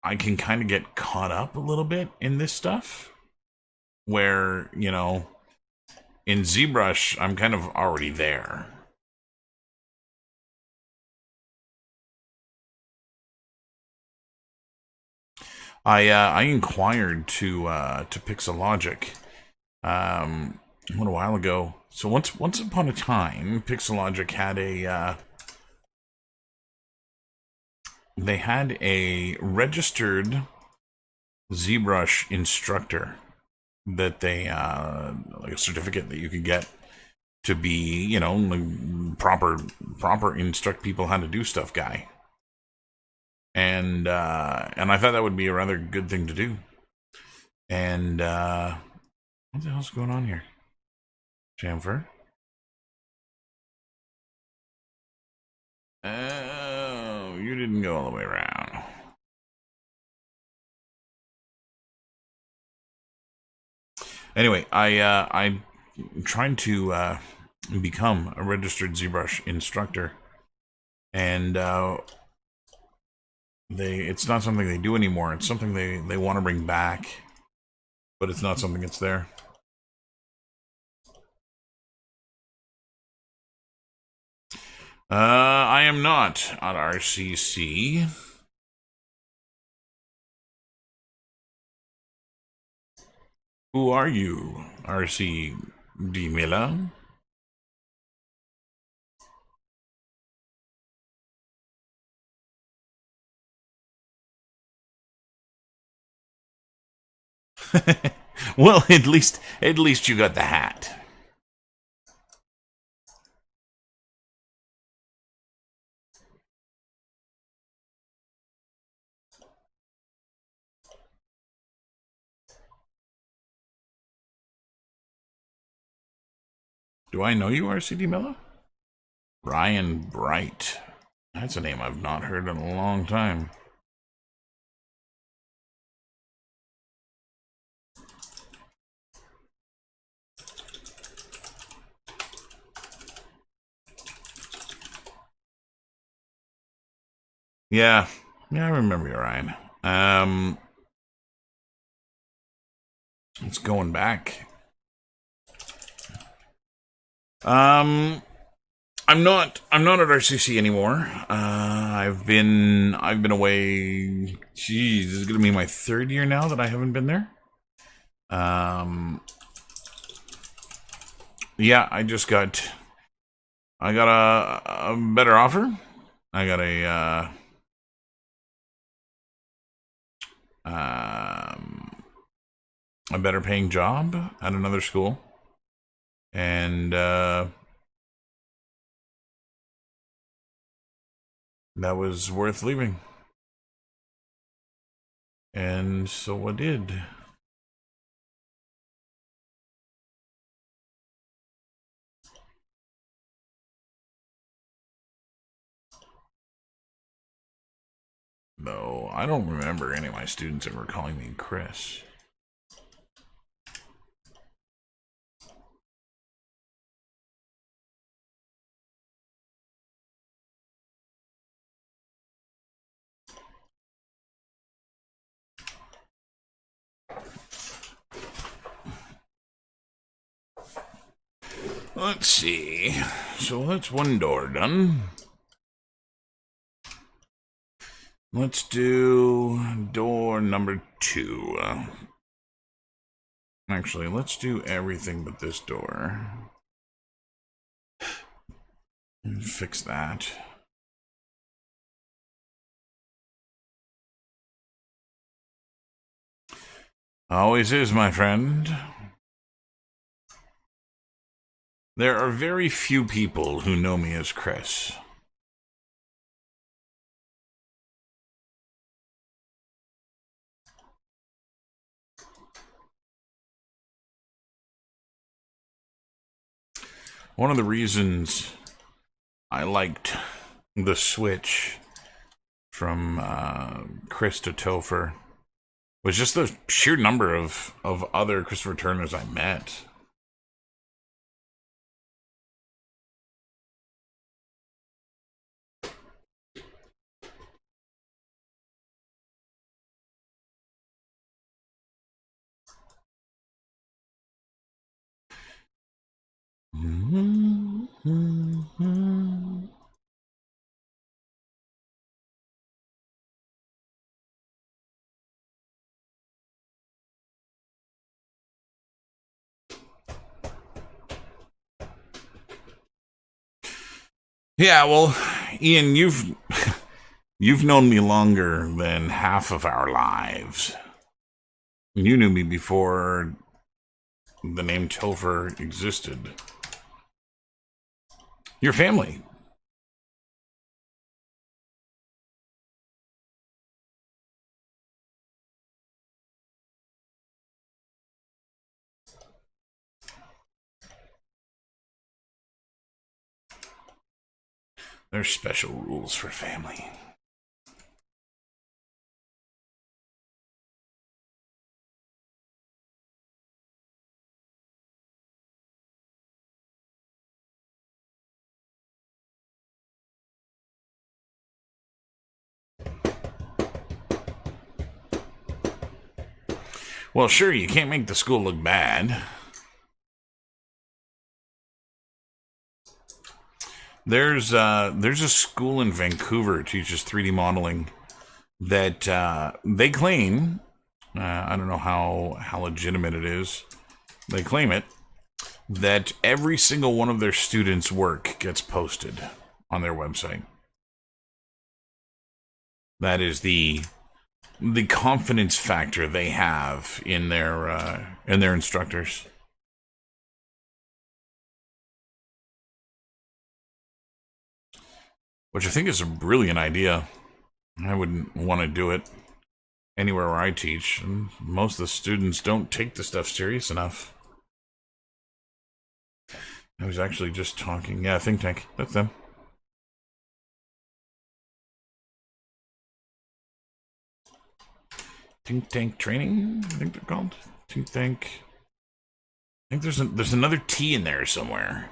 I can kind of get caught up a little bit in this stuff where, you know, in ZBrush, I'm kind of already there. I inquired to Pixelogic a little while ago. So once upon a time, Pixelogic had they had a registered ZBrush instructor that they like a certificate that you could get to be, you know, like proper instruct people how to do stuff guy. And I thought that would be a rather good thing to do. And what the hell's going on here? Chamfer? Oh, you didn't go all the way around. Anyway, I'm trying to become a registered ZBrush instructor, and it's not something they do anymore. It's something they want to bring back, but it's not something that's there. I am not on RCC. Who are you, RCD Miller? Well, at least you got the hat. Do I know you, RCD Miller? Ryan Bright. That's a name I've not heard in a long time. Yeah, I remember you, Ryan. It's going back. I'm not at RCC anymore. I've been away. Geez, this is gonna be my third year now that I haven't been there. Yeah, I got a better offer. I got a better paying job at another school, and that was worth leaving. And so I did. Though I don't remember any of my students ever calling me Chris. Let's see. So that's one door done. Let's do door number 2. Actually, let's do everything but this door. And fix that. Always is, my friend. There are very few people who know me as Chris. One of the reasons I liked the switch from Chris to Topher was just the sheer number of other Christopher Turners I met. Yeah, well, Ian, you've known me longer than half of our lives. You knew me before the name Topher existed. Your family. There's special rules for family. Well, sure, you can't make the school look bad. There's a school in Vancouver that teaches 3D modeling that they claim. I don't know how legitimate it is. They claim it that every single one of their students' work gets posted on their website. That is the confidence factor they have in their instructors. Which I think is a brilliant idea. I wouldn't want to do it anywhere where I teach. And most of the students don't take the stuff serious enough. I was actually just talking. Yeah, Think Tank. That's them. Think Tank Training, I think they're called. Think Tank. I think there's another T in there somewhere.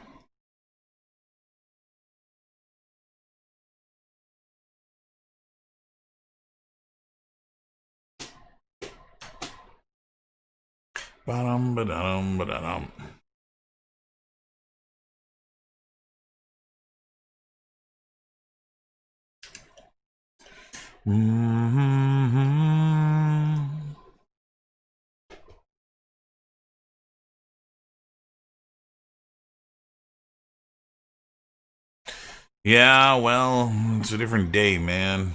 Ba-dum, ba-dum, ba-dum. Mm-hmm. Yeah, well, it's a different day, man.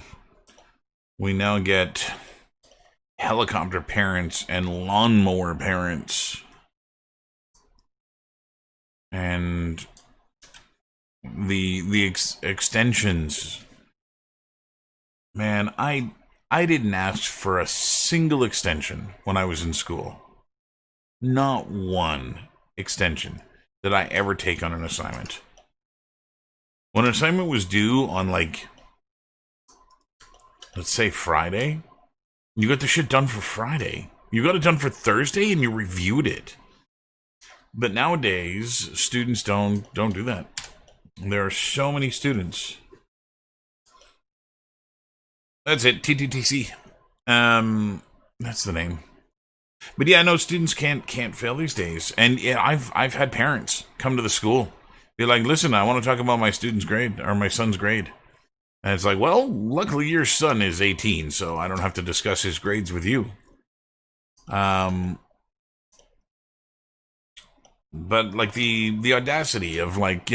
We now get helicopter parents and lawnmower parents. And the extensions. Man, I didn't ask for a single extension when I was in school. Not one extension did I ever take on an assignment. When an assignment was due on, like, let's say Friday, you got the shit done for Friday. You got it done for Thursday and you reviewed it. But nowadays, students don't do that. There are so many students. That's it, TTTC. That's the name. But yeah, no, students can't fail these days. And yeah, I've had parents come to the school, be like, "Listen, I want to talk about my student's grade or my son's grade." And it's like, "Well, luckily your son is 18, so I don't have to discuss his grades with you." Um, but like the audacity of, like,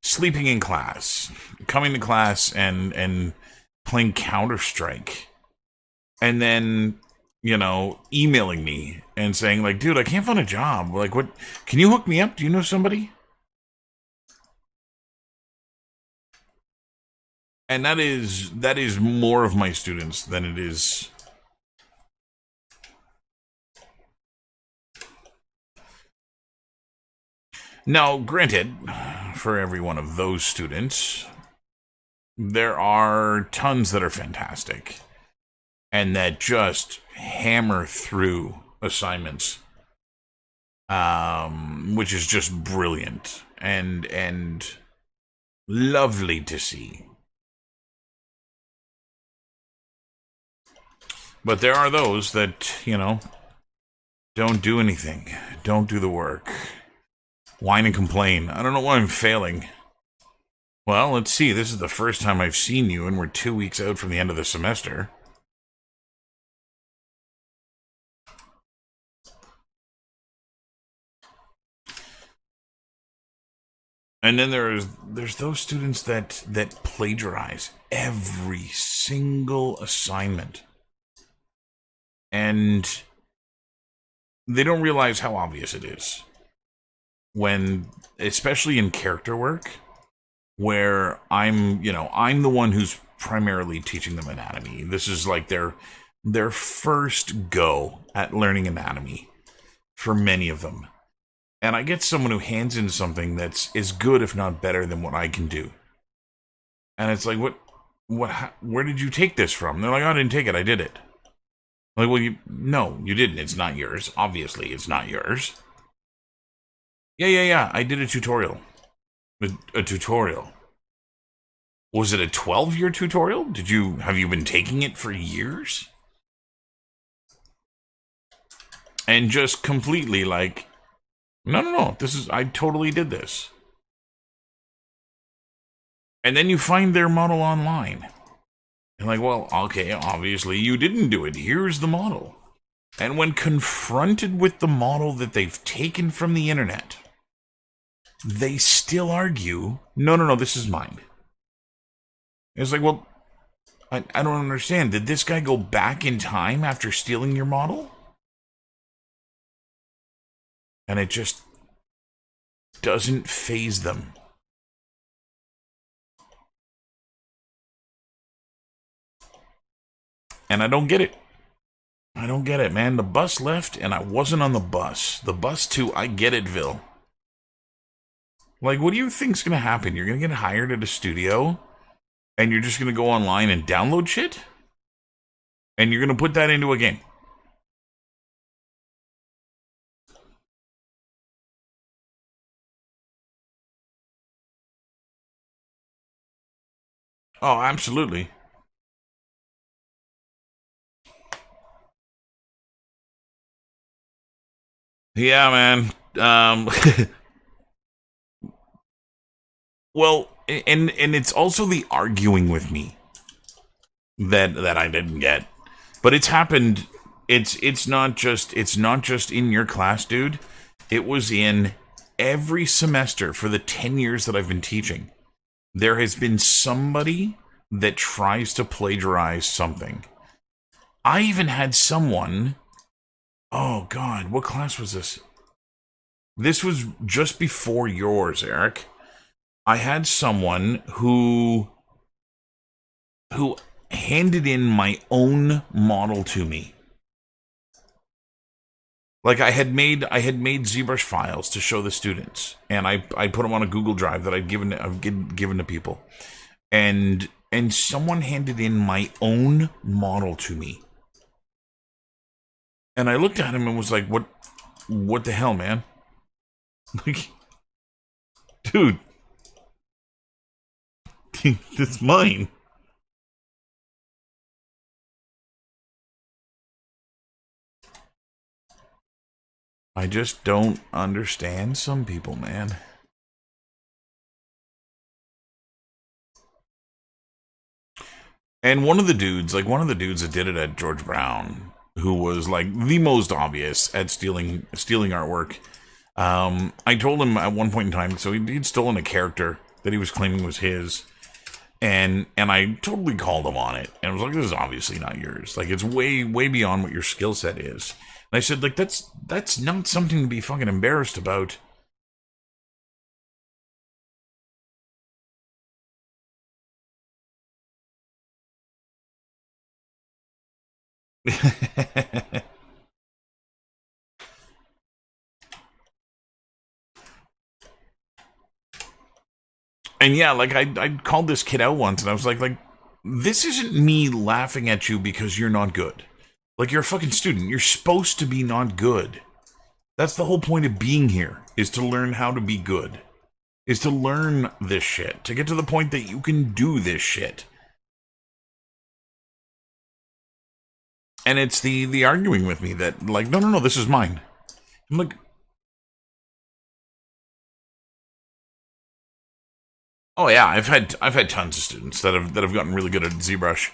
sleeping in class, coming to class and playing Counter-Strike, and then emailing me and saying, like, "Dude, I can't find a job. Like, what? Can you hook me up? Do you know somebody?" And that is more of my students than it is. Now, granted, for every one of those students, there are tons that are fantastic and that just hammer through assignments, which is just brilliant and lovely to see. But there are those that, don't do anything, don't do the work, whine and complain. I don't know why I'm failing. Well, let's see. This is the first time I've seen you, and we're 2 weeks out from the end of the semester. And then there's those students that plagiarize every single assignment. And they don't realize how obvious it is. When, especially in character work, where I'm the one who's primarily teaching them anatomy. This is like their first go at learning anatomy for many of them. And I get someone who hands in something that's as good, if not better, than what I can do. And it's like, where did you take this from? They're like, oh, I didn't take it, I did it. I'm like, well, no, you didn't. It's not yours. Obviously, it's not yours. Yeah. I did a tutorial. A tutorial. Was it a 12-year tutorial? Have you been taking it for years? And just completely like, no, I totally did this. And then you find their model online. And like, well, okay, obviously you didn't do it. Here's the model. And when confronted with the model that they've taken from the internet, they still argue, no, this is mine. It's like, well, I don't understand. Did this guy go back in time after stealing your model? And it just doesn't faze them. And I don't get it. I don't get it, man. The bus left, and I wasn't on the bus. The bus to I Get Itville. Like, what do you think's going to happen? You're going to get hired at a studio, and you're just going to go online and download shit? And you're going to put that into a game? Oh, absolutely. Yeah, man. Well, and it's also the arguing with me that I didn't get. But it's happened. It's not just in your class, dude. It was in every semester for the 10 years that I've been teaching. There has been somebody that tries to plagiarize something. I even had someone. Oh God, what class was this? This was just before yours, Eric. I had someone who handed in my own model to me. Like I had made ZBrush files to show the students, and I put them on a Google Drive that I've given to people, and someone handed in my own model to me, and I looked at him and was like, "What the hell, man? Like, dude, that's mine." I just don't understand some people, man. And one of the dudes that did it at George Brown, who was like the most obvious at stealing artwork. I told him at one point in time, so he'd stolen a character that he was claiming was his, and I totally called him on it, and I was like, "This is obviously not yours. Like, it's way beyond what your skill set is." And I said, like, that's not something to be fucking embarrassed about. And yeah, like I called this kid out once, and I was like, this isn't me laughing at you because you're not good. Like, you're a fucking student. You're supposed to be not good. That's the whole point of being here, is to learn how to be good. Is to learn this shit. To get to the point that you can do this shit. And it's the arguing with me that, like, no, this is mine. I'm like, oh yeah, I've had tons of students that have gotten really good at ZBrush.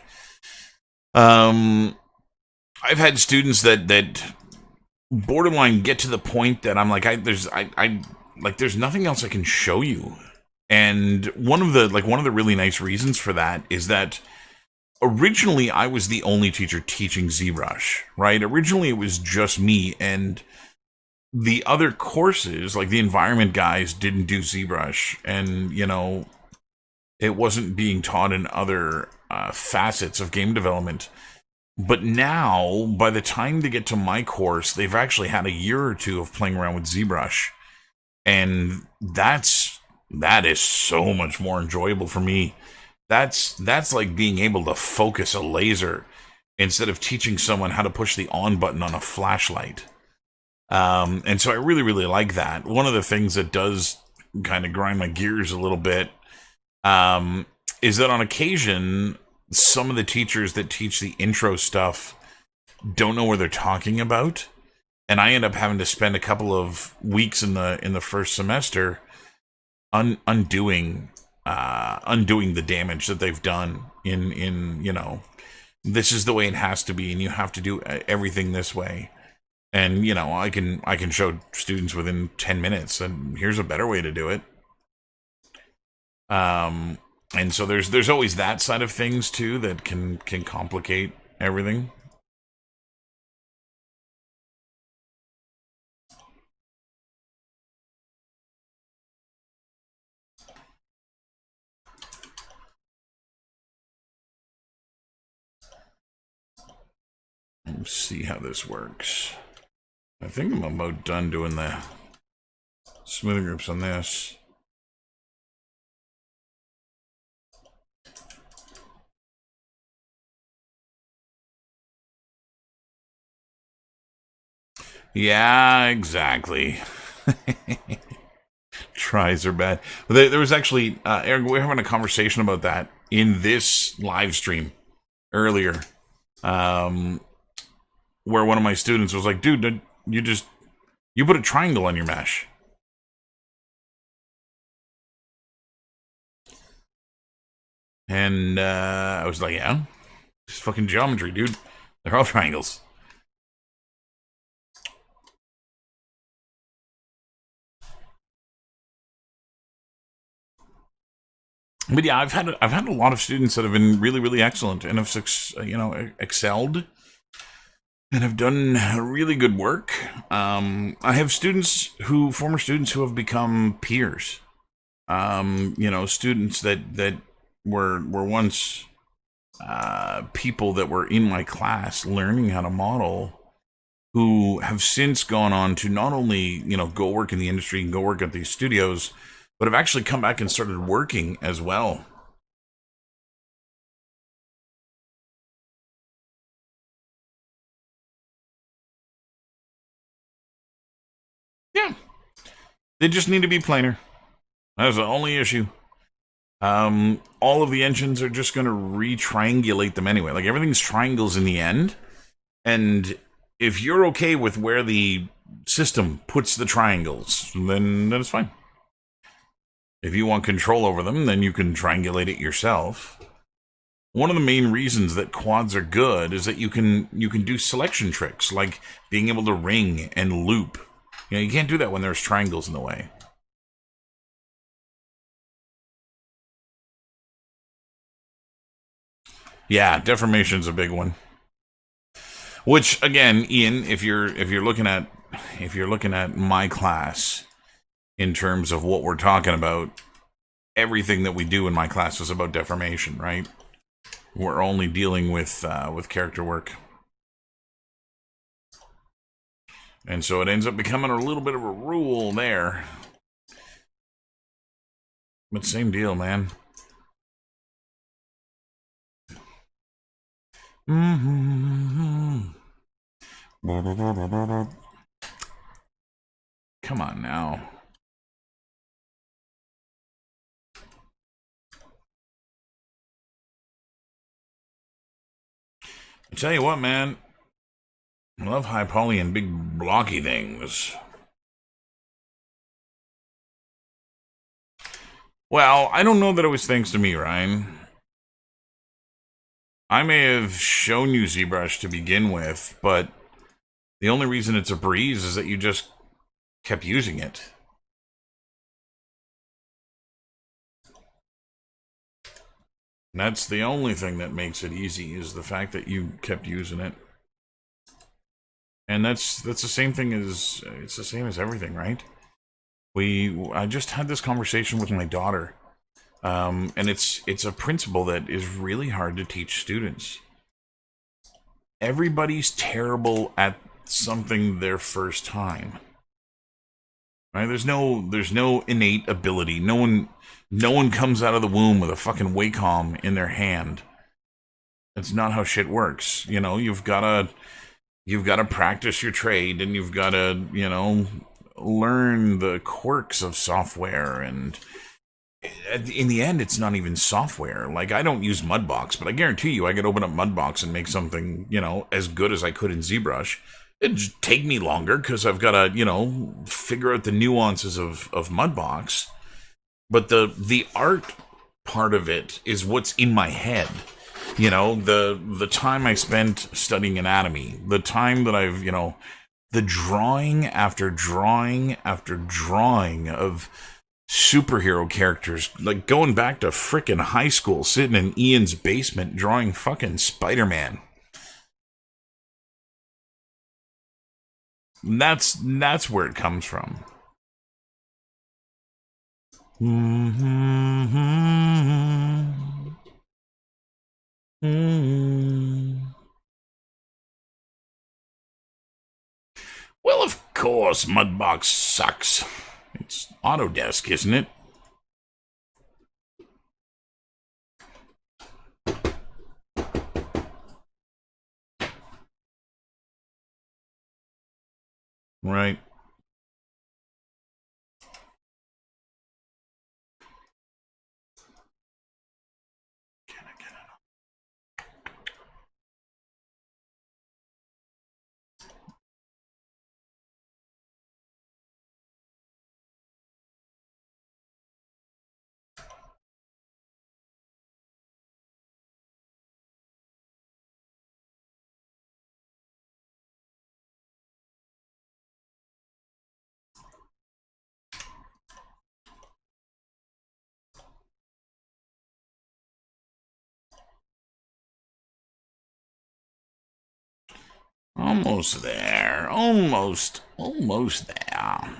I've had students that borderline get to the point that I'm like, there's nothing else I can show you. And one of the really nice reasons for that is that originally I was the only teacher teaching ZBrush, right? Originally it was just me, and the other courses, like the environment guys, didn't do ZBrush, and it wasn't being taught in other facets of game development. But now, by the time they get to my course, they've actually had a year or two of playing around with ZBrush, and that is so much more enjoyable for me. That's like being able to focus a laser instead of teaching someone how to push the on button on a flashlight. And so I really, really like that. One of the things that does kind of grind my gears a little bit is that on occasion, some of the teachers that teach the intro stuff don't know what they're talking about, and I end up having to spend a couple of weeks in the first semester undoing the damage that they've done in this is the way it has to be, and you have to do everything this way. And I can show students within 10 minutes, and here's a better way to do it. And so there's always that side of things too that can complicate everything. Let's see how this works. I think I'm about done doing the smoothing groups on this. Yeah, exactly. Tries are bad. There was actually, Eric, we were having a conversation about that in this live stream earlier, where one of my students was like, dude, you put a triangle on your mesh. And I was like, yeah, it's fucking geometry, dude. They're all triangles. But yeah, I've had a lot of students that have been really, really excellent and have excelled and have done really good work. I have former students who have become peers. Students that were once people that were in my class learning how to model, who have since gone on to not only go work in the industry and go work at these studios, but have actually come back and started working as well. Yeah, they just need to be planar. That's the only issue. All of the engines are just going to re-triangulate them anyway. Like, everything's triangles in the end, and if you're okay with where the system puts the triangles, then it's fine. If you want control over them, then you can triangulate it yourself. One of the main reasons that quads are good is that you can do selection tricks, like being able to ring and loop. You can't do that when there's triangles in the way. Yeah, deformation's a big one. Which, again, Ian, if you're looking at my class in terms of what we're talking about, everything that we do in my class is about deformation, right? We're only dealing with character work, and so it ends up becoming a little bit of a rule there. But same deal, man. Come on now. I tell you what, man. I love high poly and big blocky things. Well, I don't know that it was thanks to me, Ryan. I may have shown you ZBrush to begin with, but the only reason it's a breeze is that you just kept using it. And that's the only thing that makes it easy, is the fact that you kept using it. And that's the same thing as, it's the same as everything, right? I just had this conversation with my daughter, and it's a principle that is really hard to teach students. Everybody's terrible at something their first time, right? There's no innate ability. No one comes out of the womb with a fucking Wacom in their hand. That's not how shit works. You know, you've gotta practice your trade, and you've gotta, learn the quirks of software. And in the end, it's not even software. Like, I don't use Mudbox, but I guarantee you I could open up Mudbox and make something, as good as I could in ZBrush. It'd just take me longer because I've got to, figure out the nuances of Mudbox. But the art part of it is what's in my head. The time I spent studying anatomy, the time that I've, the drawing after drawing after drawing of superhero characters, like going back to frickin' high school, sitting in Ian's basement drawing fucking Spider-Man. That's where it comes from. Well, of course, Mudbox sucks. It's Autodesk, isn't it? Right. Can I get it? Almost there. Almost there.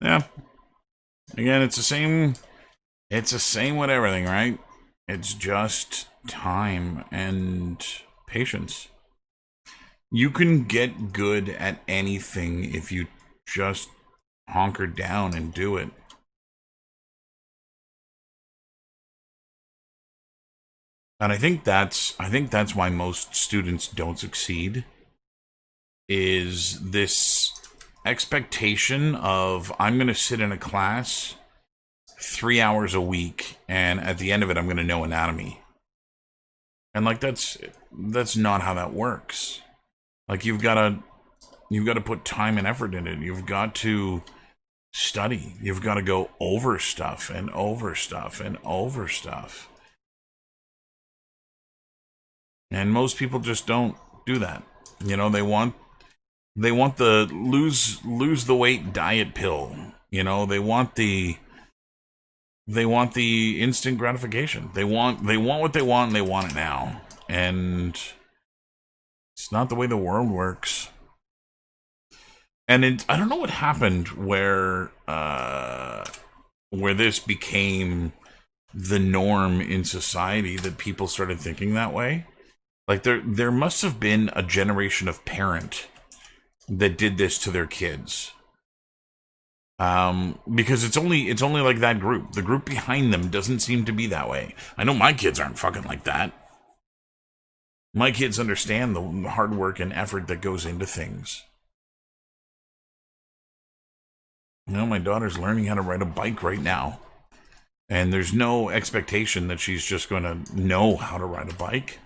Yeah. Again, it's the same. It's the same with everything, right? It's just time and patience. You can get good at anything if you just hunker down and do it. And I think that's why most students don't succeed, is this expectation of, I'm going to sit in a class 3 hours a week, and at the end of it I'm going to know anatomy. And like, that's not how that works. Like, you've got to put time and effort in it. You've got to study. You've got to go over stuff and over stuff and over stuff. And most people just don't do that. They want the lose the weight diet pill. They want the instant gratification. They want what they want, and they want it now. And it's not the way the world works. And I don't know what happened where this became the norm in society, that people started thinking that way. Like there must have been a generation of parent that did this to their kids. Because it's only like that group. The group behind them doesn't seem to be that way. I know my kids aren't fucking like that. My kids understand the hard work and effort that goes into things. You know, my daughter's learning how to ride a bike right now. And there's no expectation that she's just going to know how to ride a bike.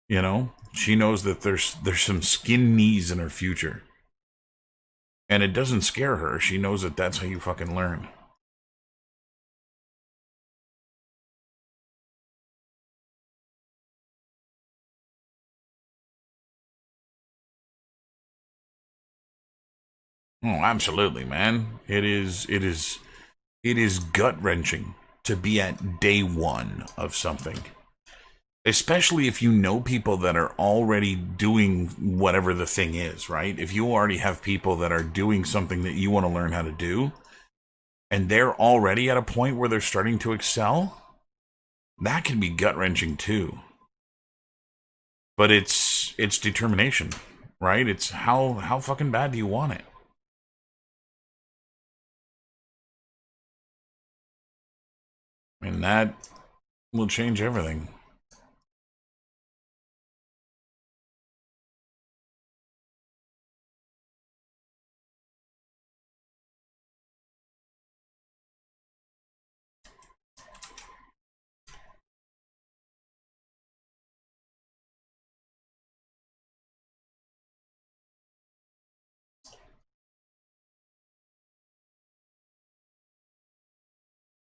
You know, she knows that there's some skin knees in her future. And it doesn't scare her. She knows that that's how you fucking learn. Oh, absolutely, man. It is gut-wrenching to be at day one of something. Especially if you know people that are already doing whatever the thing is, right? If you already have people that are doing something that you want to learn how to do, and they're already at a point where they're starting to excel, that can be gut-wrenching too. But it's determination, right? It's how fucking bad do you want it? And that will change everything.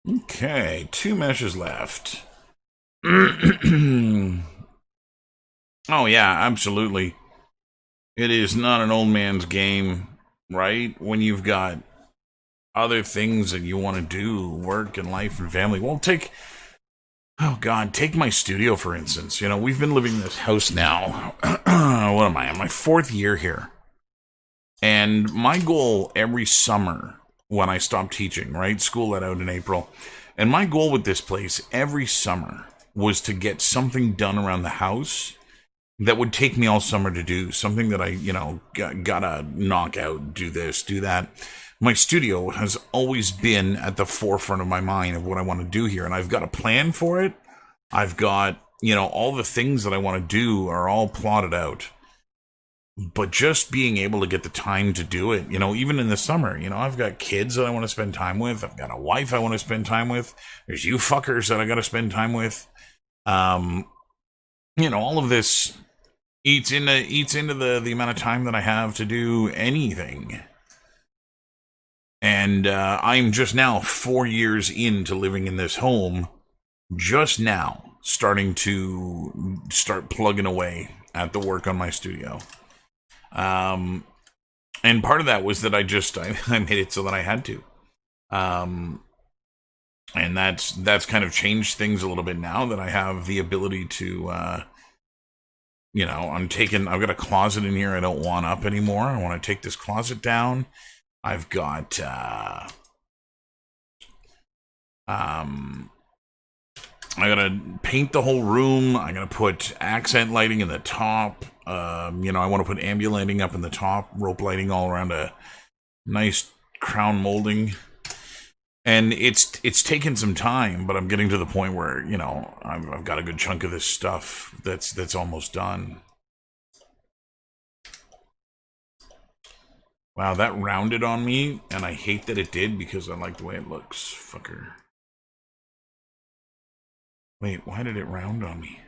Okay, 2 meshes left. Oh yeah, absolutely. It is not an old man's game, right? When you've got other things that you want to do, work and life and family. Well, take my studio for instance. You know, we've been living in this house now. What am I? In my 4th year here. And my goal every summer when I stopped teaching, right? School let out in April. And my goal with this place every summer was to get something done around the house that would take me all summer to do. Something that I, gotta knock out, do this, do that. My studio has always been at the forefront of my mind of what I want to do here. And I've got a plan for it. I've got, all the things that I want to do are all plotted out. But just being able to get the time to do it, even in the summer, I've got kids that I want to spend time with. I've got a wife I want to spend time with. There's you fuckers that I got to spend time with. All of this eats into the amount of time that I have to do anything. And I'm just now 4 years into living in this home, just now starting to start plugging away at the work on my studio. And part of that was that I made it so that I had to. And that's kind of changed things a little bit now that I have the ability to, I've got a closet in here I don't want up anymore. I want to take this closet down. I've got, I gotta paint the whole room. I gotta put accent lighting in the top. I want to put ambulanting up in the top, rope lighting all around a nice crown molding. And it's taken some time, but I'm getting to the point where I've got a good chunk of this stuff that's almost done. Wow, that rounded on me, and I hate that it did because I like the way it looks. Fucker. Wait, why did it round on me?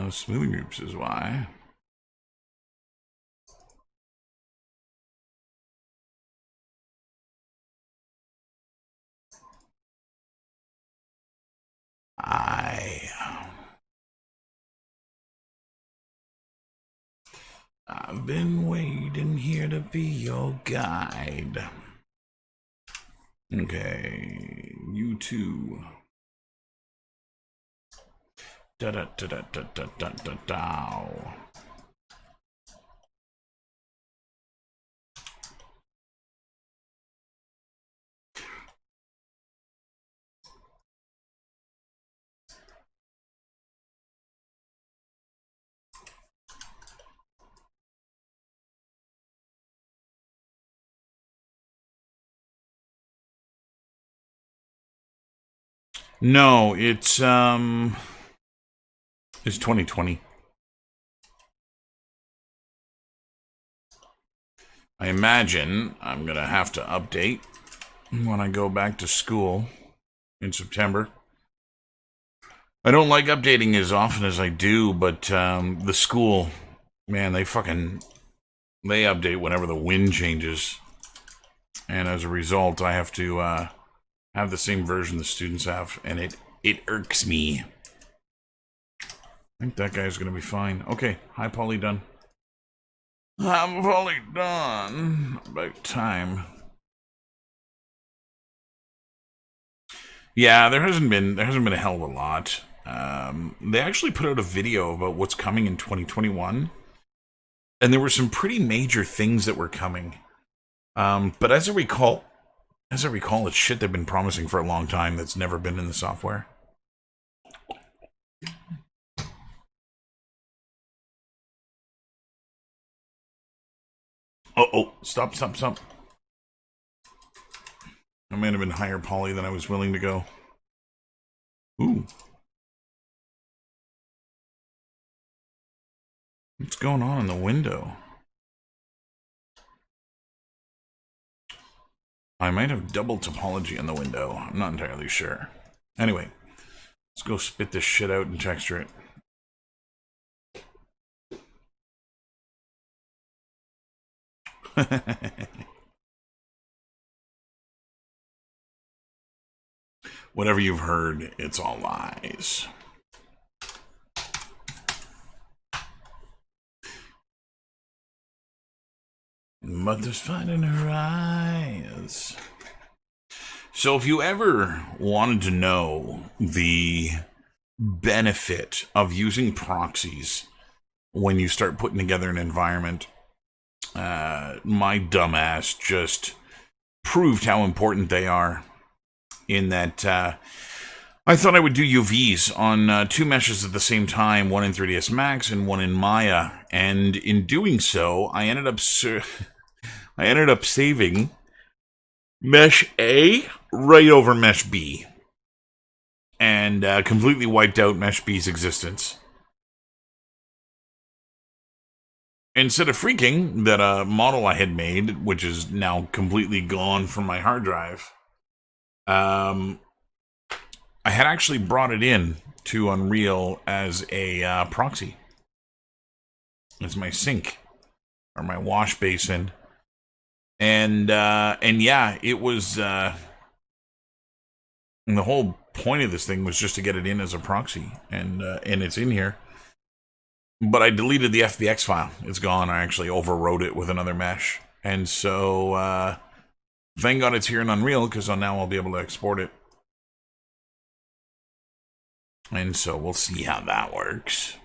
Smoothing groups is why. I've been waiting here to be your guide. Okay, you too. Da da da da da da da da da. No, it's 2020. I imagine I'm going to have to update when I go back to school in September. I don't like updating as often as I do, but the school, man, they update whenever the wind changes. And as a result, I have to have the same version the students have, and it irks me. I think that guy's going to be fine. Okay, hi, Polly, done. I'm Polly done. About time. Yeah, there hasn't been a hell of a lot. They actually put out a video about what's coming in 2021, and there were some pretty major things that were coming. But as I recall, it's shit they've been promising for a long time that's never been in the software. Oh, stop. I might have been higher poly than I was willing to go. Ooh. What's going on in the window? I might have double topology in the window. I'm not entirely sure. Anyway, let's go spit this shit out and texture it. Whatever you've heard, it's all lies. Mother's fine in her eyes. So if you ever wanted to know the benefit of using proxies when you start putting together an environment, my dumbass just proved how important they are, in that I thought I would do UVs on two meshes at the same time, one in 3ds Max and one in Maya, and in doing so, I ended up saving mesh A right over mesh B, and completely wiped out mesh B's existence. Instead of freaking that a model I had made, which is now completely gone from my hard drive, I had actually brought it in to Unreal as a proxy. It's my sink, or my wash basin. And yeah, it was, and the whole point of this thing was just to get it in as a proxy, and it's in here. But I deleted the FBX file. It's gone. I actually overwrote it with another mesh. And so, thank God it's here in Unreal, because now I'll be able to export it. And so we'll see how that works.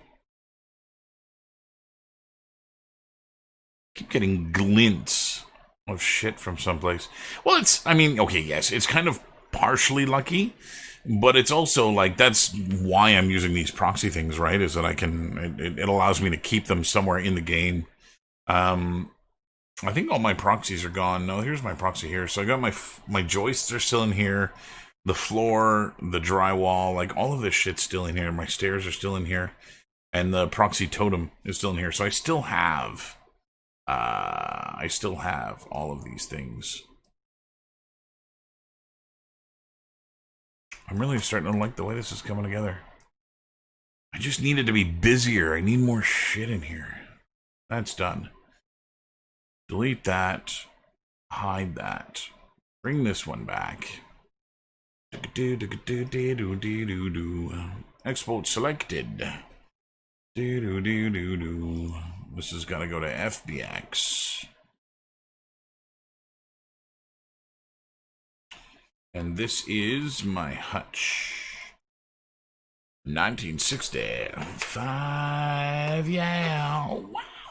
Keep getting glints of shit from someplace. Well, okay, yes, it's kind of partially lucky, but it's also like, that's why I'm using these proxy things, right? Is that I can, it allows me to keep them somewhere in the game. I think all my proxies are gone. No, here's my proxy here. So I got my joists are still in here. The floor, the drywall, like all of this shit's still in here. My stairs are still in here. And the proxy totem is still in here. So I still have all of these things. I'm really starting to like the way this is coming together. I just need it to be busier. I need more shit in here. That's done. Delete that. Hide that. Bring this one back. Export selected. This has got to go to FBX. And this is my hutch. 1965. Yeah.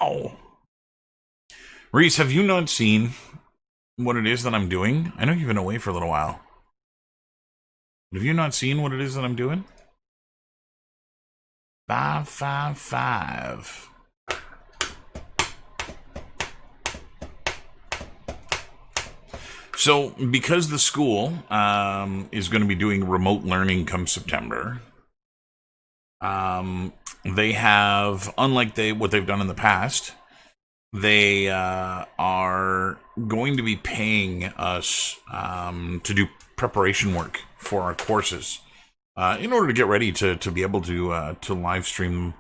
Wow. Reese, have you not seen what it is that I'm doing? I know you've been away for a little while. Have you not seen what it is that I'm doing? 555. So, because the school is going to be doing remote learning come September, they have, unlike what they've done in the past, they are going to be paying us to do preparation work for our courses in order to get ready to be able to live stream them.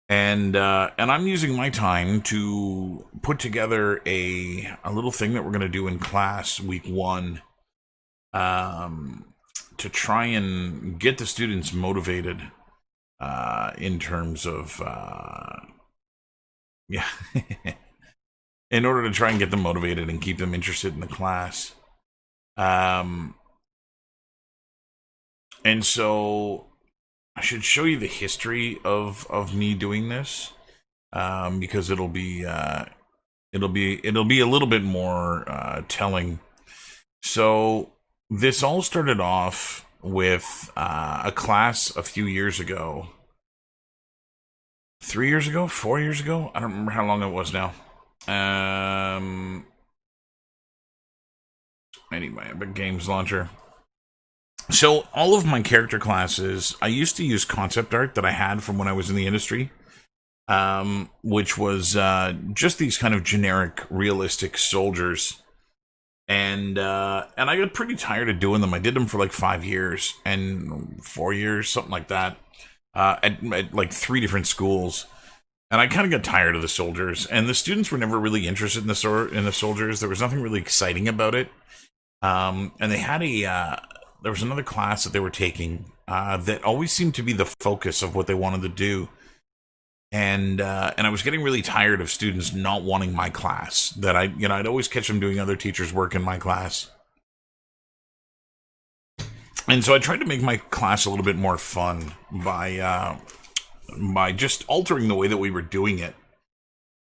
And I'm using my time to put together a little thing that we're going to do in class week 1 to try and get the students motivated in terms of yeah in order to try and get them motivated and keep them interested in the class. And so I should show you the history of me doing this, because it'll be a little bit more telling. So this all started off with a class a few years ago, 3 years ago, 4 years ago. I don't remember how long it was now. Anyway, a big games launcher. So all of my character classes, I used to use concept art that I had from when I was in the industry, which was just these kind of generic, realistic soldiers. And I got pretty tired of doing them. I did them for like 5 years and 4 years, something like that, at like 3 different schools. And I kind of got tired of the soldiers, and the students were never really interested in the soldiers. There was nothing really exciting about it. And they had there was another class that they were taking that always seemed to be the focus of what they wanted to do. And I was getting really tired of students not wanting my class. That I'd always catch them doing other teachers' work in my class. And so I tried to make my class a little bit more fun by just altering the way that we were doing it.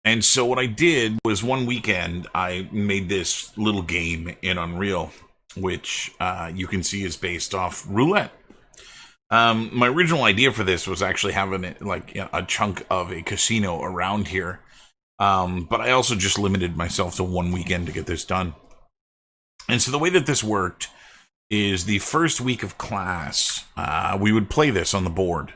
And so what I did was one weekend I made this little game in Unreal, which you can see is based off roulette. My original idea for this was actually having a chunk of a casino around here, but I also just limited myself to one weekend to get this done. And so the way that this worked is the first week of class, we would play this on the board,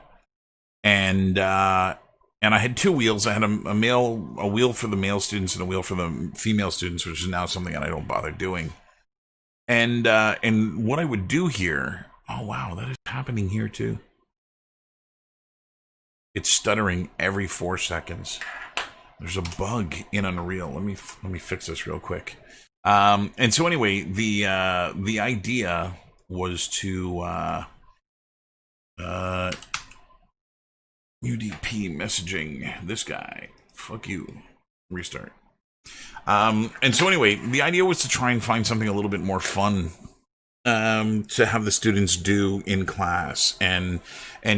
and I had 2 wheels. I had a wheel for the male students and a wheel for the female students, which is now something that I don't bother doing. And what I would do here, oh wow, that is happening here too. It's stuttering every 4 seconds. There's a bug in Unreal. Let me fix this real quick. And so anyway, the idea was to UDP messaging this guy. Fuck you. Restart. And so anyway, the idea was to try and find something a little bit more fun to have the students do in class, and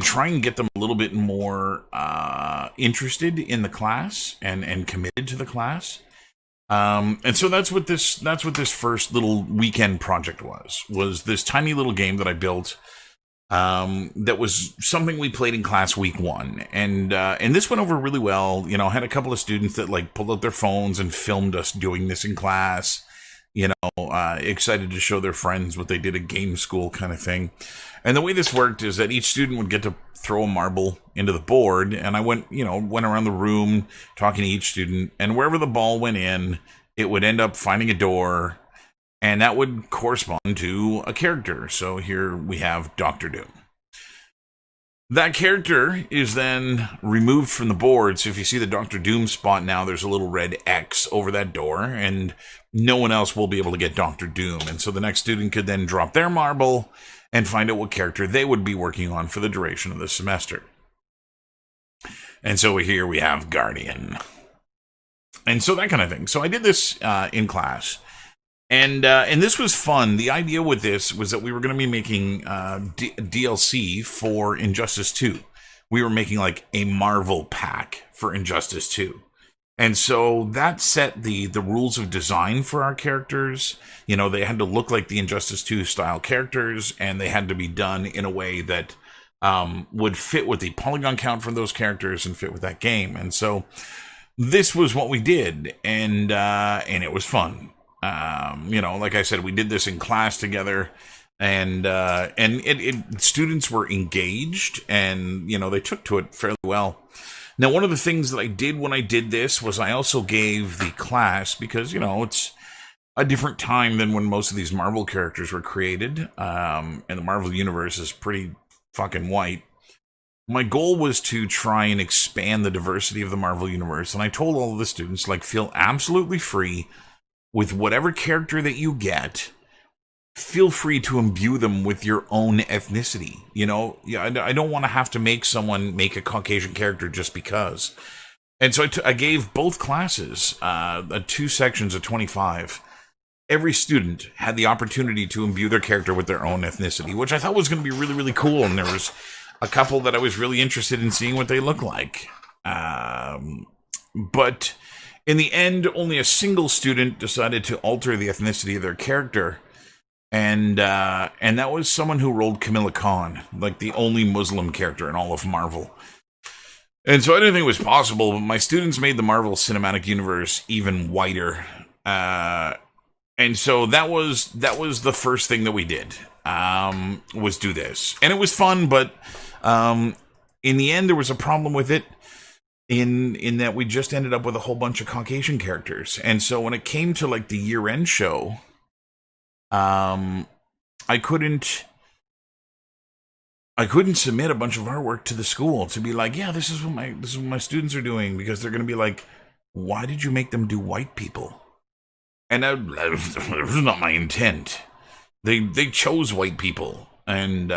try and get them a little bit more interested in the class and committed to the class. And so that's what this first little weekend project was this tiny little game that I built. That was something we played in class week 1, and this went over really well. I had a couple of students that pulled out their phones and filmed us doing this in class. Excited to show their friends what they did at game school, kind of thing. And the way this worked is that each student would get to throw a marble into the board, and I went around the room talking to each student, and wherever the ball went in, it would end up finding a door. And that would correspond to a character. So here we have Dr. Doom. That character is then removed from the board. So if you see the Dr. Doom spot now, there's a little red X over that door, and no one else will be able to get Dr. Doom. And so the next student could then drop their marble and find out what character they would be working on for the duration of the semester. And so here we have Guardian. And so that kind of thing. So I did this in class. And this was fun. The idea with this was that we were going to be making DLC for Injustice 2. We were making a Marvel pack for Injustice 2. And so that set the rules of design for our characters. They had to look like the Injustice 2 style characters, and they had to be done in a way that would fit with the polygon count for those characters and fit with that game. And so this was what we did, and it was fun. Like I said, we did this in class together, and students were engaged, and they took to it fairly well. Now, one of the things that I did when I did this was I also gave the class, because it's a different time than when most of these Marvel characters were created, and the Marvel universe is pretty fucking white. My goal was to try and expand the diversity of the Marvel universe, and I told all of the students, feel absolutely free with whatever character that you get. Feel free to imbue them with your own ethnicity. I don't want to have to make someone make a Caucasian character just because. And so I gave both classes 2 sections of 25. Every student had the opportunity to imbue their character with their own ethnicity, which I thought was going to be really, really cool. And there was a couple that I was really interested in seeing what they look like. But in the end, only a single student decided to alter the ethnicity of their character. And that was someone who rolled Camilla Khan, the only Muslim character in all of Marvel. And so I didn't think it was possible, but my students made the Marvel Cinematic Universe even whiter. And so that was the first thing that we did, was do this. And it was fun, but in the end, there was a problem with it in that we just ended up with a whole bunch of Caucasian characters. And so when it came to the year-end show, I couldn't submit a bunch of artwork to the school to be yeah, this is what my students are doing, because they're going to be why did you make them do white people? And that was not my intent. They chose white people, and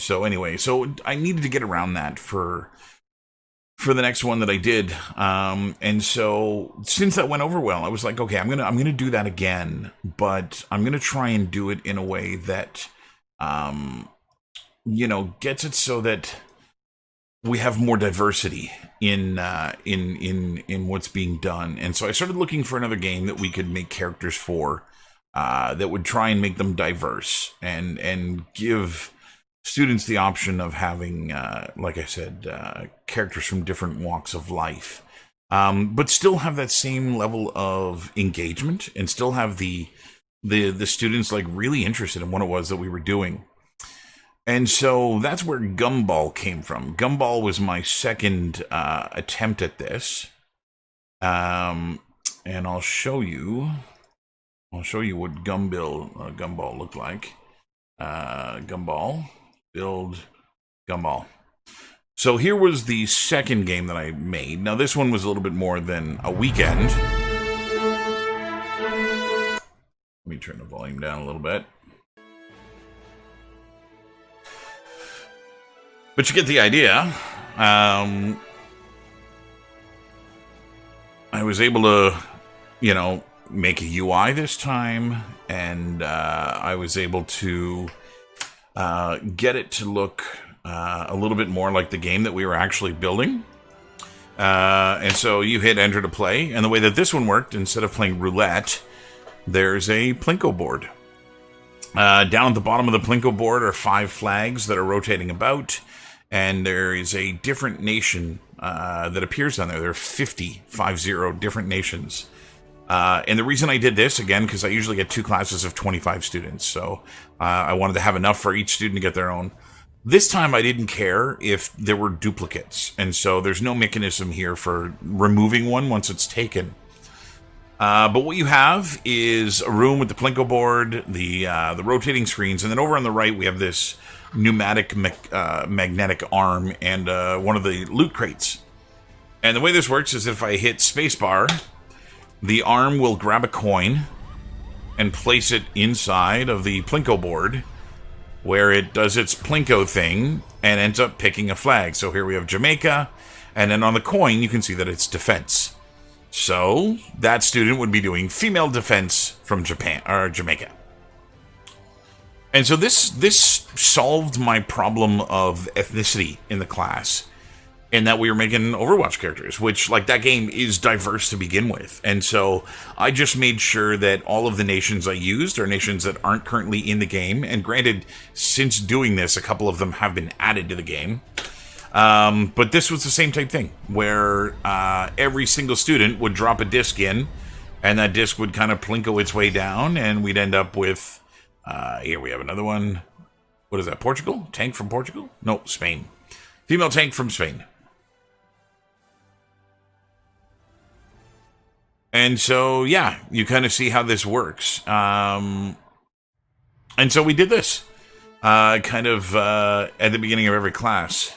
so anyway, so I needed to get around that for the next one that I did. And so since that went over well, I was okay, I'm gonna do that again, but I'm gonna try and do it in a way that gets it so that we have more diversity in what's being done. And so I started looking for another game that we could make characters for, that would try and make them diverse and give students the option of having, like I said, characters from different walks of life, but still have that same level of engagement and still have the students really interested in what it was that we were doing. And so that's where Gumball came from. Gumball was my second attempt at this, and I'll show you what Gumball looked like. Gumball. Build Gumball. So here was the second game that I made. Now this one was a little bit more than a weekend. Let me turn the volume down a little bit. But you get the idea. I was able to, make a UI this time, and I was able to get it to look a little bit more like the game that we were actually building. And so you hit enter to play, and the way that this one worked, instead of playing roulette, there's a Plinko board. Down at the bottom of the Plinko board are 5 flags that are rotating about, and there is a different nation that appears on there. There are 50 different nations. And the reason I did this, again, because I usually get 2 classes of 25 students, so I wanted to have enough for each student to get their own. This time I didn't care if there were duplicates, and so there's no mechanism here for removing one once it's taken. But what you have is a room with the Plinko board, the rotating screens, and then over on the right we have this pneumatic magnetic arm and one of the loot crates. And the way this works is if I hit spacebar, the arm will grab a coin and place it inside of the Plinko board, where it does its Plinko thing and ends up picking a flag. So here we have Jamaica, and then on the coin you can see that it's defense. So that student would be doing female defense from Japan or Jamaica. And so this solved my problem of ethnicity in the class, in that we were making Overwatch characters, which, that game is diverse to begin with. And so I just made sure that all of the nations I used are nations that aren't currently in the game. And granted, since doing this, a couple of them have been added to the game. But this was the same type thing, where every single student would drop a disc in And that disc would kind of plinko its way down, and we'd end up with, here we have another one. What is that, Portugal? Tank from Portugal? No, Spain. Female tank from Spain. And so, yeah, you kind of see how this works. And so we did this at the beginning of every class.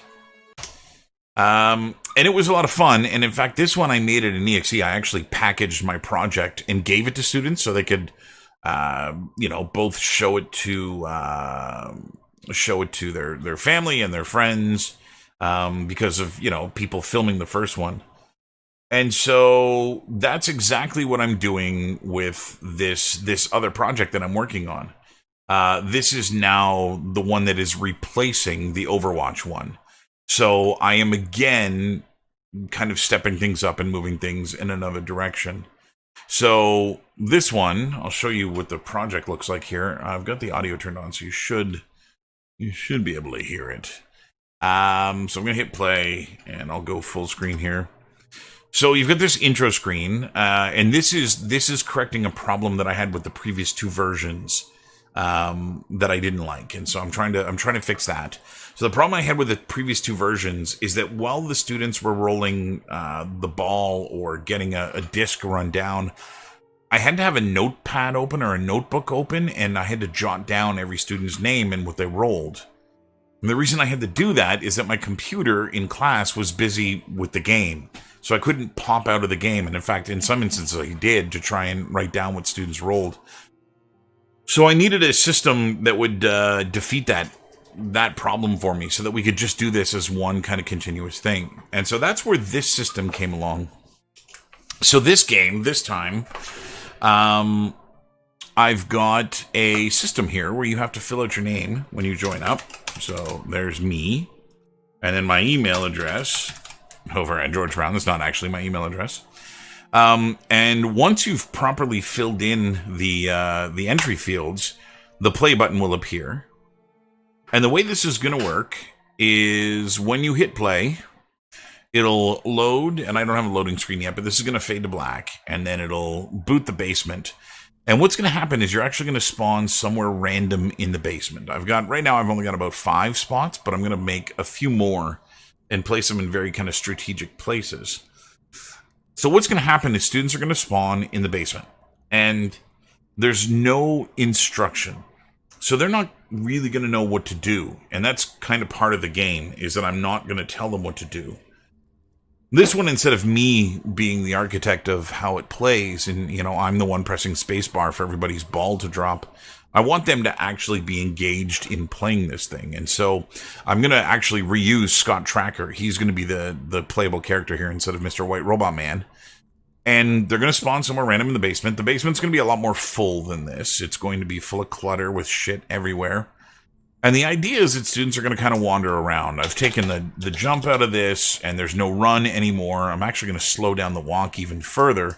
And it was a lot of fun. And in fact, this one I made it in EXE. I actually packaged my project and gave it to students so they could, both show it to their family and their friends, because of, people filming the first one. And so that's exactly what I'm doing with this other project that I'm working on. This is now the one that is replacing the Overwatch one. So I am again kind of stepping things up and moving things in another direction. So this one, I'll show you what the project looks like here. I've got the audio turned on, so you should be able to hear it. So I'm going to hit play, and I'll go full screen here. So you've got this intro screen, and this is correcting a problem that I had with the previous two versions that I didn't like, and so I'm trying to fix that. So the problem I had with the previous two versions is that while the students were rolling the ball or getting a disc run down, I had to have a notepad open or a notebook open, and I had to jot down every student's name and what they rolled. And the reason I had to do that is that my computer in class was busy with the game. So I couldn't pop out of the game. And in fact, in some instances, I did to try and write down what students rolled. So I needed a system that would defeat that problem for me so that we could just do this as one kind of continuous thing. And so that's where this system came along. So this game, this time, I've got a system here where you have to fill out your name when you join up. So there's me. And then my email address over at George Brown. That's not actually my email address. And once you've properly filled in the entry fields, the play button will appear. And the way this is going to work is when you hit play, it'll load, and I don't have a loading screen yet, but this is going to fade to black, and then it'll boot the basement. And what's going to happen is you're actually going to spawn somewhere random in the basement. Right now I've only got about 5 spots, but I'm going to make a few more and place them in very kind of strategic places. So what's going to happen is students are going to spawn in the basement, and there's no instruction. So they're not really going to know what to do. And that's kind of part of the game, is that I'm not going to tell them what to do. This one, instead of me being the architect of how it plays, and, I'm the one pressing spacebar for everybody's ball to drop, I want them to actually be engaged in playing this thing. And so I'm going to actually reuse Scott Tracker. He's going to be the playable character here instead of Mr. White Robot Man. And they're going to spawn somewhere random in the basement. The basement's going to be a lot more full than this. It's going to be full of clutter with shit everywhere. And the idea is that students are going to kind of wander around. I've taken the jump out of this, and there's no run anymore. I'm actually going to slow down the walk even further.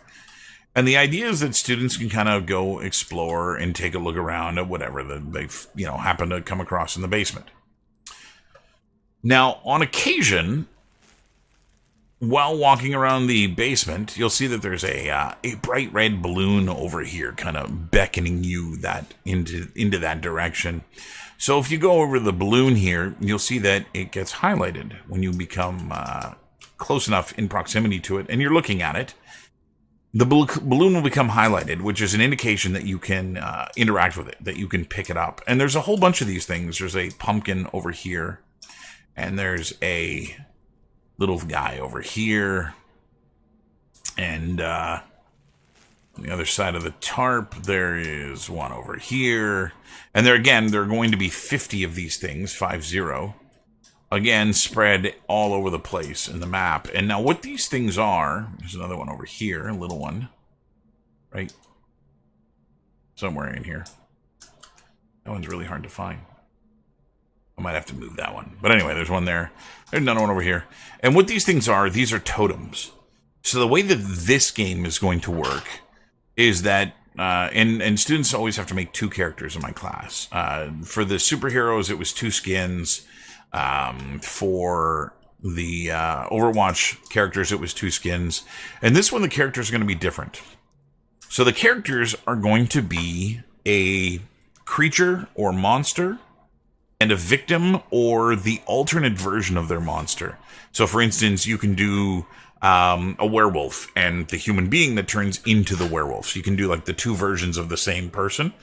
And the idea is that students can kind of go explore and take a look around at whatever they've, happen to come across in the basement. Now, on occasion, while walking around the basement, you'll see that there's a bright red balloon over here, kind of beckoning you into that direction. So if you go over the balloon here, you'll see that it gets highlighted when you become close enough in proximity to it, and you're looking at it. The balloon will become highlighted, which is an indication that you can interact with it, that you can pick it up. And there's a whole bunch of these things. There's a pumpkin over here, and there's a little guy over here. And on the other side of the tarp, there is one over here. And there are going to be 50 of these things, 50. Again, spread all over the place in the map. And now what these things are, there's another one over here, a little one, right? Somewhere in here. That one's really hard to find. I might have to move that one. But anyway, there's one there. There's another one over here. And what these things are, these are totems. So the way that this game is going to work is that, and students always have to make 2 characters in my class. For the superheroes, it was 2 skins. For the Overwatch characters, it was 2 skins. And this one, the characters are going to be different. So the characters are going to be a creature or monster and a victim or the alternate version of their monster. So, for instance, you can do a werewolf and the human being that turns into the werewolf. So you can do like the two versions of the same person.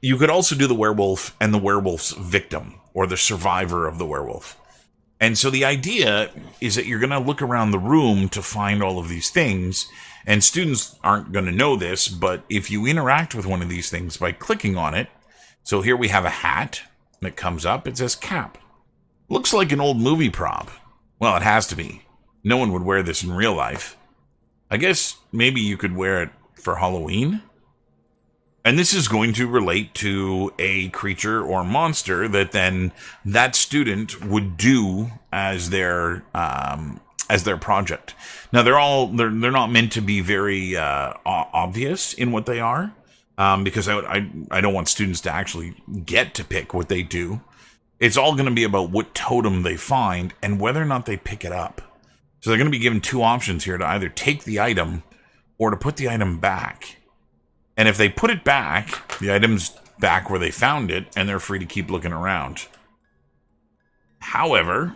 You could also do the werewolf and the werewolf's victim or the survivor of the werewolf. And so the idea is that you're going to look around the room to find all of these things. And students aren't going to know this, but if you interact with one of these things by clicking on it, so here we have a hat that comes up. It says cap. Looks like an old movie prop. Well, it has to be. No one would wear this in real life. I guess maybe you could wear it for Halloween. And this is going to relate to a creature or monster that then that student would do as their project. Now they're not meant to be very obvious in what they are, because I don't want students to actually get to pick what they do. It's all going to be about what totem they find and whether or not they pick it up. So they're going to be given two options here to either take the item or to put the item back. And if they put it back, the item's back where they found it, and they're free to keep looking around. However,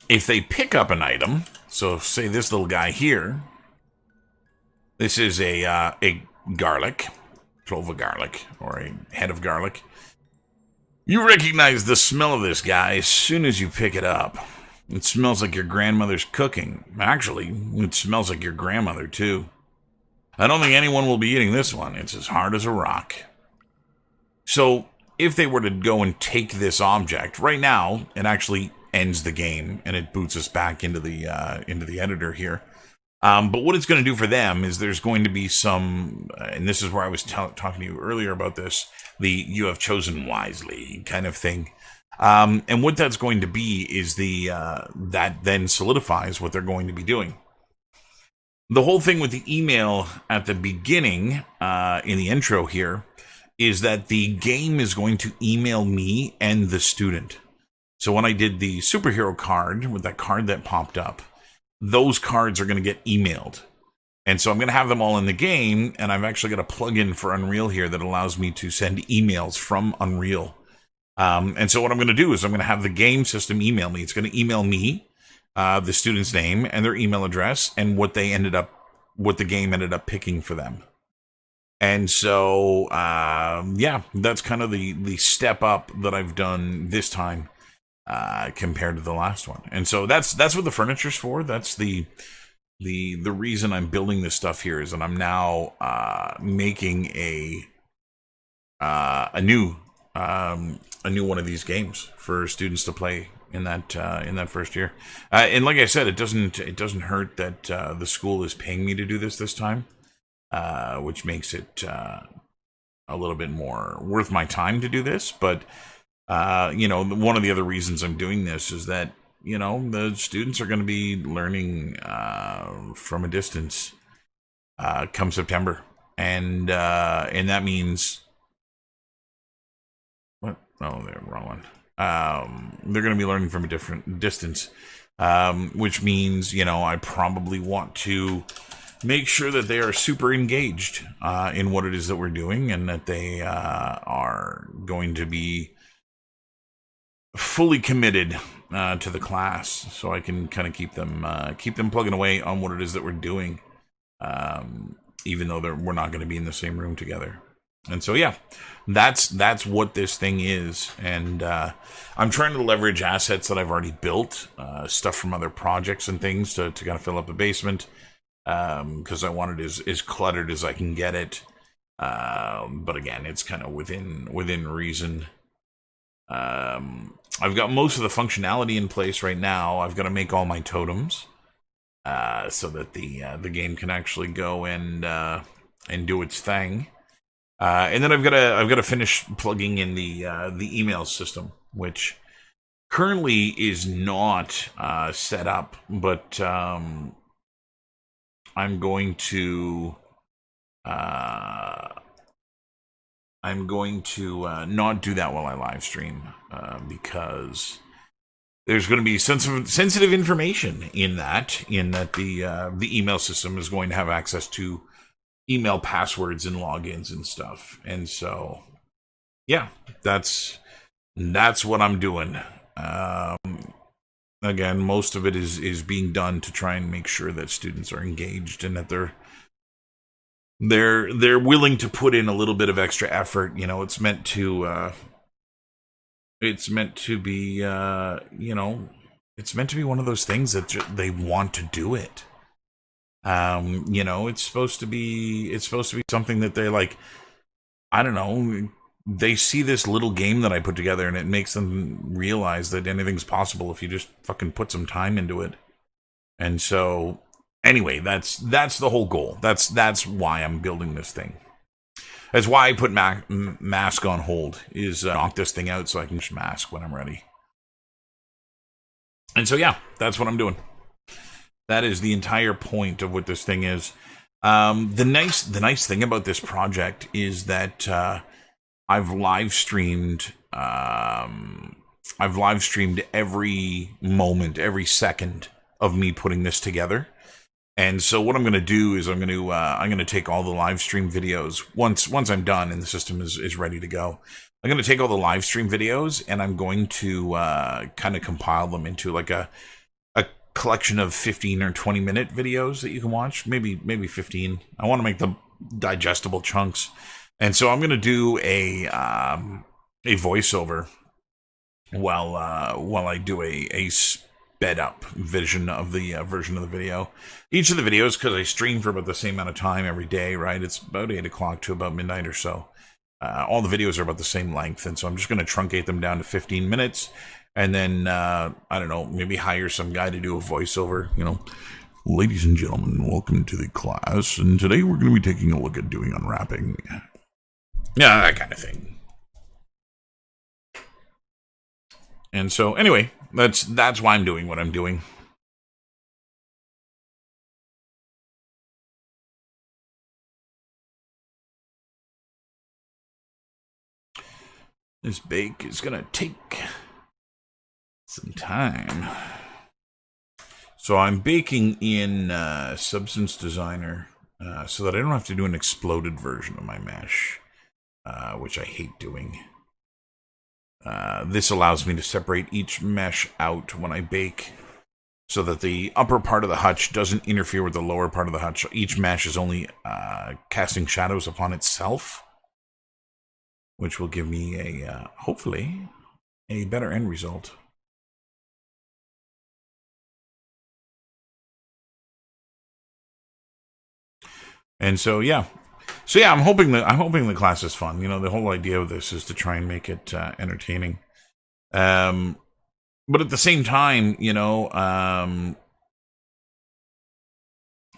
if they pick up an item, so say this little guy here, this is a garlic, clove of garlic, or a head of garlic. You recognize the smell of this guy as soon as you pick it up. It smells like your grandmother's cooking. Actually, it smells like your grandmother, too. I don't think anyone will be eating this one. It's as hard as a rock. So, if they were to go and take this object, right now, it actually ends the game, and it boots us back into the editor here. But what it's going to do for them is there's going to be some, and this is where I was talking to you earlier about this, the you have chosen wisely kind of thing. And what that's going to be is that then solidifies what they're going to be doing. The whole thing with the email at the beginning, in the intro here, is that the game is going to email me and the student. So when I did the superhero card, with that card that popped up, those cards are going to get emailed. And so I'm going to have them all in the game, and I've actually got a plugin for Unreal here that allows me to send emails from Unreal. And so what I'm going to do is I'm going to have the game system email me. It's going to email me the student's name and their email address and what the game ended up picking for them. And so, yeah, that's kind of the step up that I've done this time compared to the last one. And so that's what the furniture's for. That's the reason I'm building this stuff here is that I'm now making a new one of these games for students to play in that first year. And like I said, it doesn't hurt that the school is paying me to do this time, which makes it a little bit more worth my time to do this. But one of the other reasons I'm doing this is that the students are going to be learning from a distance come September, and that means what? Oh, they're wrong one. They're going to be learning from a different distance, which means I probably want to make sure that they are super engaged in what it is that we're doing, and that they are going to be fully committed to the class, so I can kind of keep them plugging away on what it is that we're doing, even though we're not going to be in the same room together. And so, yeah, that's what this thing is. And I'm trying to leverage assets that I've already built, stuff from other projects and things to kind of fill up the basement, because I want it as cluttered as I can get it. But again, it's kind of within reason. I've got most of the functionality in place right now. I've got to make all my totems so that the game can actually go and do its thing. And then I've got to finish plugging in the email system, which currently is not set up, but I'm going to not do that while I live stream, because there's going to be sensitive information in that the email system is going to have access to email passwords and logins and stuff. And so, yeah, that's what I'm doing. Again, most of it is being done to try and make sure that students are engaged and that they're willing to put in a little bit of extra effort. You know, it's meant to be it's meant to be one of those things that they want to do it. It's supposed to be something that they like. I don't know. They see this little game that I put together, and it makes them realize that anything's possible if you just fucking put some time into it. And so, anyway, that's the whole goal. That's why I'm building this thing. That's why I put mask on hold, is knock this thing out so I can just mask when I'm ready. And so, yeah, that's what I'm doing. That is the entire point of what this thing is. The nice thing about this project is that I've live streamed every moment, every second of me putting this together. And so what I'm going to do is I'm going to take all the live stream videos once I'm done and the system is ready to go. I'm going to take all the live stream videos and I'm going to kind of compile them into like a collection of 15 or 20 minute videos that you can watch, maybe 15. I want to make them digestible chunks. And so I'm going to do a voiceover while I do a sped up version of the video. Each of the videos, because I stream for about the same amount of time every day, right? It's about 8 o'clock to about midnight or so. All the videos are about the same length, and so I'm just going to truncate them down to 15 minutes, and then I don't know, maybe hire some guy to do a voiceover. You know, ladies and gentlemen, welcome to the class, and today we're going to be taking a look at doing unwrapping. Yeah, that kind of thing. And so, anyway, that's why I'm doing what I'm doing. This bake is going to take some time. So I'm baking in Substance Designer so that I don't have to do an exploded version of my mesh, which I hate doing. This allows me to separate each mesh out when I bake so that the upper part of the hutch doesn't interfere with the lower part of the hutch. Each mesh is only casting shadows upon itself, which will give me hopefully, a better end result. And so, yeah. So yeah, I'm hoping the class is fun. You know, the whole idea of this is to try and make it entertaining. But at the same time, you know,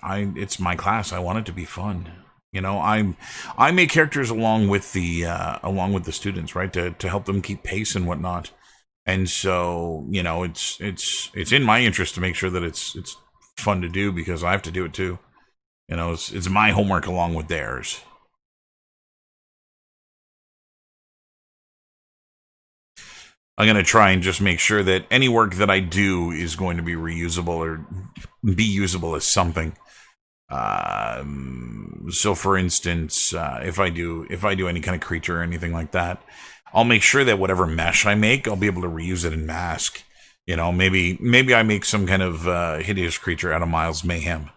it's my class. I want it to be fun. You know, I make characters along with the students, right, to help them keep pace and whatnot. And so, you know, it's in my interest to make sure that it's fun to do, because I have to do it too. You know, it's my homework along with theirs. I'm going to try and just make sure that any work that I do is going to be reusable or be usable as something. So, for instance, if I do any kind of creature or anything like that, I'll make sure that whatever mesh I make, I'll be able to reuse it in mask. You know, maybe I make some kind of hideous creature out of Miles' Mayhem.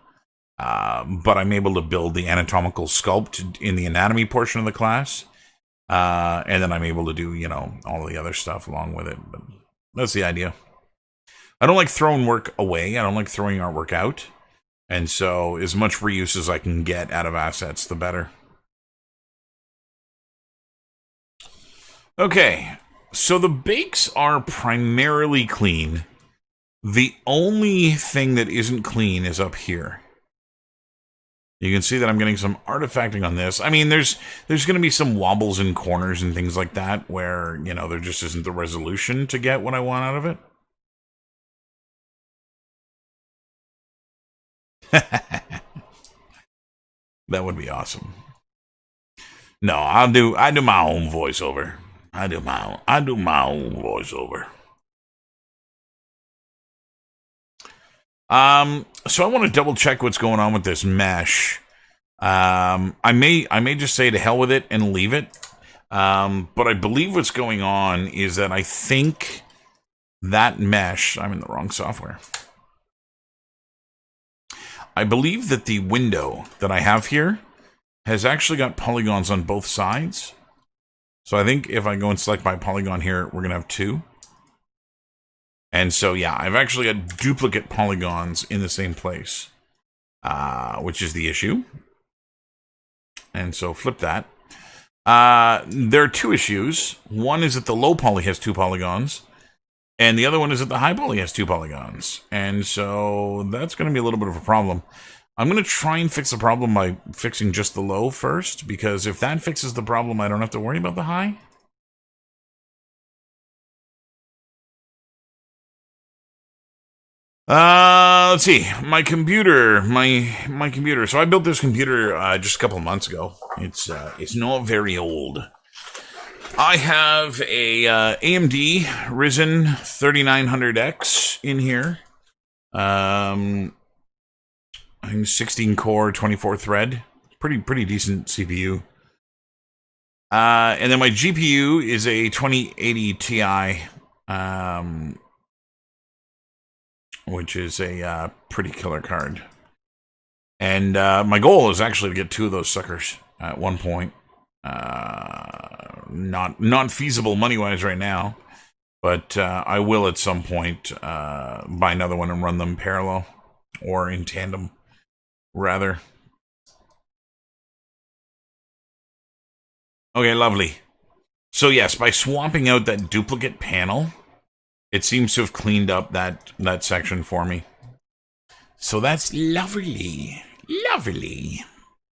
But I'm able to build the anatomical sculpt in the anatomy portion of the class. And then I'm able to do, you know, all the other stuff along with it. But that's the idea. I don't like throwing work away. I don't like throwing artwork out. And so as much reuse as I can get out of assets, the better. Okay. So the bakes are primarily clean. The only thing that isn't clean is up here. You can see that I'm getting some artifacting on this. I mean, there's going to be some wobbles in corners and things like that where, you know, there just isn't the resolution to get what I want out of it. That would be awesome. No, I do my own voiceover. I do my own voiceover. So I want to double check what's going on with this mesh. I may just say to hell with it and leave it. But I believe what's going on is that I think that mesh, I'm in the wrong software. I believe that the window that I have here has actually got polygons on both sides. So I think if I go and select my polygon here, we're going to have 2. And so, yeah, I've actually got duplicate polygons in the same place, which is the issue. And so flip that. There are 2 issues. One is that the low poly has 2 polygons. And the other one is that the high poly has 2 polygons. And so that's going to be a little bit of a problem. I'm going to try and fix the problem by fixing just the low first, because if that fixes the problem, I don't have to worry about the high. Let's see. My computer. My computer. So I built this computer just a couple of months ago. It's not very old. I have a AMD Ryzen 3900X in here. I think 16 core, 24 thread. Pretty decent CPU. And then my GPU is a 2080 Ti, which is a pretty killer card. And my goal is actually to get 2 of those suckers at one point. Not feasible money-wise right now, but I will at some point buy another one and run them parallel, or in tandem, rather. Okay, lovely. So yes, by swapping out that duplicate panel, it seems to have cleaned up that section for me. So that's lovely. Lovely.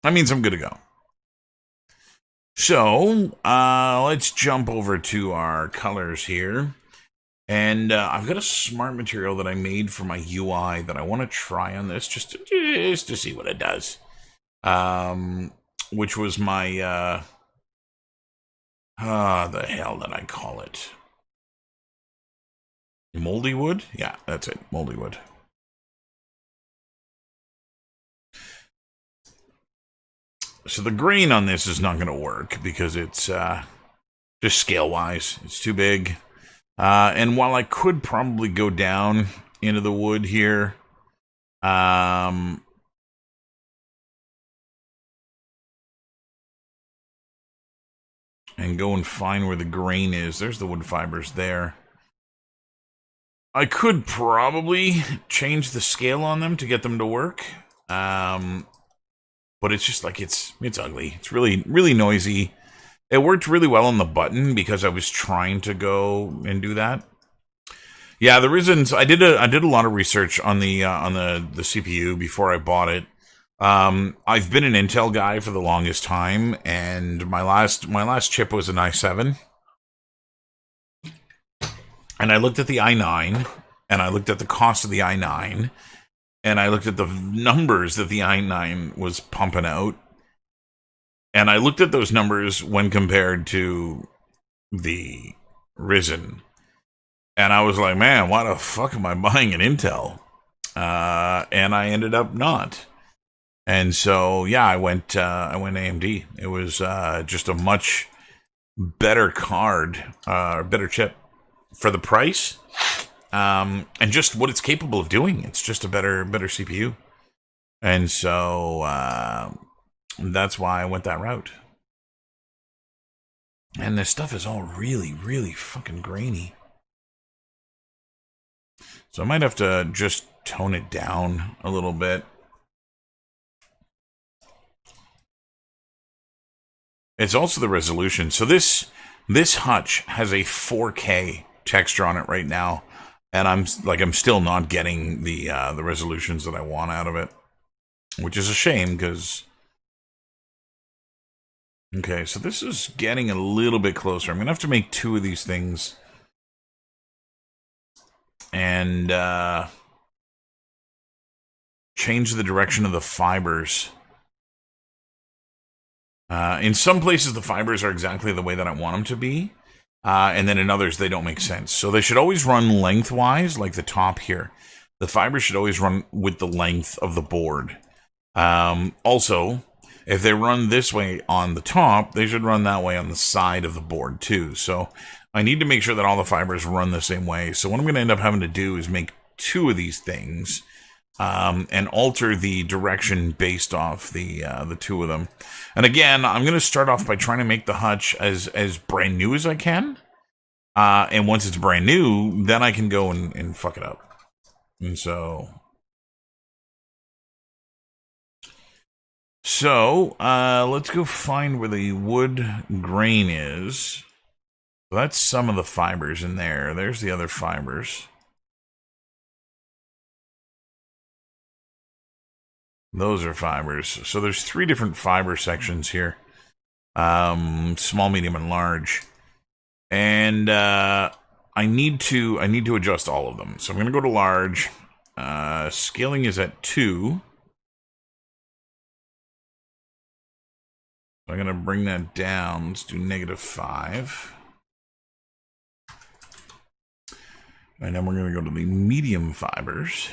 That means I'm good to go. So, let's jump over to our colors here. And I've got a smart material that I made for my UI that I want to try on this just to see what it does. Which was my, the hell did I call it? Moldy wood? Yeah, that's it. Moldy wood. So the grain on this is not going to work because it's just scale-wise. It's too big. And while I could probably go down into the wood here, and go and find where the grain is. There's the wood fibers there. I could probably change the scale on them to get them to work. But it's just like, it's ugly. It's really noisy. It worked really well on the button because I was trying to go and do that. Yeah, the reasons I did a lot of research on the CPU before I bought it. I've been an Intel guy for the longest time, and my last chip was an i7. And I looked at the i9, and I looked at the cost of the i9, and I looked at the numbers that the i9 was pumping out. And I looked at those numbers when compared to the Ryzen. And I was like, man, why the fuck am I buying an Intel? And I ended up not. And so, yeah, I went AMD. It was just a much better card, better chip for the price. And just what it's capable of doing. It's just a better CPU. And so that's why I went that route. And this stuff is all really fucking grainy. So I might have to just tone it down a little bit. It's also the resolution. So this hutch has a 4K texture on it right now. And I'm still not getting the resolutions that I want out of it, which is a shame because. Okay, so this is getting a little bit closer. I'm gonna have to make 2 of these things, and change the direction of the fibers. In some places, the fibers are exactly the way that I want them to be. And then in others, they don't make sense. So they should always run lengthwise, like the top here. the fibers should always run with the length of the board. Also, if they run this way on the top, they should run that way on the side of the board too. So I need to make sure that all the fibers run the same way. So what I'm going to end up having to do is make 2 of these things and alter the direction based off the 2 of them. And again, I'm going to start off by trying to make the hutch as brand new as I can. And once it's brand new, then I can go and fuck it up. And so let's go find where the wood grain is. So that's some of the fibers in there. There's the other fibers. Those are fibers. So there's 3 different fiber sections here. Small, medium, and large. And I need to adjust all of them. So I'm going to go to large. Scaling is at 2. So I'm going to bring that down. Let's do -5. And then we're going to go to the medium fibers.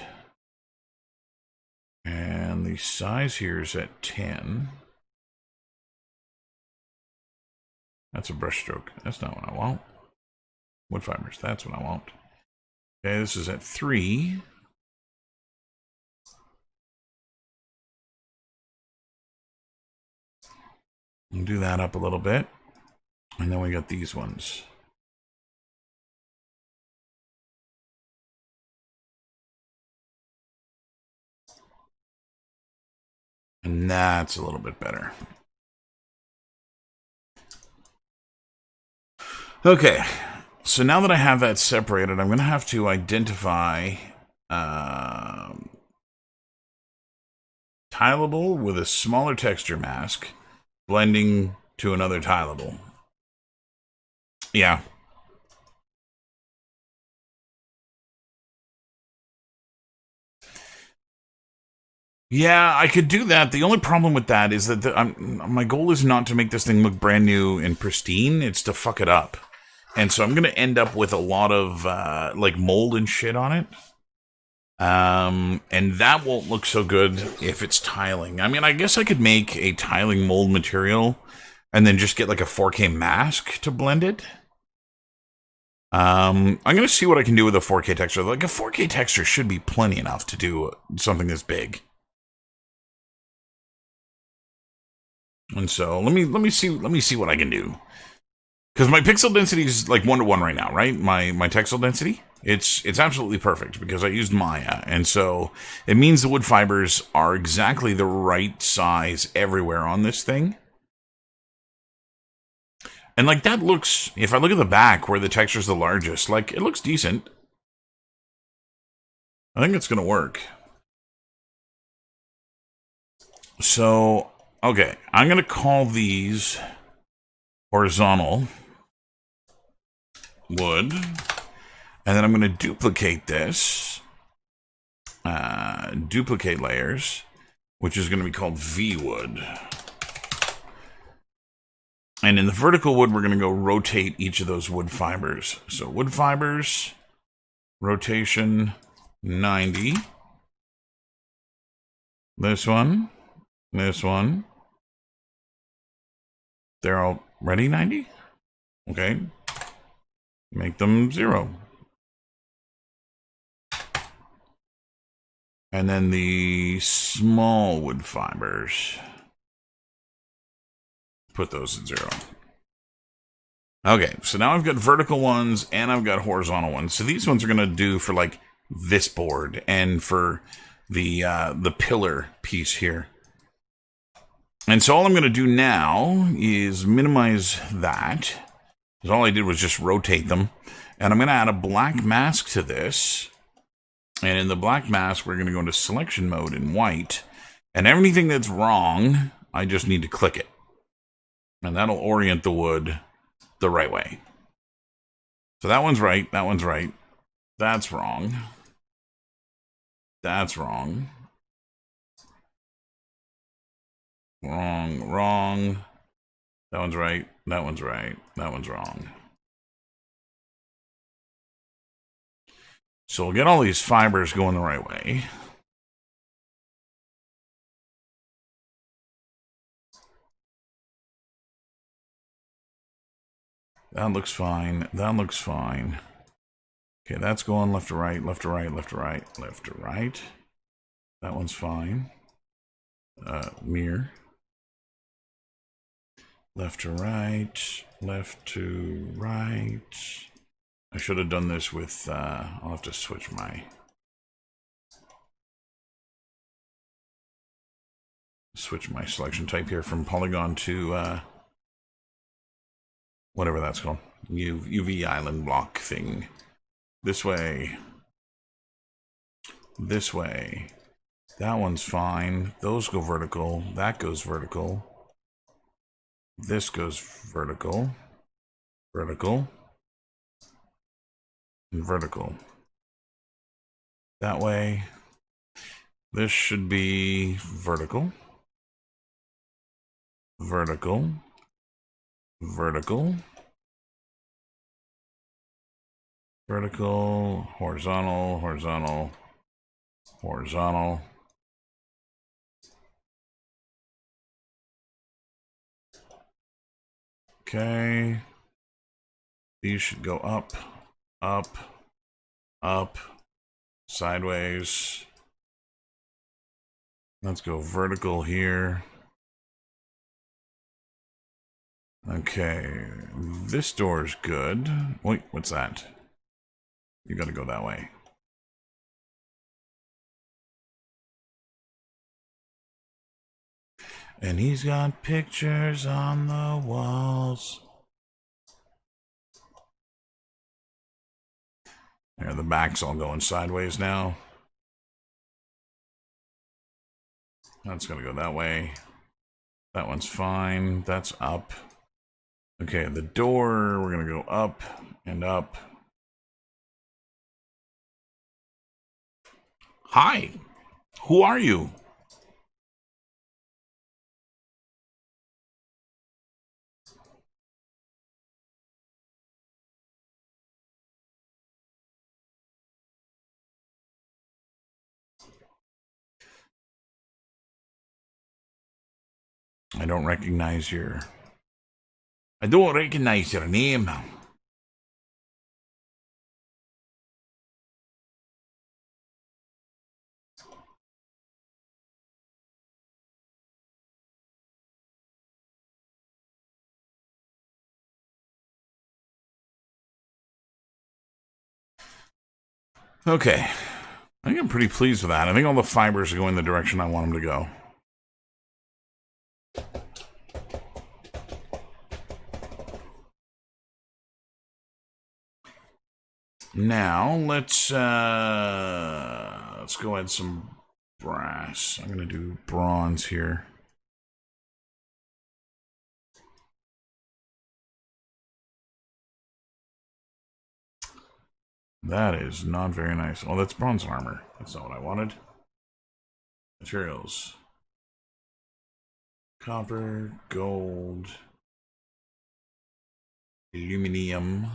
And the size here is at 10. That's a brush stroke. That's not what I want. Wood fibers, that's what I want. Okay, this is at 3. We'll do that up a little bit. And then we got these ones. And that's a little bit better. Okay, so now that I have that separated, I'm going to have to identify tileable with a smaller texture mask, blending to another tileable. Yeah. Yeah, I could do that. The only problem with that is that my goal is not to make this thing look brand new and pristine. It's to fuck it up. And so I'm going to end up with a lot of like mold and shit on it. And that won't look so good if it's tiling. I mean, I guess I could make a tiling mold material and then just get like a 4K mask to blend it. I'm going to see what I can do with a 4K texture. Like a 4K texture should be plenty enough to do something this big. And so let me see what I can do. Because my pixel density is like 1:1 right now, right? My texel density, it's absolutely perfect because I used Maya, and so it means the wood fibers are exactly the right size everywhere on this thing. And like that looks, if I look at the back where the texture's the largest, like it looks decent. I think it's gonna work. So okay, I'm gonna call these horizontal wood, and then I'm going to duplicate this, duplicate layers, which is going to be called V wood. And in the vertical wood, we're going to go rotate each of those wood fibers. So wood fibers, rotation 90. This one. They're already 90? Okay. Make them 0. And then the small wood fibers, put those at 0. Okay, so now I've got vertical ones and I've got horizontal ones. So these ones are going to do for like this board and for the pillar piece here. And so all I'm going to do now is minimize that. Because all I did was just rotate them. And I'm going to add a black mask to this. And in the black mask, we're going to go into selection mode in white. And everything that's wrong, I just need to click it. And that'll orient the wood the right way. So that one's right, that one's right. That's wrong. That's wrong. Wrong. That one's right, that one's right, that one's wrong. So we'll get all these fibers going the right way. That looks fine. That looks fine. Okay, that's going left to right, left to right, left to right, left to right. That one's fine. Mirror. Left to right, left to right. I should have done this with, I'll have to switch my selection type here from polygon to whatever that's called. UV island block thing. This way. This way. That one's fine. Those go vertical. That goes vertical. This goes vertical. Vertical. And vertical. That way. This should be vertical. Vertical. Vertical. Vertical. Horizontal. Horizontal. Horizontal. Okay. These should go up, up, up, sideways. Let's go vertical here. Okay, this door's good. Wait, what's that? You gotta go that way. And he's got pictures on the walls. There, the back's all going sideways now. That's gonna go that way. That one's fine. That's up. Okay, the door, we're gonna go up and up. Hi, who are you? I don't recognize your name. Okay. I think I'm pretty pleased with that. I think all the fibers are going the direction I want them to go. Now, let's go add some brass. I'm going to do bronze here. That is not very nice. Oh, that's bronze armor. That's not what I wanted. Materials. Copper, gold, aluminum.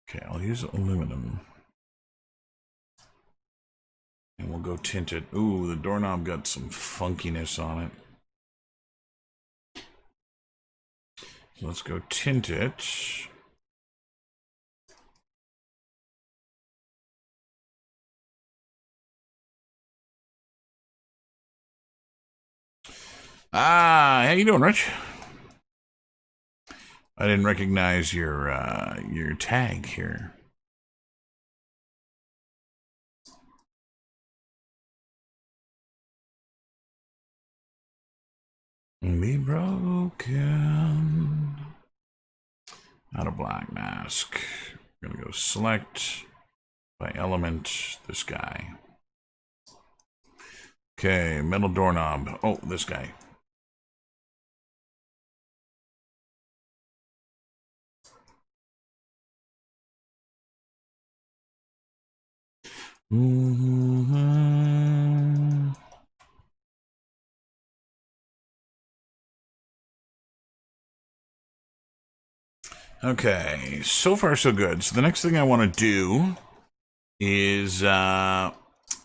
Okay, I'll use aluminum. And we'll go tint it. Ooh, the doorknob got some funkiness on it. So let's go tint it. How you doing, Rich? I didn't recognize your tag here. Be broken. Out of black mask. We're gonna go select by element this guy. Okay, metal doorknob. Oh, this guy. Okay, so far so good. So the next thing I want to do is I'm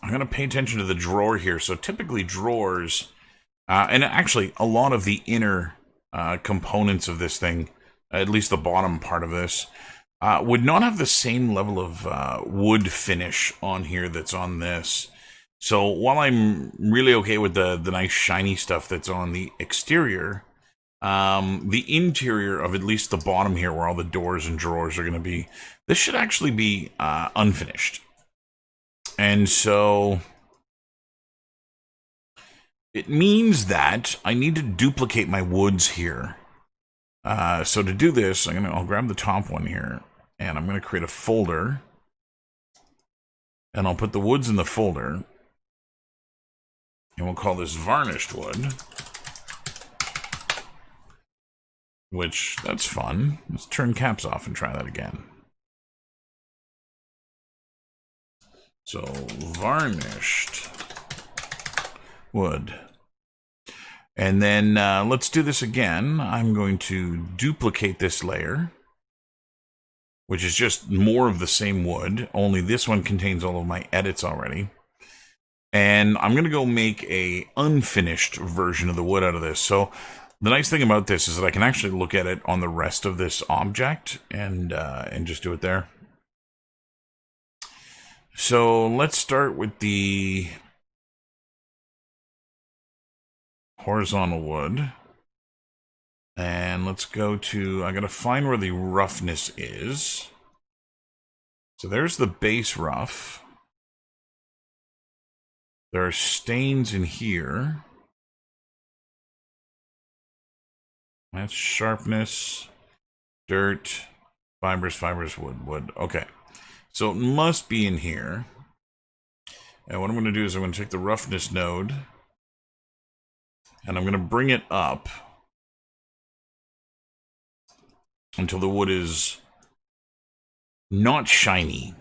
going to pay attention to the drawer here. So typically drawers, and actually a lot of the inner components of this thing, at least the bottom part of this, would not have the same level of wood finish on here that's on this. So while I'm really okay with the nice shiny stuff that's on the exterior, the interior of at least the bottom here, where all the doors and drawers are going to be, this should actually be unfinished. And so it means that I need to duplicate my woods here. So to do this, I'll grab the top one here, and I'm going to create a folder, and I'll put the woods in the folder, and we'll call this varnished wood. Which, that's fun. Let's turn caps off and try that again. So, varnished wood. And then let's do this again. I'm going to duplicate this layer, which is just more of the same wood, only this one contains all of my edits already. And I'm going to go make a unfinished version of the wood out of this. So the nice thing about this is that I can actually look at it on the rest of this object and just do it there. So let's start with the horizontal wood. And let's go to, I gotta find where the roughness is. So there's the base rough. There are stains in here. That's sharpness, dirt, fibers, wood. Okay. So it must be in here. And what I'm going to do is I'm going to take the roughness node, and I'm going to bring it up until the wood is not shiny.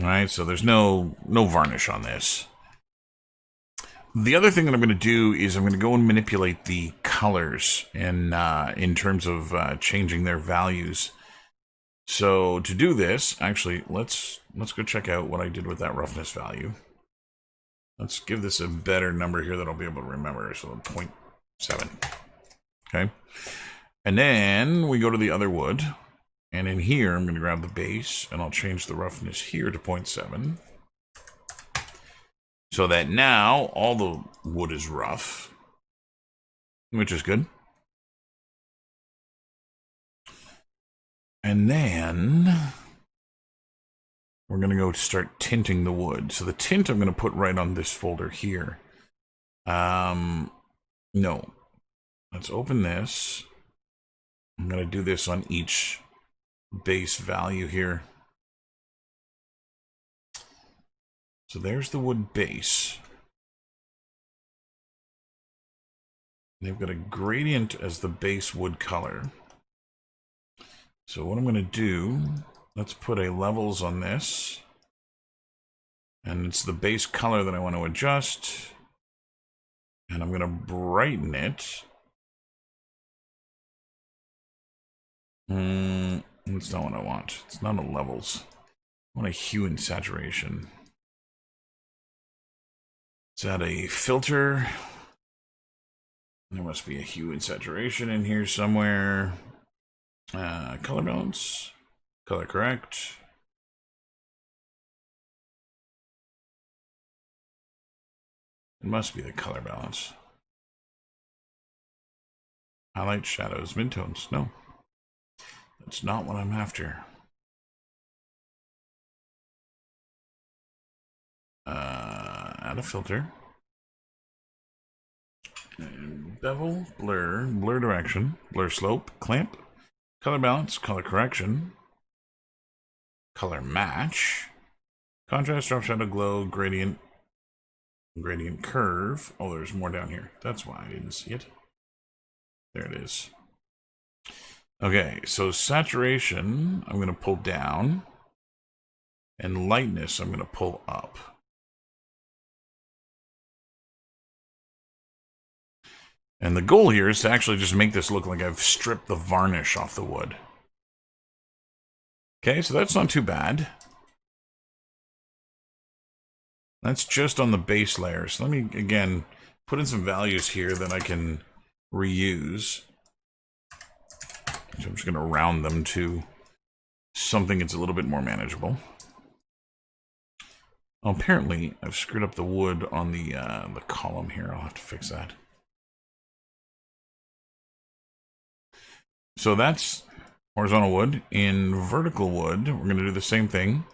All right, so there's no varnish on this. The other thing that I'm going to do is I'm going to go and manipulate the colors in terms of changing their values. So to do this, actually, let's go check out what I did with that roughness value. Let's give this a better number here that I'll be able to remember. So 0.7. Okay. And then we go to the other wood. And in here, I'm going to grab the base, and I'll change the roughness here to 0.7. So that now all the wood is rough, which is good. And then we're going to go start tinting the wood. So the tint I'm going to put right on this folder here. No. Let's open this. I'm going to do this on each base value here. So there's the wood base. They've got a gradient as the base wood color. So what I'm going to do, let's put a levels on this. And it's the base color that I want to adjust. And I'm going to brighten it. That's not what I want. It's not a levels. I want a hue and saturation. Let's add a filter. There must be a hue and saturation in here somewhere. Color balance. Color correct. It must be the color balance. Highlight, shadows, midtones. No. That's not what I'm after. Add a filter. And bevel, blur, blur direction, blur slope, clamp, color balance, color correction, color match, contrast, drop shadow, glow, gradient, gradient curve. Oh, there's more down here. That's why I didn't see it. There it is. Okay, so saturation, I'm going to pull down, and lightness, I'm going to pull up. And the goal here is to actually just make this look like I've stripped the varnish off the wood. Okay, so that's not too bad. That's just on the base layer. So let me, again, put in some values here that I can reuse. So I'm just going to round them to something that's a little bit more manageable. Oh, apparently, I've screwed up the wood on the column here. I'll have to fix that. So that's horizontal wood. In vertical wood, we're going to do the same thing.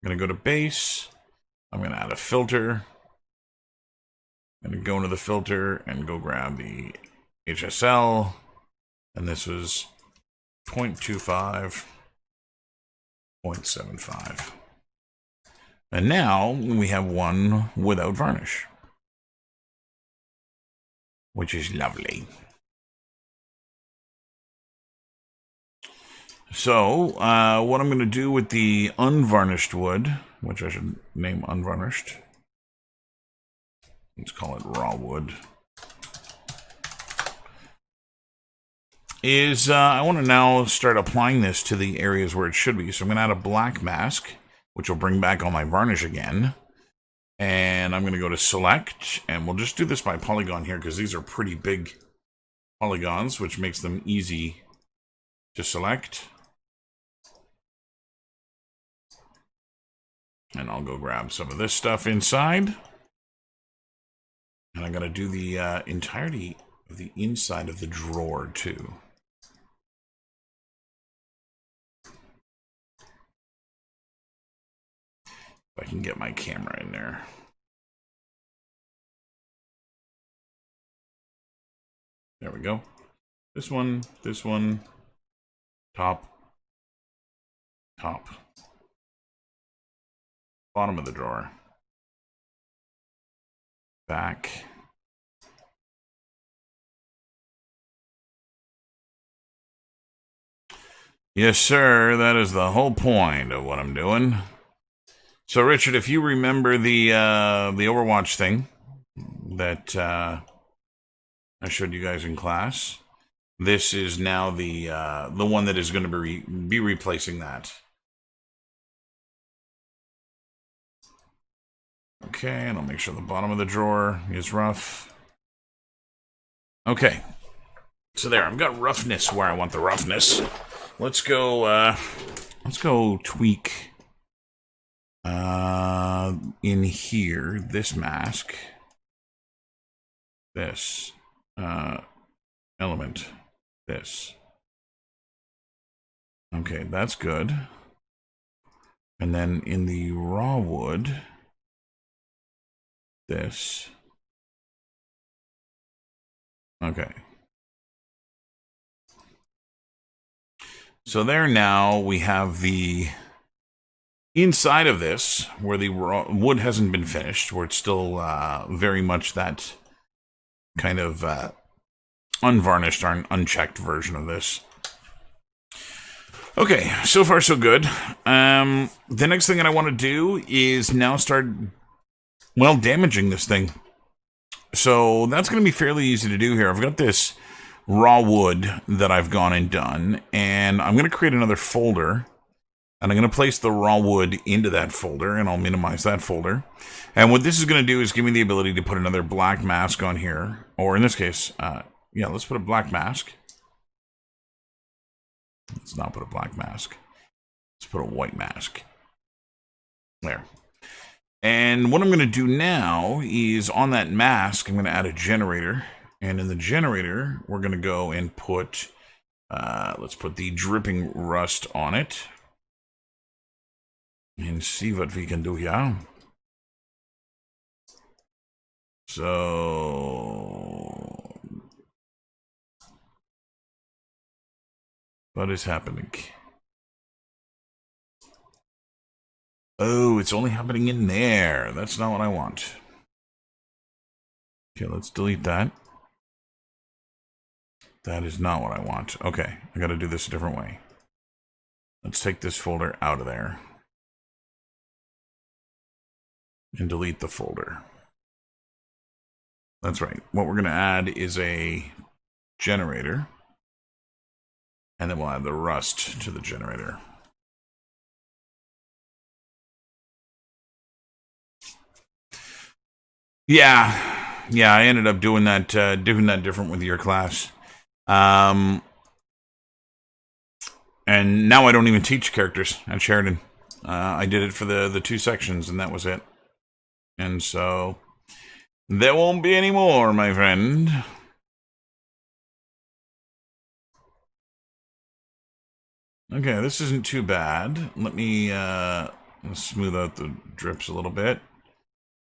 I'm going to go to base. I'm going to add a filter. I'm going to go into the filter and go grab the HSL. And this was 0.25, 0.75. And now we have one without varnish, which is lovely. So, what I'm going to do with the unvarnished wood, which I should name unvarnished. Let's call it raw wood. Is I want to now start applying this to the areas where it should be. So I'm going to add a black mask, which will bring back all my varnish again. And I'm going to go to select, and we'll just do this by polygon here because these are pretty big polygons, which makes them easy to select. And I'll go grab some of this stuff inside. And I'm going to do the entirety of the inside of the drawer, too. If I can get my camera in there. There we go. This one, top, top. Bottom of the drawer. Back. Yes, sir. That is the whole point of what I'm doing. So, Richard, if you remember the Overwatch thing that I showed you guys in class, this is now the one that is going to be replacing that. Okay, and I'll make sure the bottom of the drawer is rough. Okay, so there, I've got roughness where I want the roughness. Let's go tweak in here this mask, this element, this. Okay, that's good. And then in the raw wood, this. Okay. So there now we have the inside of this, where the raw wood hasn't been finished, where it's still very much that kind of unvarnished or unchecked version of this. Okay, so far so good. The next thing that I want to do is now start, well, damaging this thing. So that's going to be fairly easy to do here. I've got this raw wood that I've gone and done, and I'm going to create another folder, and I'm going to place the raw wood into that folder, and I'll minimize that folder. And what this is going to do is give me the ability to put another black mask on here, or in this case, yeah, let's put a black mask. Let's not put a black mask. Let's put a white mask. There. And what I'm going to do now is on that mask, I'm going to add a generator. And in the generator, we're going to go and put, let's put the dripping rust on it. And see what we can do here. So, what is happening? Oh, it's only happening in there. That's not what I want. Okay, let's delete that. That is not what I want. Okay, I gotta do this a different way. Let's take this folder out of there. And delete the folder. That's right. What we're gonna add is a generator. And then we'll add the rust to the generator. Yeah, I ended up doing that different with your class. And now I don't even teach characters at Sheridan. I did it for the 2 sections, and that was it. And so there won't be any more, my friend. Okay, this isn't too bad. Let me smooth out the drips a little bit.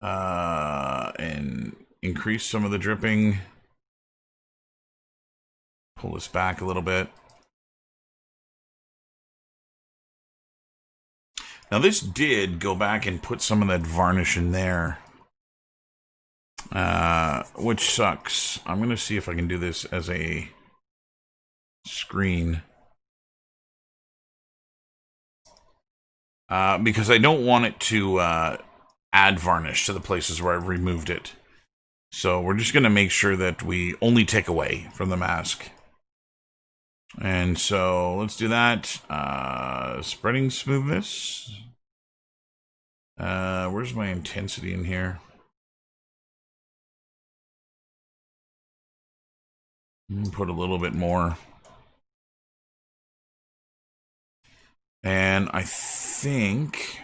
And increase some of the dripping. Pull this back a little bit. Now this did go back and put some of that varnish in there. Which sucks. I'm going to see if I can do this as a screen. Because I don't want it to add varnish to the places where I've removed it. So we're just going to make sure that we only take away from the mask. And so let's do that. Spreading smoothness. Where's my intensity in here? Put a little bit more. And I think...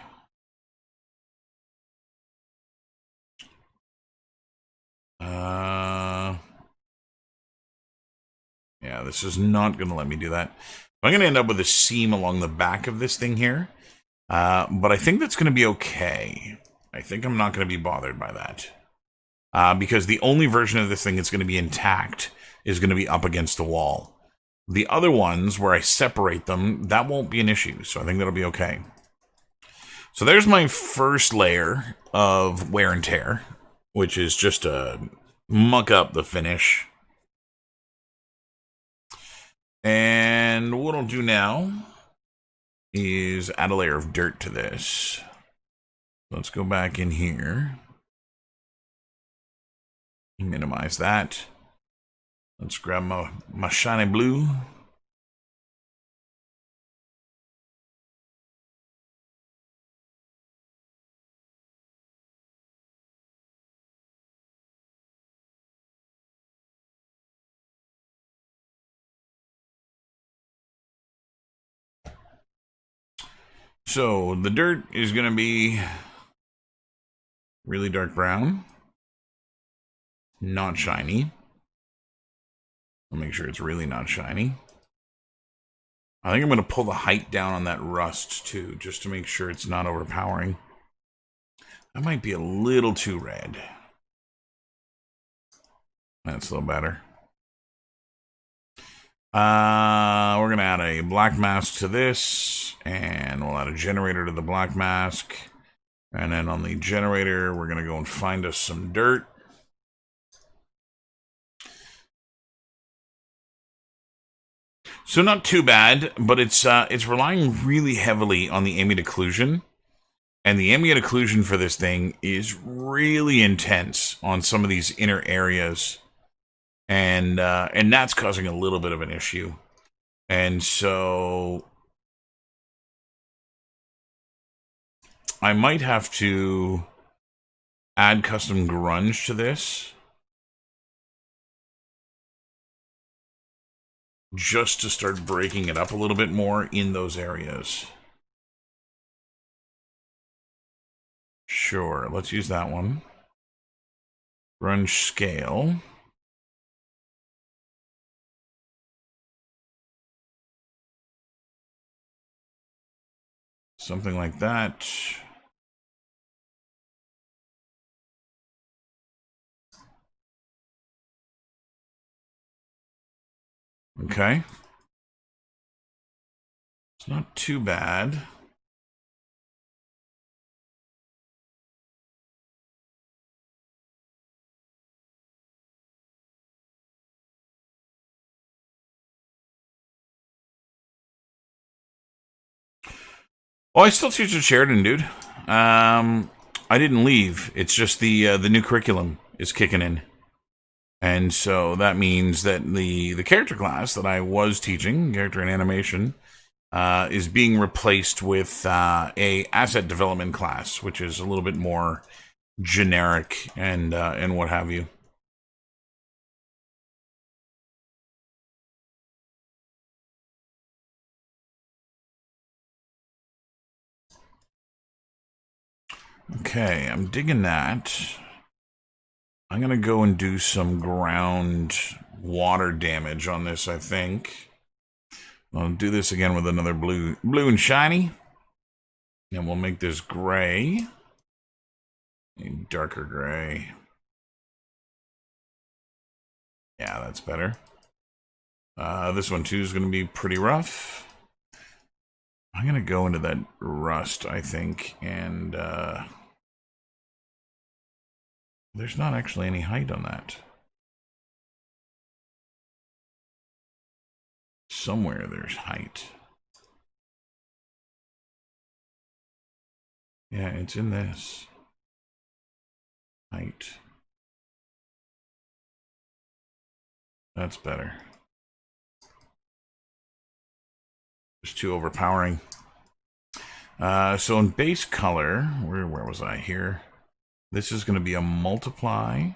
yeah, this is not going to let me do that. I'm going to end up with a seam along the back of this thing here. But I think that's going to be okay. I think I'm not going to be bothered by that. Because the only version of this thing that's going to be intact is going to be up against the wall. The other ones, where I separate them, that won't be an issue. So I think that'll be okay. So there's my first layer of wear and tear, which is just to muck up the finish. And what I'll do now is add a layer of dirt to this. Let's go back in here. Minimize that. Let's grab my shiny blue. So the dirt is going to be really dark brown, not shiny. I'll make sure it's really not shiny. I think I'm going to pull the height down on that rust too, just to make sure it's not overpowering. That might be a little too red. That's a little better. We're going to add a black mask to this, and we'll add a generator to the black mask. And then on the generator, we're going to go and find us some dirt. So not too bad, but it's relying really heavily on the ambient occlusion. And the ambient occlusion for this thing is really intense on some of these inner areas. And that's causing a little bit of an issue. And so I might have to add custom grunge to this, just to start breaking it up a little bit more in those areas. Sure, let's use that one. Grunge scale. Something like that. Okay. It's not too bad. Oh, I still teach at Sheridan, dude. I didn't leave. It's just the new curriculum is kicking in. And so that means that the character class that I was teaching, character and animation, is being replaced with a asset development class, which is a little bit more generic and what have you. Okay, I'm digging that. I'm going to go and do some ground water damage on this, I think. I'll do this again with another blue and shiny. And we'll make this gray. A darker gray. Yeah, that's better. This one too is going to be pretty rough. I'm going to go into that rust, I think, and there's not actually any height on that. Somewhere there's height. Yeah, it's in this. Height. That's better. It's too overpowering. So in base color, where was I here? This is going to be a multiply.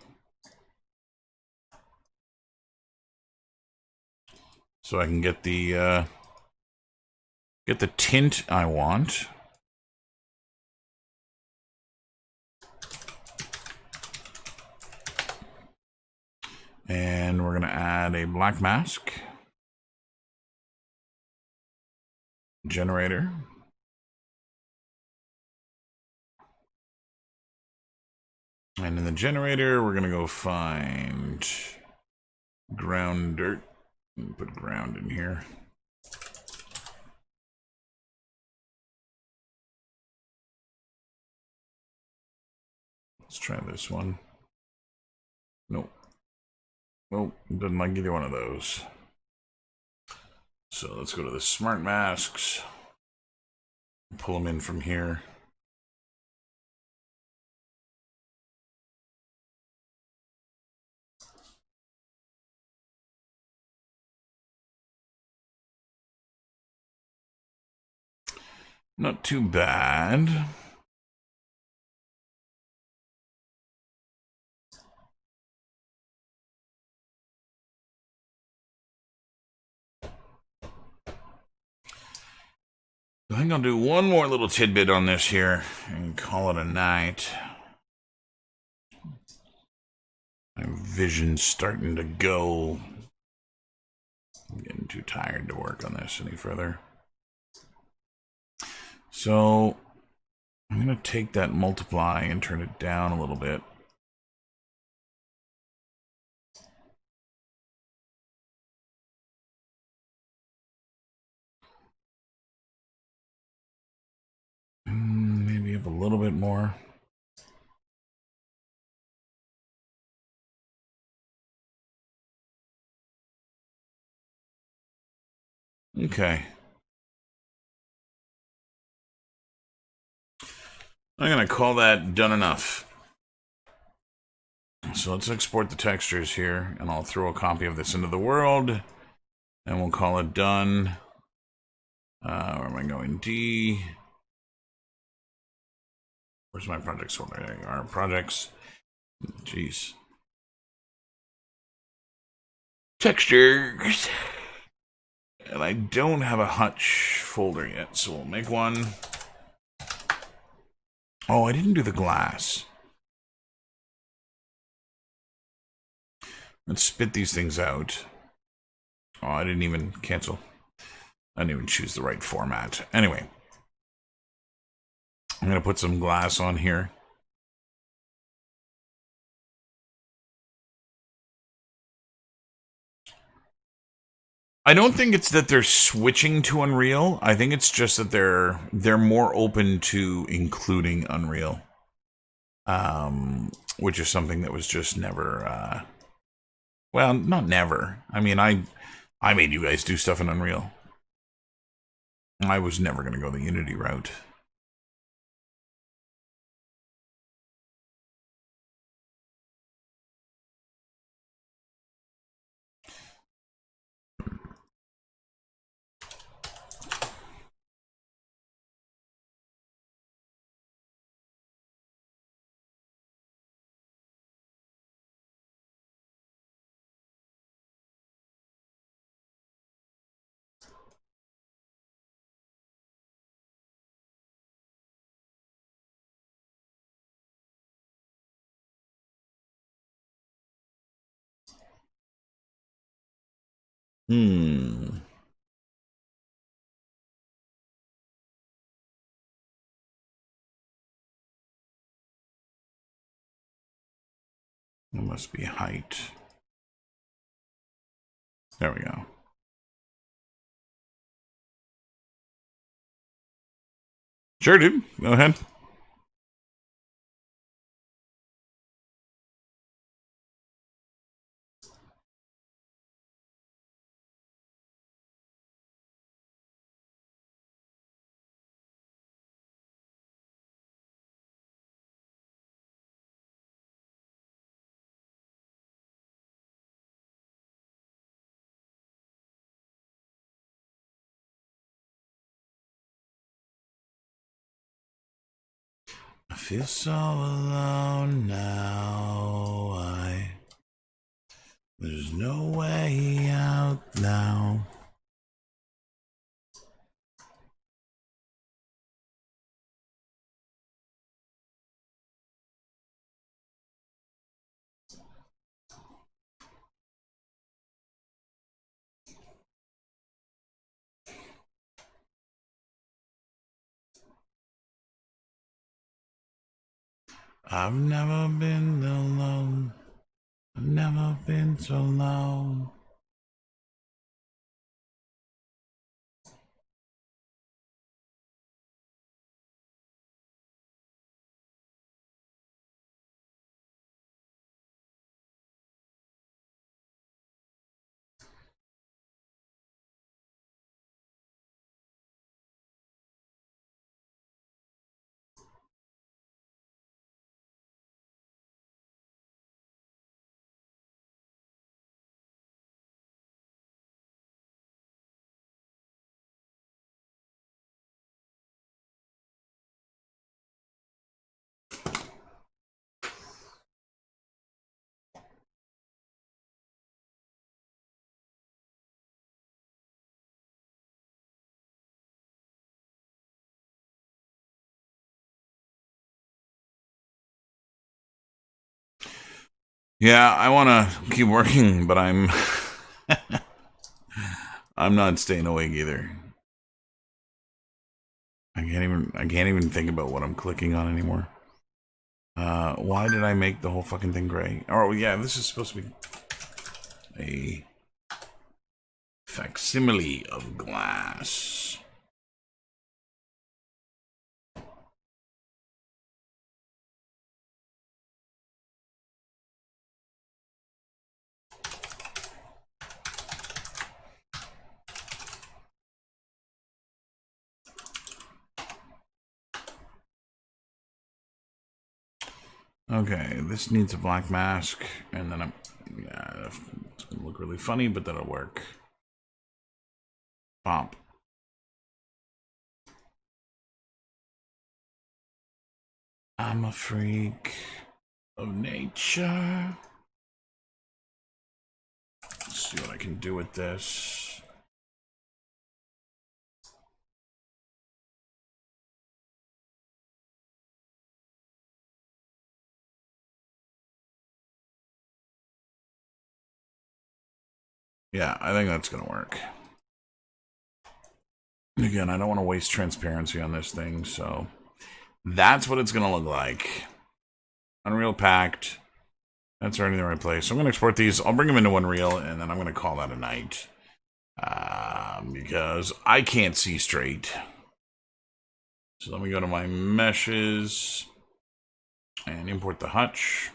So I can get the tint I want. And we're going to add a black mask. Generator. And in the generator, we're going to go find ground dirt. And put ground in here. Let's try this one. Nope. Nope, doesn't like either one of those. So let's go to the smart masks. Pull them in from here. Not too bad. I think I'll do one more little tidbit on this here and call it a night. My vision's starting to go. I'm getting too tired to work on this any further. So I'm going to take that multiply and turn it down a little bit. Maybe up a little bit more. Okay. I'm going to call that done enough. So let's export the textures here, and I'll throw a copy of this into the world, and we'll call it done. Where am I going? D. Where's my projects folder? There you are. Projects. Jeez. Textures. And I don't have a Hutch folder yet, so we'll make one. Oh, I didn't do the glass. Let's spit these things out. Oh, I didn't even cancel. I didn't even choose the right format. Anyway. I'm going to put some glass on here. I don't think it's that they're switching to Unreal. I think it's just that they're more open to including Unreal, which is something that was just never. Well, not never. I mean, I made you guys do stuff in Unreal. I was never going to go the Unity route. Hmm. It must be height. There we go. Sure, dude. Go ahead. I feel so alone now. There's no way out now. I've never been alone. I've never been so alone. Yeah, I want to keep working, but I'm I'm not staying awake either. I can't even think about what I'm clicking on anymore. Why did I make the whole fucking thing gray? Oh yeah, this is supposed to be a facsimile of glass. Okay, this needs a black mask, and then yeah, it's gonna look really funny, but that'll work. Pop. I'm a freak of nature. Let's see what I can do with this. Yeah, I think that's gonna work. Again, I don't want to waste transparency on this thing, so that's what it's gonna look like. Unreal packed. That's already in the right place. So I'm gonna export these. I'll bring them into Unreal, and then I'm gonna call that a night. Because I can't see straight. So let me go to my meshes and import the hutch.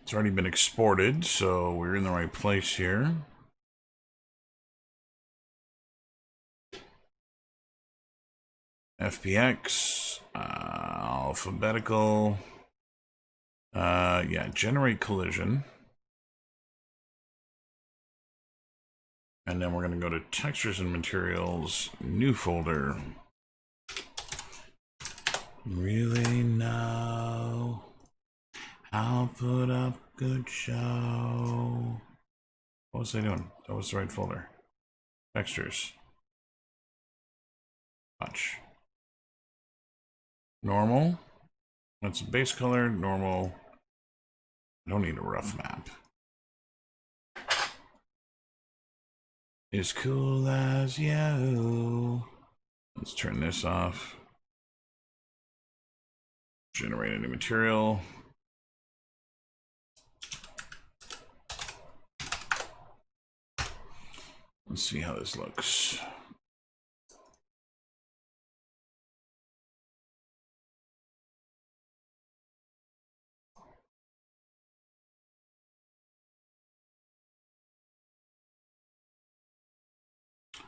It's already been exported, so we're in the right place here. FPX, alphabetical. Yeah, generate collision. And then we're going to go to textures and materials, new folder. Really now, I'll put up good show. What was I doing? That was the right folder. Textures. Touch. Normal. That's base color, normal. I don't need a rough map. As cool as you. Let's turn this off. Generate any material. Let's see how this looks.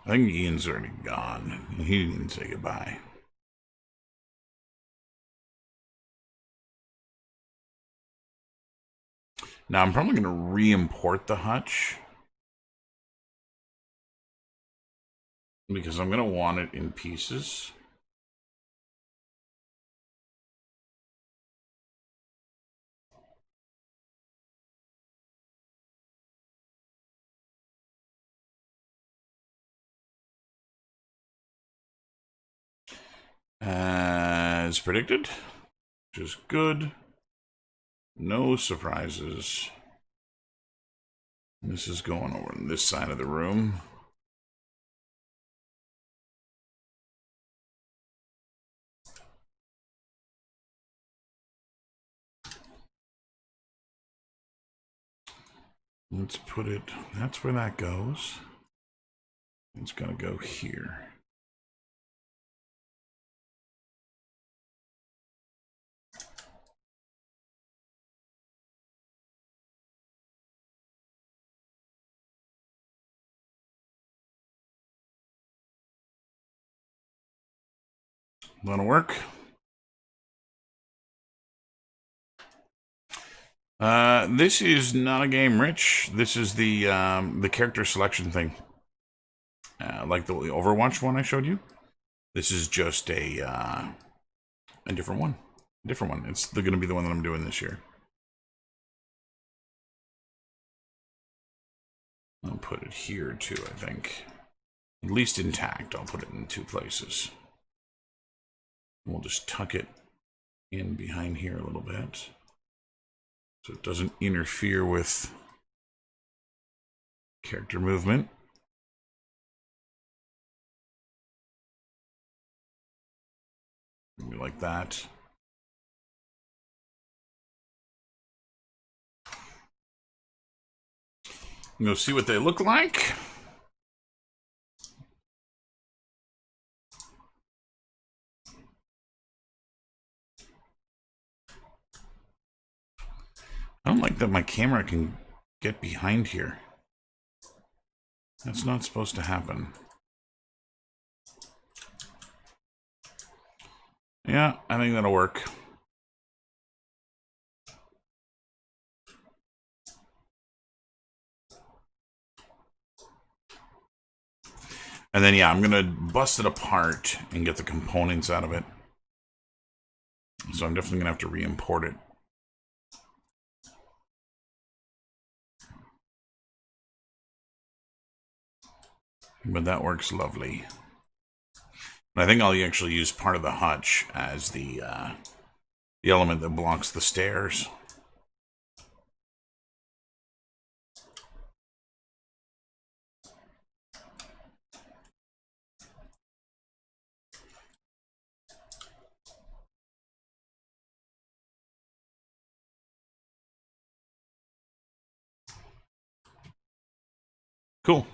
I think Ian's already gone. He didn't say goodbye. Now I'm probably going to re-import the hutch, because I'm going to want it in pieces. As predicted, which is good. No surprises. This is going over on this side of the room. Let's put it, that's where that goes. It's gonna go here. That'll work. This is not a game, Rich. This is the character selection thing, like the Overwatch one I showed you. This is just a different one. Different one. It's going to be the one that I'm doing this year. I'll put it here too, I think. At least intact. I'll put it in 2 places. We'll just tuck it in behind here a little bit, so it doesn't interfere with character movement. Maybe like that. Go see what they look like. I don't like that my camera can get behind here. That's not supposed to happen. Yeah, I think that'll work. And then, yeah, I'm going to bust it apart and get the components out of it. So I'm definitely going to have to re-import it. But that works lovely. And I think I'll actually use part of the hutch as the element that blocks the stairs. Cool.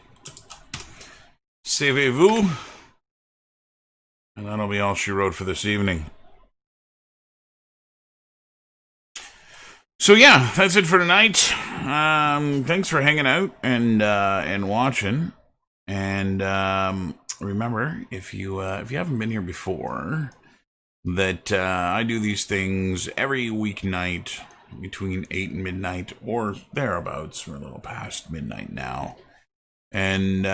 Savez-vous. And that'll be all she wrote for this evening. So yeah, that's it for tonight. Thanks for hanging out and watching. And remember, if you haven't been here before, that I do these things every weeknight between 8 and midnight or thereabouts. We're a little past midnight now. And